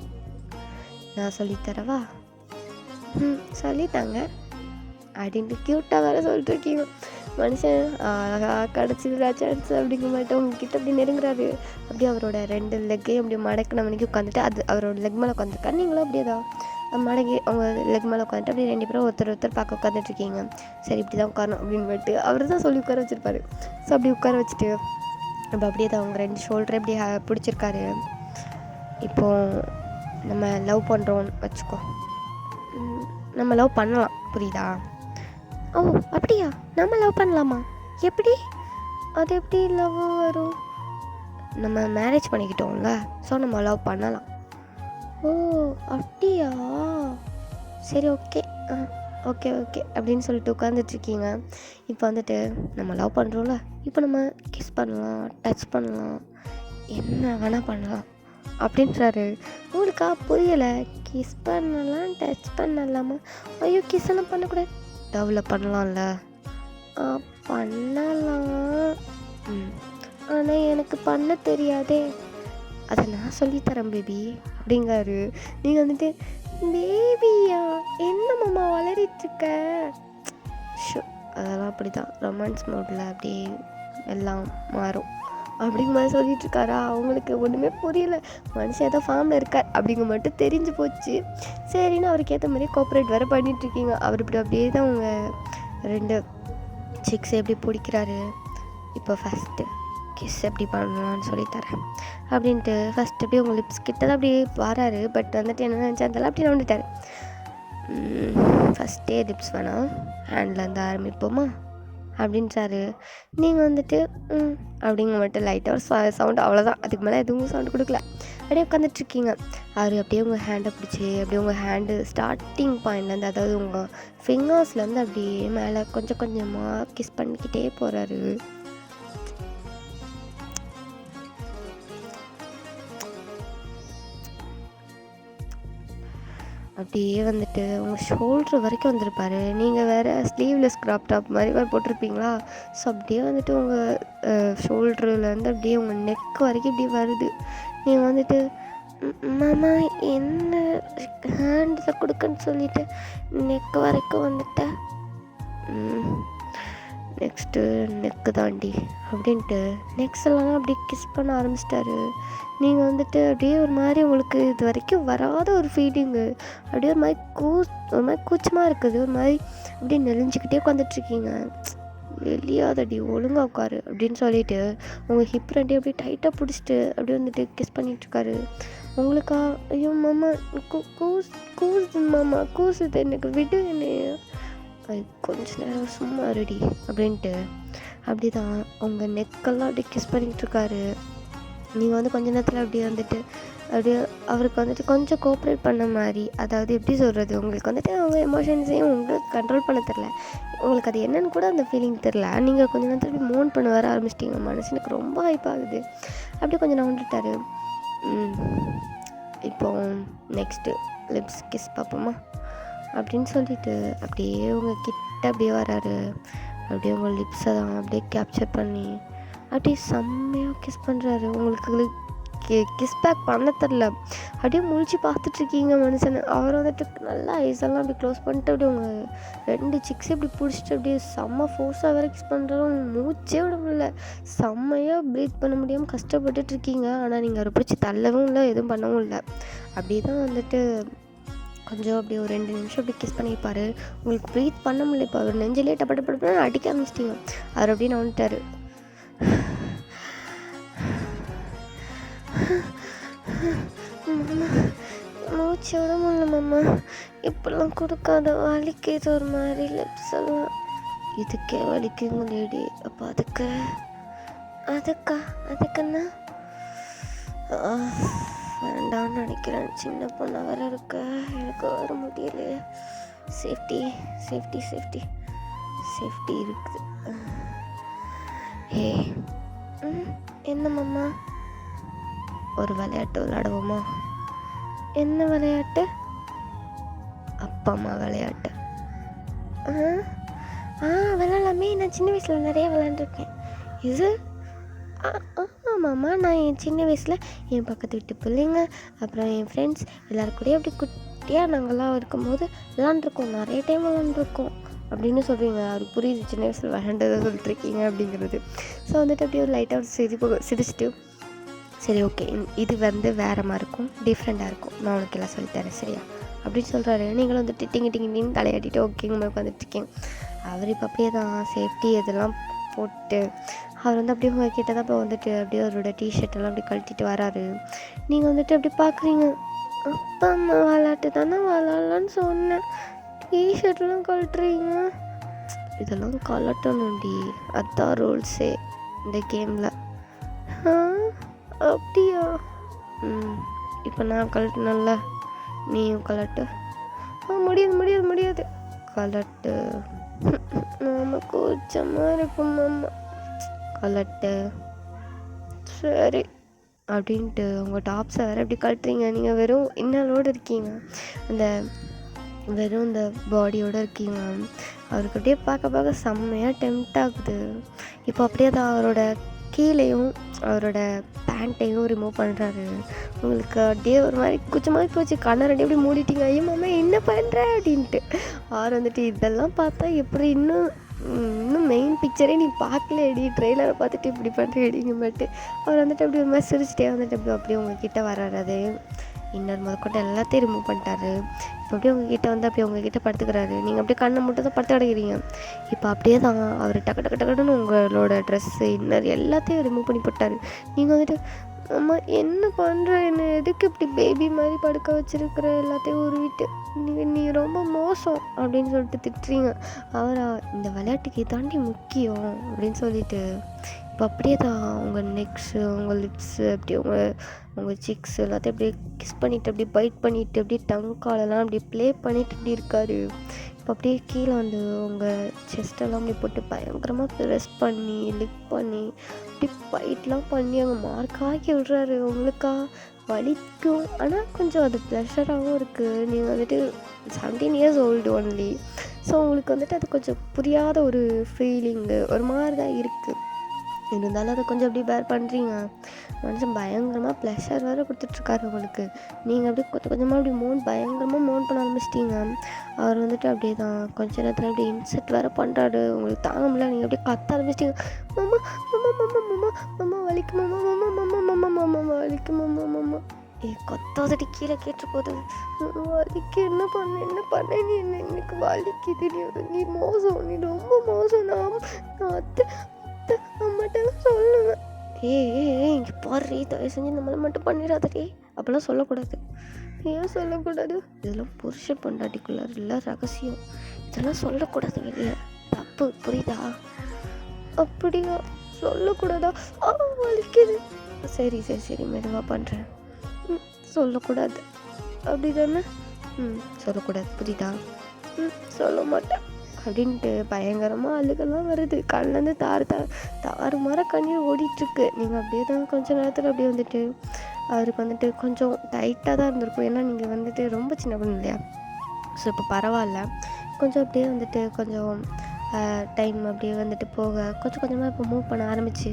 நான் சொல்லித்தரவா? சொல்லித்தாங்க அப்படின்ட்டு க்யூட்டாக வேறு சொல்லிட்டுருக்கீங்க. மனுஷன் கிடச்சிதுடா சான்ஸ் அப்படிங்க மாட்டேன் உங்ககிட்ட அப்படி நெருங்குறாரு. அப்படியே அவரோட 2 லெக்கையும் அப்படியே மடக்கின மணிக்கு உட்காந்துட்டு அது அவரோட லெக் மேலே உட்காந்துருக்காரு. நீங்களும் அப்படியே தான் மடங்கி அவங்க லெக் மேலே உட்காந்துட்டு அப்படியே 2 பேரும் ஒருத்தர் பார்க்க உட்காந்துட்ருக்கீங்க. சரி, இப்படி தான் உட்காரணும் அப்படின்னு போய்ட்டு அவர் தான் சொல்லி உட்கார வச்சுருப்பாரு. ஸோ அப்படி உட்கார வச்சுட்டு அப்போ அப்படியே தான் அவங்க 2 ஷோல்டரை அப்படியே பிடிச்சிருக்காரு. இப்போது நம்ம லவ் பண்ணுறோன்னு வச்சுக்கோ. நம்ம லவ் பண்ணலாம், புரியுதா? ஓ, அப்படியா? நம்ம லவ் பண்ணலாமா? எப்படி? அது எப்படி லவ் வரும்? நம்ம மேரேஜ் பண்ணிக்கிட்டோம்ல, ஸோ நம்ம லவ் பண்ணலாம். ஓ, அப்படியா? சரி, ஓகே ஓகே ஓகே அப்படின்னு சொல்லிட்டு உட்காந்துட்ருக்கீங்க. இப்போ வந்துட்டு நம்ம லவ் பண்ணுறோம்ல, இப்போ நம்ம கிஸ் பண்ணலாம், டச் பண்ணலாம், என்ன வேணால் பண்ணலாம் அப்படின்றாரு. உங்களுக்கா புரியலை? கிஸ் பண்ணலாம், டச் பண்ணலாமா? ஐயோ, கிஸ் எல்லாம் பண்ணக்கூடாது. லவ்வில் பண்ணலாம்ல? பண்ணலாம். ஆனால் எனக்கு பண்ண தெரியாதே. அதை நான் சொல்லித்தரேன் பேபி அப்படிங்காரு. நீங்கள் வந்துட்டு பேபியா என்ன மாமா வளரிட்டுருக்க? அதெல்லாம் அப்படி தான் ரொமான்ஸ் மோடில் அப்படியே எல்லாம் மாறும் அப்படிங்கிற மாதிரி சொல்லிகிட்ருக்காரா. அவங்களுக்கு ஒன்றுமே புரியல. மனுஷன் ஏதோ ஃபார்மில் இருக்கார் அப்படிங்க மட்டும் தெரிஞ்சு போச்சு. சரின்னு அவருக்கு ஏற்ற மாதிரி கோஆப்ரேட் வேறு பண்ணிகிட்ருக்கீங்க. அவர் இப்படி அப்படியே தான் அவங்க 2 சிக்ஸ் எப்படி பிடிக்கிறாரு. இப்போ ஃபஸ்ட்டு கிஸ் எப்படி பண்ணலான்னு சொல்லித்தரேன் அப்படின்ட்டு ஃபஸ்ட்டு அப்படியே உங்கள் லிப்ஸ் கிட்ட தான் அப்படியே வராரு. பட் வந்துட்டு என்ன நினச்சா அதெல்லாம் அப்படி வந்துட்டார். ஃபஸ்ட்டே லிப்ஸ் வேணாம், ஹேண்ட்லேருந்து ஆரம்பிப்போமா அப்படின்றாரு. நீங்கள் வந்துட்டு அப்படிங்க மட்டும் லைட்டாக ஒரு சவுண்டு, அவ்வளோதான். அதுக்கு மேலே எதுவும் சவுண்டு கொடுக்கல. அப்படியே உட்காந்துட்ருக்கீங்க. அவர் அப்படியே உங்கள் ஹேண்டை பிடிச்சி அப்படியே உங்கள் ஹேண்டு ஸ்டார்டிங் பாயிண்ட்லேருந்து, அதாவது உங்கள் ஃபிங்கர்ஸ்லேருந்து அப்படியே மேலே கொஞ்சம் கொஞ்சமாக கிஸ் பண்ணிக்கிட்டே போகிறாரு. அப்படியே வந்துட்டு உங்கள் ஷோல்ட்ரு வரைக்கும் வந்திருப்பாரு. நீங்கள் வேறு ஸ்லீவ்லெஸ் க்ராப் டாப் மாதிரி வேறு போட்டிருப்பீங்களா. ஸோ அப்படியே வந்துட்டு உங்கள் ஷோல்ட்ருலேருந்து அப்படியே உங்கள் நெக் வரைக்கும் இப்படி வருது. நீங்கள் வந்துட்டு மாமா என்ன ஹேண்டில் கொடுக்கன்னு சொல்லிவிட்டு நெக் வரைக்கும் வந்துட்டேன். நெக்ஸ்ட்டு நெக்கு தாண்டி அப்படின்ட்டு நெக்ஸ்ட் எல்லாம் அப்படியே கிஸ் பண்ண ஆரம்பிச்சிட்டாரு. நீங்கள் வந்துட்டு அப்படியே ஒரு மாதிரி உங்களுக்கு இது வரைக்கும் வராத ஒரு ஃபீலிங்கு, அப்படியே ஒரு மாதிரி கூச்சமாக இருக்குது. ஒரு மாதிரி அப்படியே நெளிஞ்சிக்கிட்டே உட்காந்துட்ருக்கீங்க. வெளியாதடி ஒழுங்காக உட்காரு அப்படின்னு சொல்லிட்டு உங்கள் ஹிப் 2 அப்படியே டைட்டாக பிடிச்சிட்டு அப்படியே வந்துட்டு கிஸ் பண்ணிகிட்ருக்காரு. உங்களுக்கா ஐயோ மாமா கூசுது மாமா கூசுது, எனக்கு விடு என்ன கொஞ்ச நேரம் சும்மா ரெடி அப்படின்ட்டு அப்படி தான் உங்கள் நெக்கெல்லாம் அப்படியே கிஸ் பண்ணிகிட்ருக்காரு. நீங்கள் வந்து கொஞ்ச நேரத்தில் அப்படியே வந்துட்டு அப்படியே அவருக்கு வந்துட்டு கொஞ்சம் கோஆப்ரேட் பண்ண மாதிரி, அதாவது எப்படி சொல்கிறது, உங்களுக்கு வந்துட்டு அவங்க எமோஷன்ஸையும் உங்களுக்கு கண்ட்ரோல் பண்ண தெரில, உங்களுக்கு அது என்னென்னு கூட அந்த ஃபீலிங் தெரில. நீங்கள் கொஞ்சம் நேரத்தில் அப்படி மோன் பண்ண வர ஆரம்பிச்சிட்டிங்க. மனசுக்கு ரொம்ப ஹைப் ஆகுது. அப்படியே கொஞ்சம் நவுண்டுட்டாரு. இப்போது நெக்ஸ்ட்டு லிப்ஸ் கிஸ் பார்ப்போமா அப்படின்னு சொல்லிட்டு அப்படியே உங்கள் கிட்ட அப்படியே வராரு. அப்படியே உங்கள் லிப்ஸை தான் அப்படியே கேப்சர் பண்ணி அப்படியே செம்மையாக கிஸ் பண்ணுறாரு. உங்களுக்கு கிஸ் பேக் பண்ண தெரில, அப்படியே முழிச்சு பார்த்துட்ருக்கீங்க மனுஷனை. அவர் வந்துட்டு நல்லா ஐஸெல்லாம் அப்படி க்ளோஸ் பண்ணிட்டு அப்படியே உங்கள் 2 சிக்ஸை இப்படி பிடிச்சிட்டு அப்படியே செம்ம ஃபோர்ஸாக வேறு கிஸ் பண்ணுறாரு. மூச்சே விட முடியல, செம்மையாக ப்ரீத் பண்ண முடியாமல் கஷ்டப்பட்டுட்ருக்கீங்க. ஆனால் நீங்கள் அவரை பிடிச்சி தள்ளவும் இல்லை, எதுவும் பண்ணவும் இல்லை. அப்படியே தான் வந்துட்டு கொஞ்சம் அப்படியே ஒரு 2 நிமிஷம் அப்படி கிஸ் பண்ணியிருப்பார். உங்களுக்கு ப்ரீத் பண்ண முடியல. இப்போ அவர் நெஞ்சிலே டப்பட்டு அடிக்க ஆரம்பிச்சிட்டிங்க. அவர் அப்படியே வந்துட்டார். மாமா மூச்சு விட முடியல மாமா, இப்பெல்லாம் கொடுக்காத, வலிக்குது ஒரு மாதிரி லிப்ஸ் எல்லாம். இதுக்கே வலிக்குங்க லேடி. அப்போ அதுக்குன்னா வேண்டான்னு நினைக்கிறேன். சின்ன பொண்ணை வேறு இருக்க, எனக்கு வர முடியலையே. சேஃப்டி இருக்குது. என்ன மாமா, ஒரு விளையாட்டு விளையாடுவோமா? என்ன விளையாட்டு? அப்பா அம்மா விளையாட்டு. ஆ விளாட்லாமே. நான் சின்ன வயசில் நிறைய விளாண்டுருக்கேன். இது ஆமாம்மா, நான் என் சின்ன வயசில் என் பக்கத்து வீட்டு பிள்ளைங்க அப்புறம் என் ஃப்ரெண்ட்ஸ் எல்லோரும் கூடயும் அப்படி குட்டியாக நாங்கள்லாம் இருக்கும்போது விளாண்டுருக்கோம், நிறைய டைம் விளாண்டுருக்கோம் அப்படின்னு சொல்கிறீங்க. அவருக்கு புரியுது சின்ன வயசில் விளாண்டதை சொல்லிட்டுருக்கீங்க அப்படிங்கிறது. ஸோ வந்துட்டு அப்படியே ஒரு லைட்டாக ஒரு சிரிச்சுட்டு சரி ஓகே, இது வேறு மாதிரி இருக்கும், டிஃப்ரெண்ட்டாக இருக்கும், நான் உனக்கு எல்லாம் சொல்லித்தரேன் சரியா அப்படின்னு சொல்கிறாரு. நீங்களும் வந்துட்டு டிங்கின்னு தலையாட்டிட்டு ஓகேங்க மாதிரி உட்காந்துட்ருக்கீங்க. அவர் இப்போ அப்படியே தான் சேஃப்டி இதெல்லாம் போட்டு அவர் வந்து அப்படியே உங்கள் கிட்ட தான் இப்போ வந்துட்டு அப்படியே அவரோட டிஷர்ட்டெல்லாம் அப்படி கழட்டிட்டு வராரு. நீங்கள் வந்துட்டு அப்படி பார்க்குறீங்க. அப்பா அம்மா விளாட்டு தானே விளாட்லான்னு சொன்னேன், டிஷர்ட்லாம் கழட்டுறீங்க. இதெல்லாம் கலட்டணும்டி, அதான் ரூல்ஸே இந்த கேமில். அப்படியா? இப்போ நான் கலட்டினல்ல, நீயும் கலட்டு. முடியாது கலட்டு. மாமா கூச்சமாக இருக்கும் மாமா. கலட்டு சரி அப்படின்ட்டு உங்கள் டாப்ஸை வேறு எப்படி கழட்டுறீங்க? நீங்கள் வெறும் இன்னலோடு இருக்கீங்க, அந்த வெறும் இந்த பாடியோடு இருக்கீங்க. அவருக்கு அப்படியே பார்க்க செம்மையாக டெம்ட் ஆகுது. இப்போ அப்படியே தான் அவரோட கீழேயும் அவரோட பேண்ட்டையும் ரிமூவ் பண்ணுறாரு. உங்களுக்கு அப்படியே ஒரு மாதிரி குச்சமாக போச்சு, கண்ணை ரெண்டு எப்படி மூடிட்டீங்க. ஐயோ மாமா என்ன பண்ணுற அப்படின்ட்டு. அவர் வந்துட்டு இதெல்லாம் பார்த்தா எப்படி இன்னும் மெயின் பிக்சரே நீ பார்க்கலடி, ட்ரெய்லரை பார்த்துட்டு இப்படி பண்ணுறேடிங்க பட்டு அவர் வந்துட்டு அப்படி ஒரு மாதிரி சிரிச்சிட்டே வந்துட்டு அப்படியே உங்ககிட்ட வர்றாரு. அது இன்னொரு முதற்கொண்டு எல்லாத்தையும் ரிமூவ் பண்ணிட்டாரு. இப்போ அப்படியே உங்ககிட்ட வந்து அப்படியே உங்ககிட்ட படுத்துக்கிறாரு. நீங்கள் அப்படியே கண்ணை மட்டும் தான் படுத்து கிடக்கிறீங்க. இப்போ அப்படியே தான் அவர் டக்குன்னு உங்களோட ட்ரெஸ்ஸு இன்னர் எல்லாத்தையும் ரிமூவ் பண்ணி போட்டார். நீங்கள் வந்துட்டு அம்மா என்ன பண்ணுற, என்ன எதுக்கு இப்படி பேபி மாதிரி படுக்க வச்சுருக்கிற, எல்லாத்தையும் உருவிட்டு நீ ரொம்ப மோசம் அப்படின்னு சொல்லிட்டு திட்டுறீங்க. அவரா இந்த விளையாட்டுக்கு தாண்டி முக்கியம் அப்படின்னு சொல்லிட்டு இப்போ அப்படியே தான் உங்கள் நெக்ஸு உங்கள் லிப்ஸு அப்படி உங்கள் சிக்ஸ் எல்லாத்தையும் அப்படியே கிஸ் பண்ணிவிட்டு அப்படியே பைட் பண்ணிவிட்டு அப்படியே டங்காலெல்லாம் அப்படியே ப்ளே பண்ணிவிட்டு இப்படி இருக்கார். இப்போ அப்படியே கீழே வந்து உங்கள் செஸ்டெல்லாம் அப்படி போட்டு பயங்கரமாக ப்ரெஸ் பண்ணி லிக் பண்ணி அப்படி பைட்லாம் பண்ணி அங்கே மார்க்காக்கி விடுறாரு. உங்களுக்கா வலிக்கும், ஆனால் கொஞ்சம் அது ப்ளஷராகவும் இருக்குது. நீங்கள் வந்துட்டு 17 years old ஒன்லி. ஸோ உங்களுக்கு வந்துட்டு அது கொஞ்சம் புரியாத ஒரு ஃபீலிங்கு ஒரு மாதிரி தான் இருக்குது. இருந்தாலும் அதை கொஞ்சம் அப்படி பேர் பண்ணுறீங்க. மனுஷன் பயங்கரமாக ப்ளஷர் வேறு கொடுத்துட்ருக்காரு உங்களுக்கு. நீங்கள் அப்படியே கொஞ்சமாக அப்படி பயங்கரமாக மோன் பண்ண ஆரம்பிச்சிட்டிங்க. அவர் வந்துட்டு அப்படியே தான் கொஞ்ச நேரத்தில் அப்படியே இன்செட் வேறு பண்ணுறாரு. உங்களுக்கு தாங்க முடியல, நீங்கள் அப்படியே கத்த ஆரம்பிச்சிட்டிங்க. மாமா மாமா மாமா மாமா மாமா வலிக்கு மாமா மாமா மாமா மாமா மாமா வலிக்கு மாமா மாமா. கொத்தாதடி கீழே கேட்டு போகுது. வலிக்கு என்ன பண்ண நீ எனக்கு வலிக்குது, நீ மோசம், நீ ரொம்ப மோசம். நான் அம்மாட்டெல்லாம் சொல்லுவேன். இங்கே பாரு, தயவு செஞ்சு நம்மளை மட்டும் பண்ணிடாதே, அப்போல்லாம் சொல்லக்கூடாது. ஏன் சொல்லக்கூடாது? இதெல்லாம் புருஷன் பொண்டாட்டிக்குள்ள இல்லை ரகசியம், இதெல்லாம் சொல்லக்கூடாது வெளியே, தப்பு புரியுதா? அப்படியா? சொல்லக்கூடாதா? வலிக்குது. சரி மெதுவாக பண்ணுறேன். சொல்லக்கூடாது அப்படி தானே? சொல்லக்கூடாது புரியுதா? சொல்ல மாட்டேன் அப்படின்ட்டு பயங்கரமாக அழுகெல்லாம் வருது. கண்லேருந்து தாறு மாற கண்ணீர் ஓடிட்டுருக்கு. நீங்கள் அப்படியே தான் கொஞ்சம் நேரத்தில் அப்படியே வந்துட்டு அவருக்கு வந்துட்டு கொஞ்சம் டைட்டாக தான் இருந்திருக்கும். ஏன்னா நீங்கள் வந்துட்டு ரொம்ப சின்ன பொண்ணு இல்லையா? ஸோ இப்போ பரவாயில்ல, கொஞ்சம் அப்படியே வந்துட்டு கொஞ்சம் டைம் அப்படியே வந்துட்டு போக கொஞ்சம் கொஞ்சமாக இப்போ மூவ் பண்ண ஆரம்பிச்சு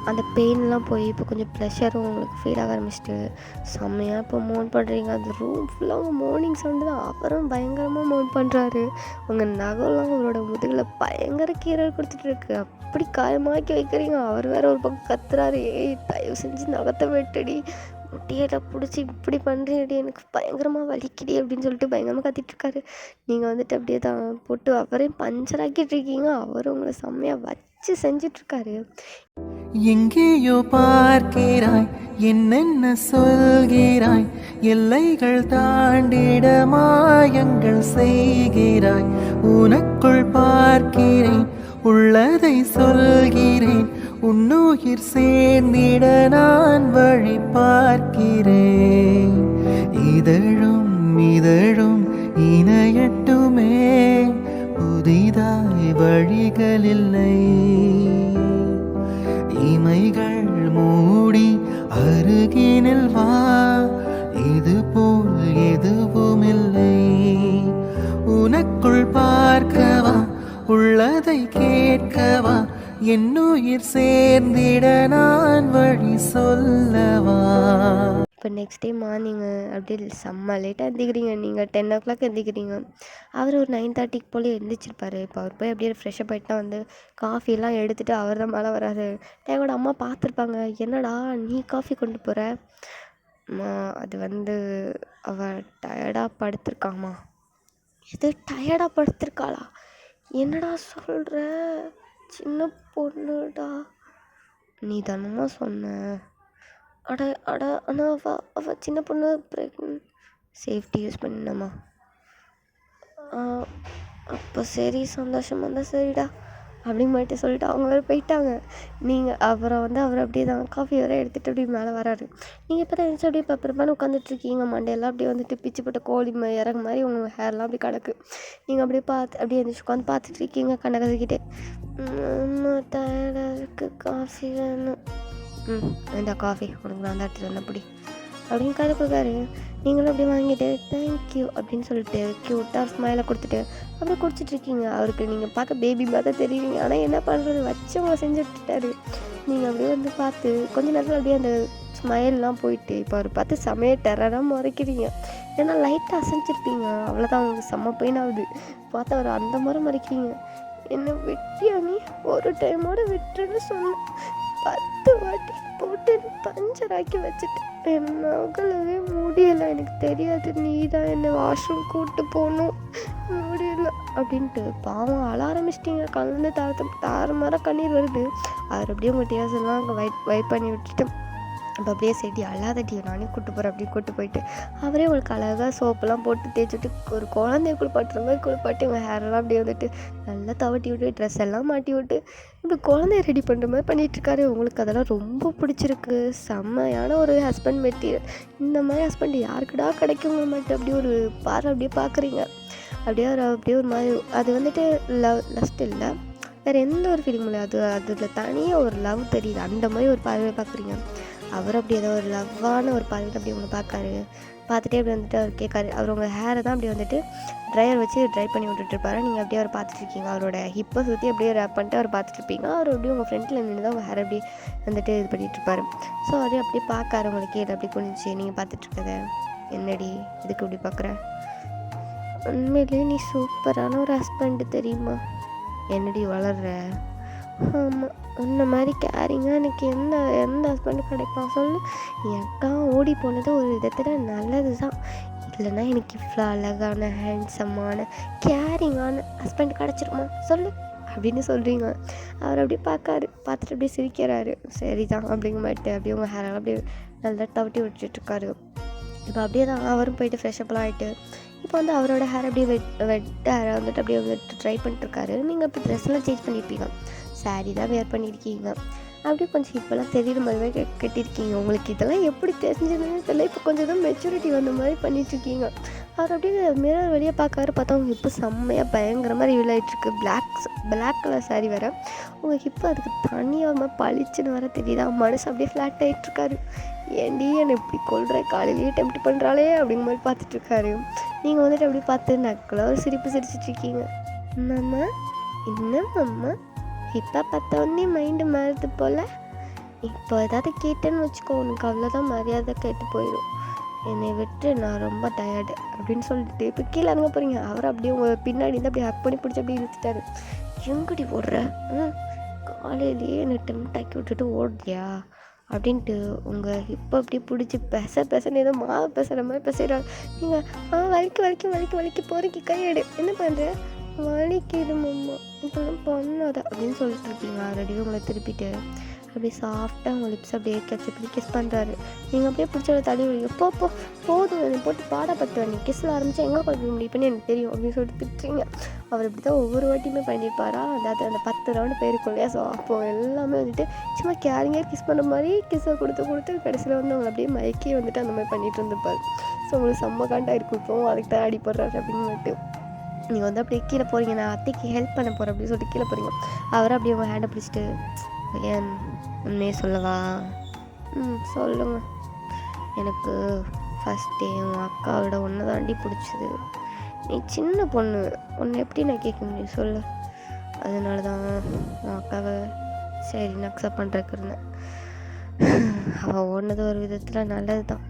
அந்த பெயின்லாம் போய் இப்போ கொஞ்சம் ப்ளஷரும் உங்களுக்கு ஃபீல் ஆக ஆரம்பிச்சிட்டு செம்மையாக இப்போ மோன் பண்ணுறீங்க. அந்த ரூம் ஃபுல்லாக உங்கள் மோர்னிங் சவுண்டு தான். அவரும் பயங்கரமாக மோன் பண்ணுறாரு. உங்கள் நகம்லாம் அவரோட முதுகில் பயங்கர கீரல் கொடுத்துட்ருக்கு. அப்படி காயமாக்கி வைக்கிறீங்க. அவர் வேறு ஒரு பக்கம் கத்துறாரு, தயவு செஞ்சு நகத்தை வெட்டடி, முட்டியெல்லாம் பிடிச்சி இப்படி பண்ணுறீடி, எனக்கு பயங்கரமாக வலிக்குடி அப்படின்னு சொல்லிட்டு பயங்கரமாக கத்திட்ருக்காரு. நீங்கள் வந்துட்டு அப்படியே தான் போட்டு அவரையும் பஞ்சராக்கிட்டு இருக்கீங்க. அவர் உங்களை செம்மையாக வச்சு செஞ்சிட்ருக்காரு. எங்கேயோ பார்க்கிறாய், என்னென்ன சொல்கிறாய், எல்லைகள் தாண்டிட மாயங்கள் செய்கிறாய். உனக்குள் பார்க்கிறேன், உள்ளதை சொல்கிறேன், உன்னுயிர் சேர்ந்திட நான் வழி பார்க்கிறேன். இதழும் இதழும் இணையட்டுமே, புதிதாய் வழிகளில்லை. இமைகள் மூடி அருகினில் வா, இது போல் எதுவுமில்லை. உனக்குள் பார்க்கவா, உள்ளதை கேட்கவா, என்னுயிர் சேர்ந்திட நான் வழி சொல்லவா. இப்போ நெக்ஸ்ட் டே மார்னிங்கு அப்படியே செம்ம லேட்டாக எந்திக்கிறீங்க. நீங்கள் 10 o'clock எந்திக்கிறீங்க. அவர் ஒரு 9:30 போல் எழுந்திரிச்சிருப்பார். இப்போ அவர் போய் அப்படியே ஃப்ரெஷ்ஷப் ஆகிட்டா வந்து காஃபிலாம் எடுத்துகிட்டு அவர் தான் மேலே வராரு. எங்களோட அம்மா பார்த்துருப்பாங்க. என்னடா நீ காஃபி கொண்டு போகிற? அம்மா அது வந்து அவள் டயர்டாக படுத்திருக்காம்மா. எது டயர்டாக படுத்திருக்காளா? என்னடா சொல்கிற? சின்ன பொண்ணுடா. நீ தானம்மா சொன்ன. அட அட ஆனால் அவள் சின்ன பொண்ணு ப்ரெக்னென்ட். Safety use பண்ணினம்மா. அப்போ சரி சந்தோஷமாக இருந்தால் சரிடா அப்படின்னு மட்டும் சொல்லிட்டு அவங்க வேறு போயிட்டாங்க. நீங்கள் அப்புறம் வந்து அவர் அப்படியே தான் காஃபி வேறு எடுத்துகிட்டு அப்படியே மேலே வராரு. நீங்கள் இப்போ தான் எழுந்துச்சு அப்படியே பப்பரப்பான்னு உட்காந்துட்ருக்கீங்க. மண்டையெல்லாம் அப்படியே வந்துட்டு பிச்சு போட்ட கோழி இறகு மாதிரி உங்கள் ஹேர்லாம் அப்படியே கிடக்கு. நீங்கள் அப்படியே அப்படியே எழுந்திரிச்சு உட்காந்து பார்த்துட்ருக்கீங்க கண்ணை கசக்கிட்டே. டயர்டாக இருக்குது, காஃபி வேணும். இந்த காஃபி உனக்கு நான் தான் எடுத்துகிட்டு வந்தேன் பிடி அப்படின்னு கையில் கொடுக்காரு. நீங்களும் அப்படியே வாங்கிட்டு தேங்க்யூ அப்படின்னு சொல்லிட்டு க்யூட்டாக ஸ்மைலை கொடுத்துட்டு அப்படியே குடிச்சிட்ருக்கீங்க. அவருக்கு நீங்கள் பார்க்க பேபி மாதிரி தான் தெரியுவீங்க. ஆனால் என்ன பண்ணுறது, வச்சவங்க செஞ்சு விட்டுட்டாரு. நீங்கள் அப்படியே வந்து பார்த்து கொஞ்ச நேரத்தில் அப்படியே அந்த ஸ்மைல்லாம் போயிட்டு இப்போ அவர் பார்த்து செமையை டெரராக மறைக்கிறீங்க. ஏன்னா லைட்டாக அசைஞ்சிருப்பீங்க, அவ்வளோதான் உங்களுக்கு செம்ம பெயின் ஆகுது. பார்த்து அவர் அந்த மாதிரி மறைக்கிறீங்க. என்ன வெட்டியா நீ? ஒரு டைமோட விட்டுன்னு சொன்னேன், 10 வாட்டி போட்டு பஞ்சர் ஆக்கி வச்சுட்டு என்ன அகலவே முடியலை. எனக்கு தெரியாது, நீ தான் என்னை வாஷ்ரூம் கூப்பிட்டு போகணும், முடியல அப்படின்ட்டு பாவம் அழ ஆரம்பிச்சிட்டிங்க. கலந்து தார கண்ணீர் வருது. அவர் அப்படியே உங்கள் டேஸ் எல்லாம் அங்கே வைப் பண்ணி விட்டுட்டு அப்போ அப்படியே சரி அல்லாதடி நானே கூப்பிட்டு போகிறேன் அப்படின்னு கூப்பிட்டு போயிட்டு அவரே உங்களுக்கு அழகாக சோப்பெல்லாம் போட்டு தேய்ச்சிட்டு ஒரு குழந்தைய குளிப்பாட்டுற மாதிரி குளிப்பாட்டி உங்கள் ஹேரெல்லாம் அப்படியே வந்துட்டு நல்லா தவட்டி விட்டு ட்ரெஸ் எல்லாம் மாட்டி விட்டு இப்படி குழந்தைய ரெடி பண்ணுற மாதிரி பண்ணிகிட்ருக்காரு. உங்களுக்கு அதெல்லாம் ரொம்ப பிடிச்சிருக்கு. செம்மையான ஒரு ஹஸ்பண்ட் மெட்டீரியல். இந்த மாதிரி ஹஸ்பண்ட் யாருக்குடா கிடைக்குங்க மட்டும் அப்படியே ஒரு அப்படியே பார்க்குறீங்க. அப்படியே ஒரு மாதிரி அது வந்துட்டு லஸ்ட் இல்லை, வேறு எந்த ஒரு ஃபீலிங் இல்லை, அதில் தனியாக ஒரு லவ் தெரியுது. அந்த மாதிரி ஒரு பார்வையை பார்க்குறீங்க. அவர் அப்படி ஏதோ ஒரு லவ்வான ஒரு பார்வையில் அப்படி உங்களை பார்க்காரு. பார்த்துட்டே அப்படி வந்துட்டு அவர் கேட்காரு. அவர் உங்கள் ஹேரை தான் அப்படி வந்துட்டு ட்ரையர் வச்சு ட்ரை பண்ணி விட்டுட்ருப்பாரு. நீங்கள் அப்படியே அவர் பார்த்துட்ருக்கீங்க. அவரோட ஹிப்பை சுற்றி அப்படியே ரேப் பண்ணிட்டு அவர் பார்த்துட்ருப்பீங்க. அவர் அப்படியே உங்கள் ஃப்ரெண்டில் நின்று தான் உங்கள் ஹேர் அப்படியே வந்துட்டு இது பண்ணிகிட்ருப்பாரு. ஸோ அவரே அப்படியே பார்க்காரு உங்களுக்கு கீழே அப்படி குனிச்சு நீங்கள் பார்த்துட்ருக்கத. என்னடி இதுக்கு இப்படி பார்க்குற? உண்மையிலேயே நீ சூப்பரான ஒரு ஹஸ்பண்டு தெரியுமா? என்னடி வளர்ற? ஆமாம், உன்ன மாதிரி கேரிங்காக எனக்கு எந்த ஹஸ்பண்டும் கிடைப்பான் சொல்லு? என் அக்கா ஓடி போனது ஒரு விதத்தில் நல்லது தான். இல்லைன்னா எனக்கு இவ்வளோ அழகான ஹேண்ட்ஸமான கேரிங்கான ஹஸ்பண்ட் கிடச்சிருமா சொல்லு அப்படின்னு சொல்கிறீங்க. அவர் அப்படியே பார்த்துட்டு அப்படியே சிரிக்கிறாரு. சரி தான் அப்படிங்க மாட்டு அப்படியே உங்கள் ஹேரெல்லாம் அப்படியே நல்லா தவட்டி விட்டுட்டுருக்காரு. இப்போ அப்படியே தான் அவரும் போயிட்டு ஃப்ரெஷ்அப்லாம் ஆகிட்டு இப்போ வந்து அவரோட ஹேர் அப்படியே வெட் ஹேரை வந்துட்டு அப்படியே வந்துட்டு ட்ரை பண்ணிட்டுருக்காரு. நீங்கள் இப்போ ட்ரெஸ்லாம் சேஞ்ச் பண்ணியிருப்பீங்க, சாரீ தான் வேர் பண்ணியிருக்கீங்க. அப்படியே கொஞ்சம் இப்போல்லாம் தெரியுற மாதிரி கட்டியிருக்கீங்க. உங்களுக்கு இதெல்லாம் எப்படி தெரிஞ்சதுன்னு தெரியல. இப்போ கொஞ்சம் தான் மெச்சூரிட்டி வந்த மாதிரி பண்ணிட்டுருக்கீங்க. அவர் அப்படியே மிரர் வெளியே பார்க்காரு. பார்த்தா உங்கள் ஹிப்பு செம்மையாக பயங்கரமாக ரிவீல் ஆகிட்டுருக்கு. பிளாக் கலர் சாரீ வேறு. உங்கள் ஹிப்பு அதுக்கு தனியாக பளிச்சுன்னு வர தெரியுதா? மனசு அப்படியே ஃப்ளாட் ஆகிட்டுருக்காரு. ஏன்டி என்னை இப்படி கொள்கிற, காலையிலேயே டெம்ப்ட் பண்ணுறாளே அப்படிங்கிற மாதிரி பார்த்துட்ருக்காரு. நீங்கள் வந்துட்டு அப்படி பார்த்து நக்கலாக ஒரு சிரிப்பு சிரிச்சிட்ருக்கீங்க. மாமா இன்னும் அம்மா இப்போ பார்த்தோன்னே மைண்டு மாறுது போல். இப்போ ஏதாவது கேட்டேன்னு வச்சுக்கோ, உனக்கு அவ்வளோதான் மரியாதை கேட்டு போயிடும். என்னை விட்டு நான் ரொம்ப டயர்டு அப்படின்னு சொல்லிட்டு இப்போ கீழே அங்கே போகிறீங்க. அவர் அப்படியே உங்கள் பின்னாடி இருந்து அப்படியே ஹக் பண்ணி பிடிச்சி அப்படியே இழுத்துட்டாரு. எங்கடி ஓடுற? காலையிலேயே என்னை டெம்ப்ட் ஆக்கி விட்டுட்டு ஓடுறியா அப்படின்ட்டு உங்கள் இப்போ அப்படியே பிடிச்சி பேசன்னு ஏதோ மாவு பேசுகிற மாதிரி பேசுகிறாரு. நீங்கள் வலிக்கு போகிறக்கு கையெடு. என்ன பண்ணுற? வலிக்குது மாமா, இப்போலாம் பண்ணாத அப்படின்னு சொல்லிட்டு இருக்கீங்க. ஆல்ரெடி உங்களை திருப்பிட்டு அப்படியே சாஃப்டாக உங்கள் லிப்ஸ் அப்படியே கிஸ் பண்ணுறாரு. நீங்கள் அப்படியே பிடிச்ச தடி எப்போ போதும் என்னை போட்டு பாடப்பட்டு நீ கிஸ்ஸில் ஆரம்பித்தா எங்கே குழப்ப முடியும்னு எனக்கு தெரியும் அப்படின்னு சொல்லிட்டு திட்டுறீங்க. அவர் இப்படி தான் ஒவ்வொரு வாட்டியுமே பண்ணியிருப்பாரா? அதாவது அந்த 10 ரவுண்டு போயிருக்கும் இல்லையா? ஸோ அப்போது எல்லாமே வந்துட்டு சும்மா கேரிங்காக கிஸ் பண்ணுற மாதிரி கிஸ்ஸை கொடுத்து கடைசியில் வந்து அவங்களை அப்படியே மயக்கி வந்துட்டு அந்த மாதிரி பண்ணிகிட்டு இருந்திருப்பார். ஸோ உங்களுக்கு செம்ம காண்டாக இருக்கும். இப்போ அதுக்கு தான் அடிப்படுறாரு அப்படின்னு வந்துட்டு நீங்கள் வந்து அப்படியே கீழே போகிறீங்க. நான் அத்தைக்கு ஹெல்ப் பண்ண போகிறேன் அப்படின்னு சொல்லிட்டு கீழே போகிறீங்க. அவரை அப்படியே உங்கள் ஹேண்டை பிடிச்சிட்டு உண்மையே சொல்லவா? சொல்லுங்க. எனக்கு ஃபஸ்ட் டே உன் அக்காவோட ஒன்று தாண்டி பிடிச்சது. நீ சின்ன பொண்ணு, உன்னை எப்படி நான் கேட்க முடியும் சொல்லு. அதனால தான் உன் அக்காவை சரின்னு அக்செப்ட் பண்ணுறதுக்கு இருந்தேன். அவள் ஓடினது ஒரு விதத்தில் நல்லது தான்.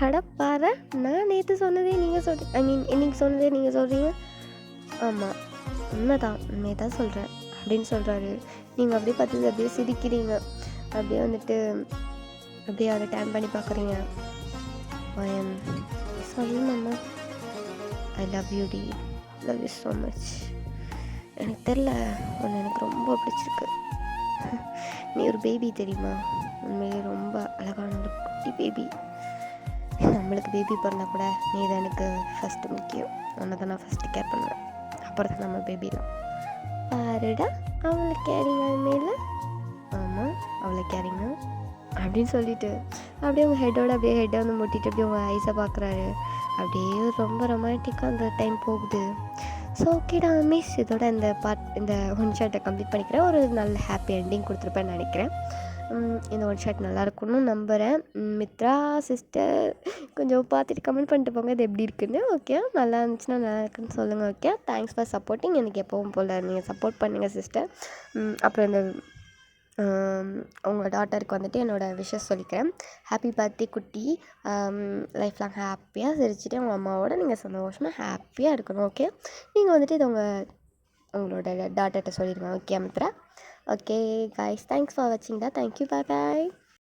அட பாரு, நான் நேற்று சொன்னதே நீங்கள் சொல்கிறீங்க, இன்னைக்கு சொன்னதே நீங்கள் சொல்கிறீங்க. ஆமாம், உண்மைதான், உண்மையை தான் சொல்கிறேன் அப்படின்னு சொல்கிறாரு. நீங்கள் அப்படியே பார்த்து அப்படியே சிரிக்கிறீங்க, அப்படியே வந்துட்டு அப்படியே அதை டேன் பண்ணி பார்க்குறீங்க. சொல்லணும்மா, ஐ லவ் யூ டி, லவ் யூ ஸோ மச். எனக்கு தெரில, ஒன்று எனக்கு ரொம்ப பிடிச்சிருக்கு. நீ ஒரு பேபி தெரியுமா, உண்மையிலே ரொம்ப அழகான ஒரு குட்டி பேபி. நம்மளுக்கு பேபி பிறந்தா கூட நீ தான் எனக்கு ஃபஸ்ட்டு முக்கியம். உன்னை தான் நான் ஃபஸ்ட்டு கேர் பண்ணுவேன், அப்புறம் தான் நம்ம பேபிலாம். பாருடா அவளை கேரிங்க மேலே. ஆமாம், அவளை கேரிங்க அப்படின்னு சொல்லிட்டு அப்படியே உங்கள் ஹெட்டை வந்து முட்டிட்டு அப்படியே உங்கள் ஐஸை பார்க்குறாரு. அப்படியே ரொம்ப ரொமான்டிக்காக அந்த டைம் போகுது. ஸோ ஓகேடா மிஸ், இதோட இந்த ஒன் ஷாட்டை கம்ப்ளீட் பண்ணிக்கிறேன். ஒரு நல்ல ஹாப்பி எண்டிங் கொடுத்துருப்பேன்னு நினைக்கிறேன். இந்த ஒன் ஷாட் நல்லா இருக்கும்னு நம்புகிறேன். மித்ரா சிஸ்டர் கொஞ்சம் பார்த்துட்டு கமெண்ட் பண்ணிட்டு போங்க இது எப்படி இருக்குன்னு. ஓகே, நல்லா இருந்துச்சுன்னா நல்லா இருக்குன்னு சொல்லுங்கள். Okay, thanks for supporting. எனக்கு எப்பவும் போல் நீங்கள் சப்போர்ட் பண்ணுங்கள் சிஸ்டர். அப்புறம் இந்த உங்கள் டாட்டருக்கு வந்துட்டு என்னோடய விஷஸ் சொல்லிக்கிறேன். ஹாப்பி பர்த்டே குட்டி, லைஃப் லாங் ஹாப்பியாக சிரிச்சுட்டு உங்கள் அம்மாவோட நீங்கள் சந்தோஷமாக ஹாப்பியாக இருக்கணும். ஓகே, நீங்கள் வந்துட்டு இது உங்களோட டாட்டர்கிட்ட சொல்லிடுங்க. Okay Mithra. Okay guys, thanks for வாட்சிங். தேங்க்யூ, பாய் பாய்.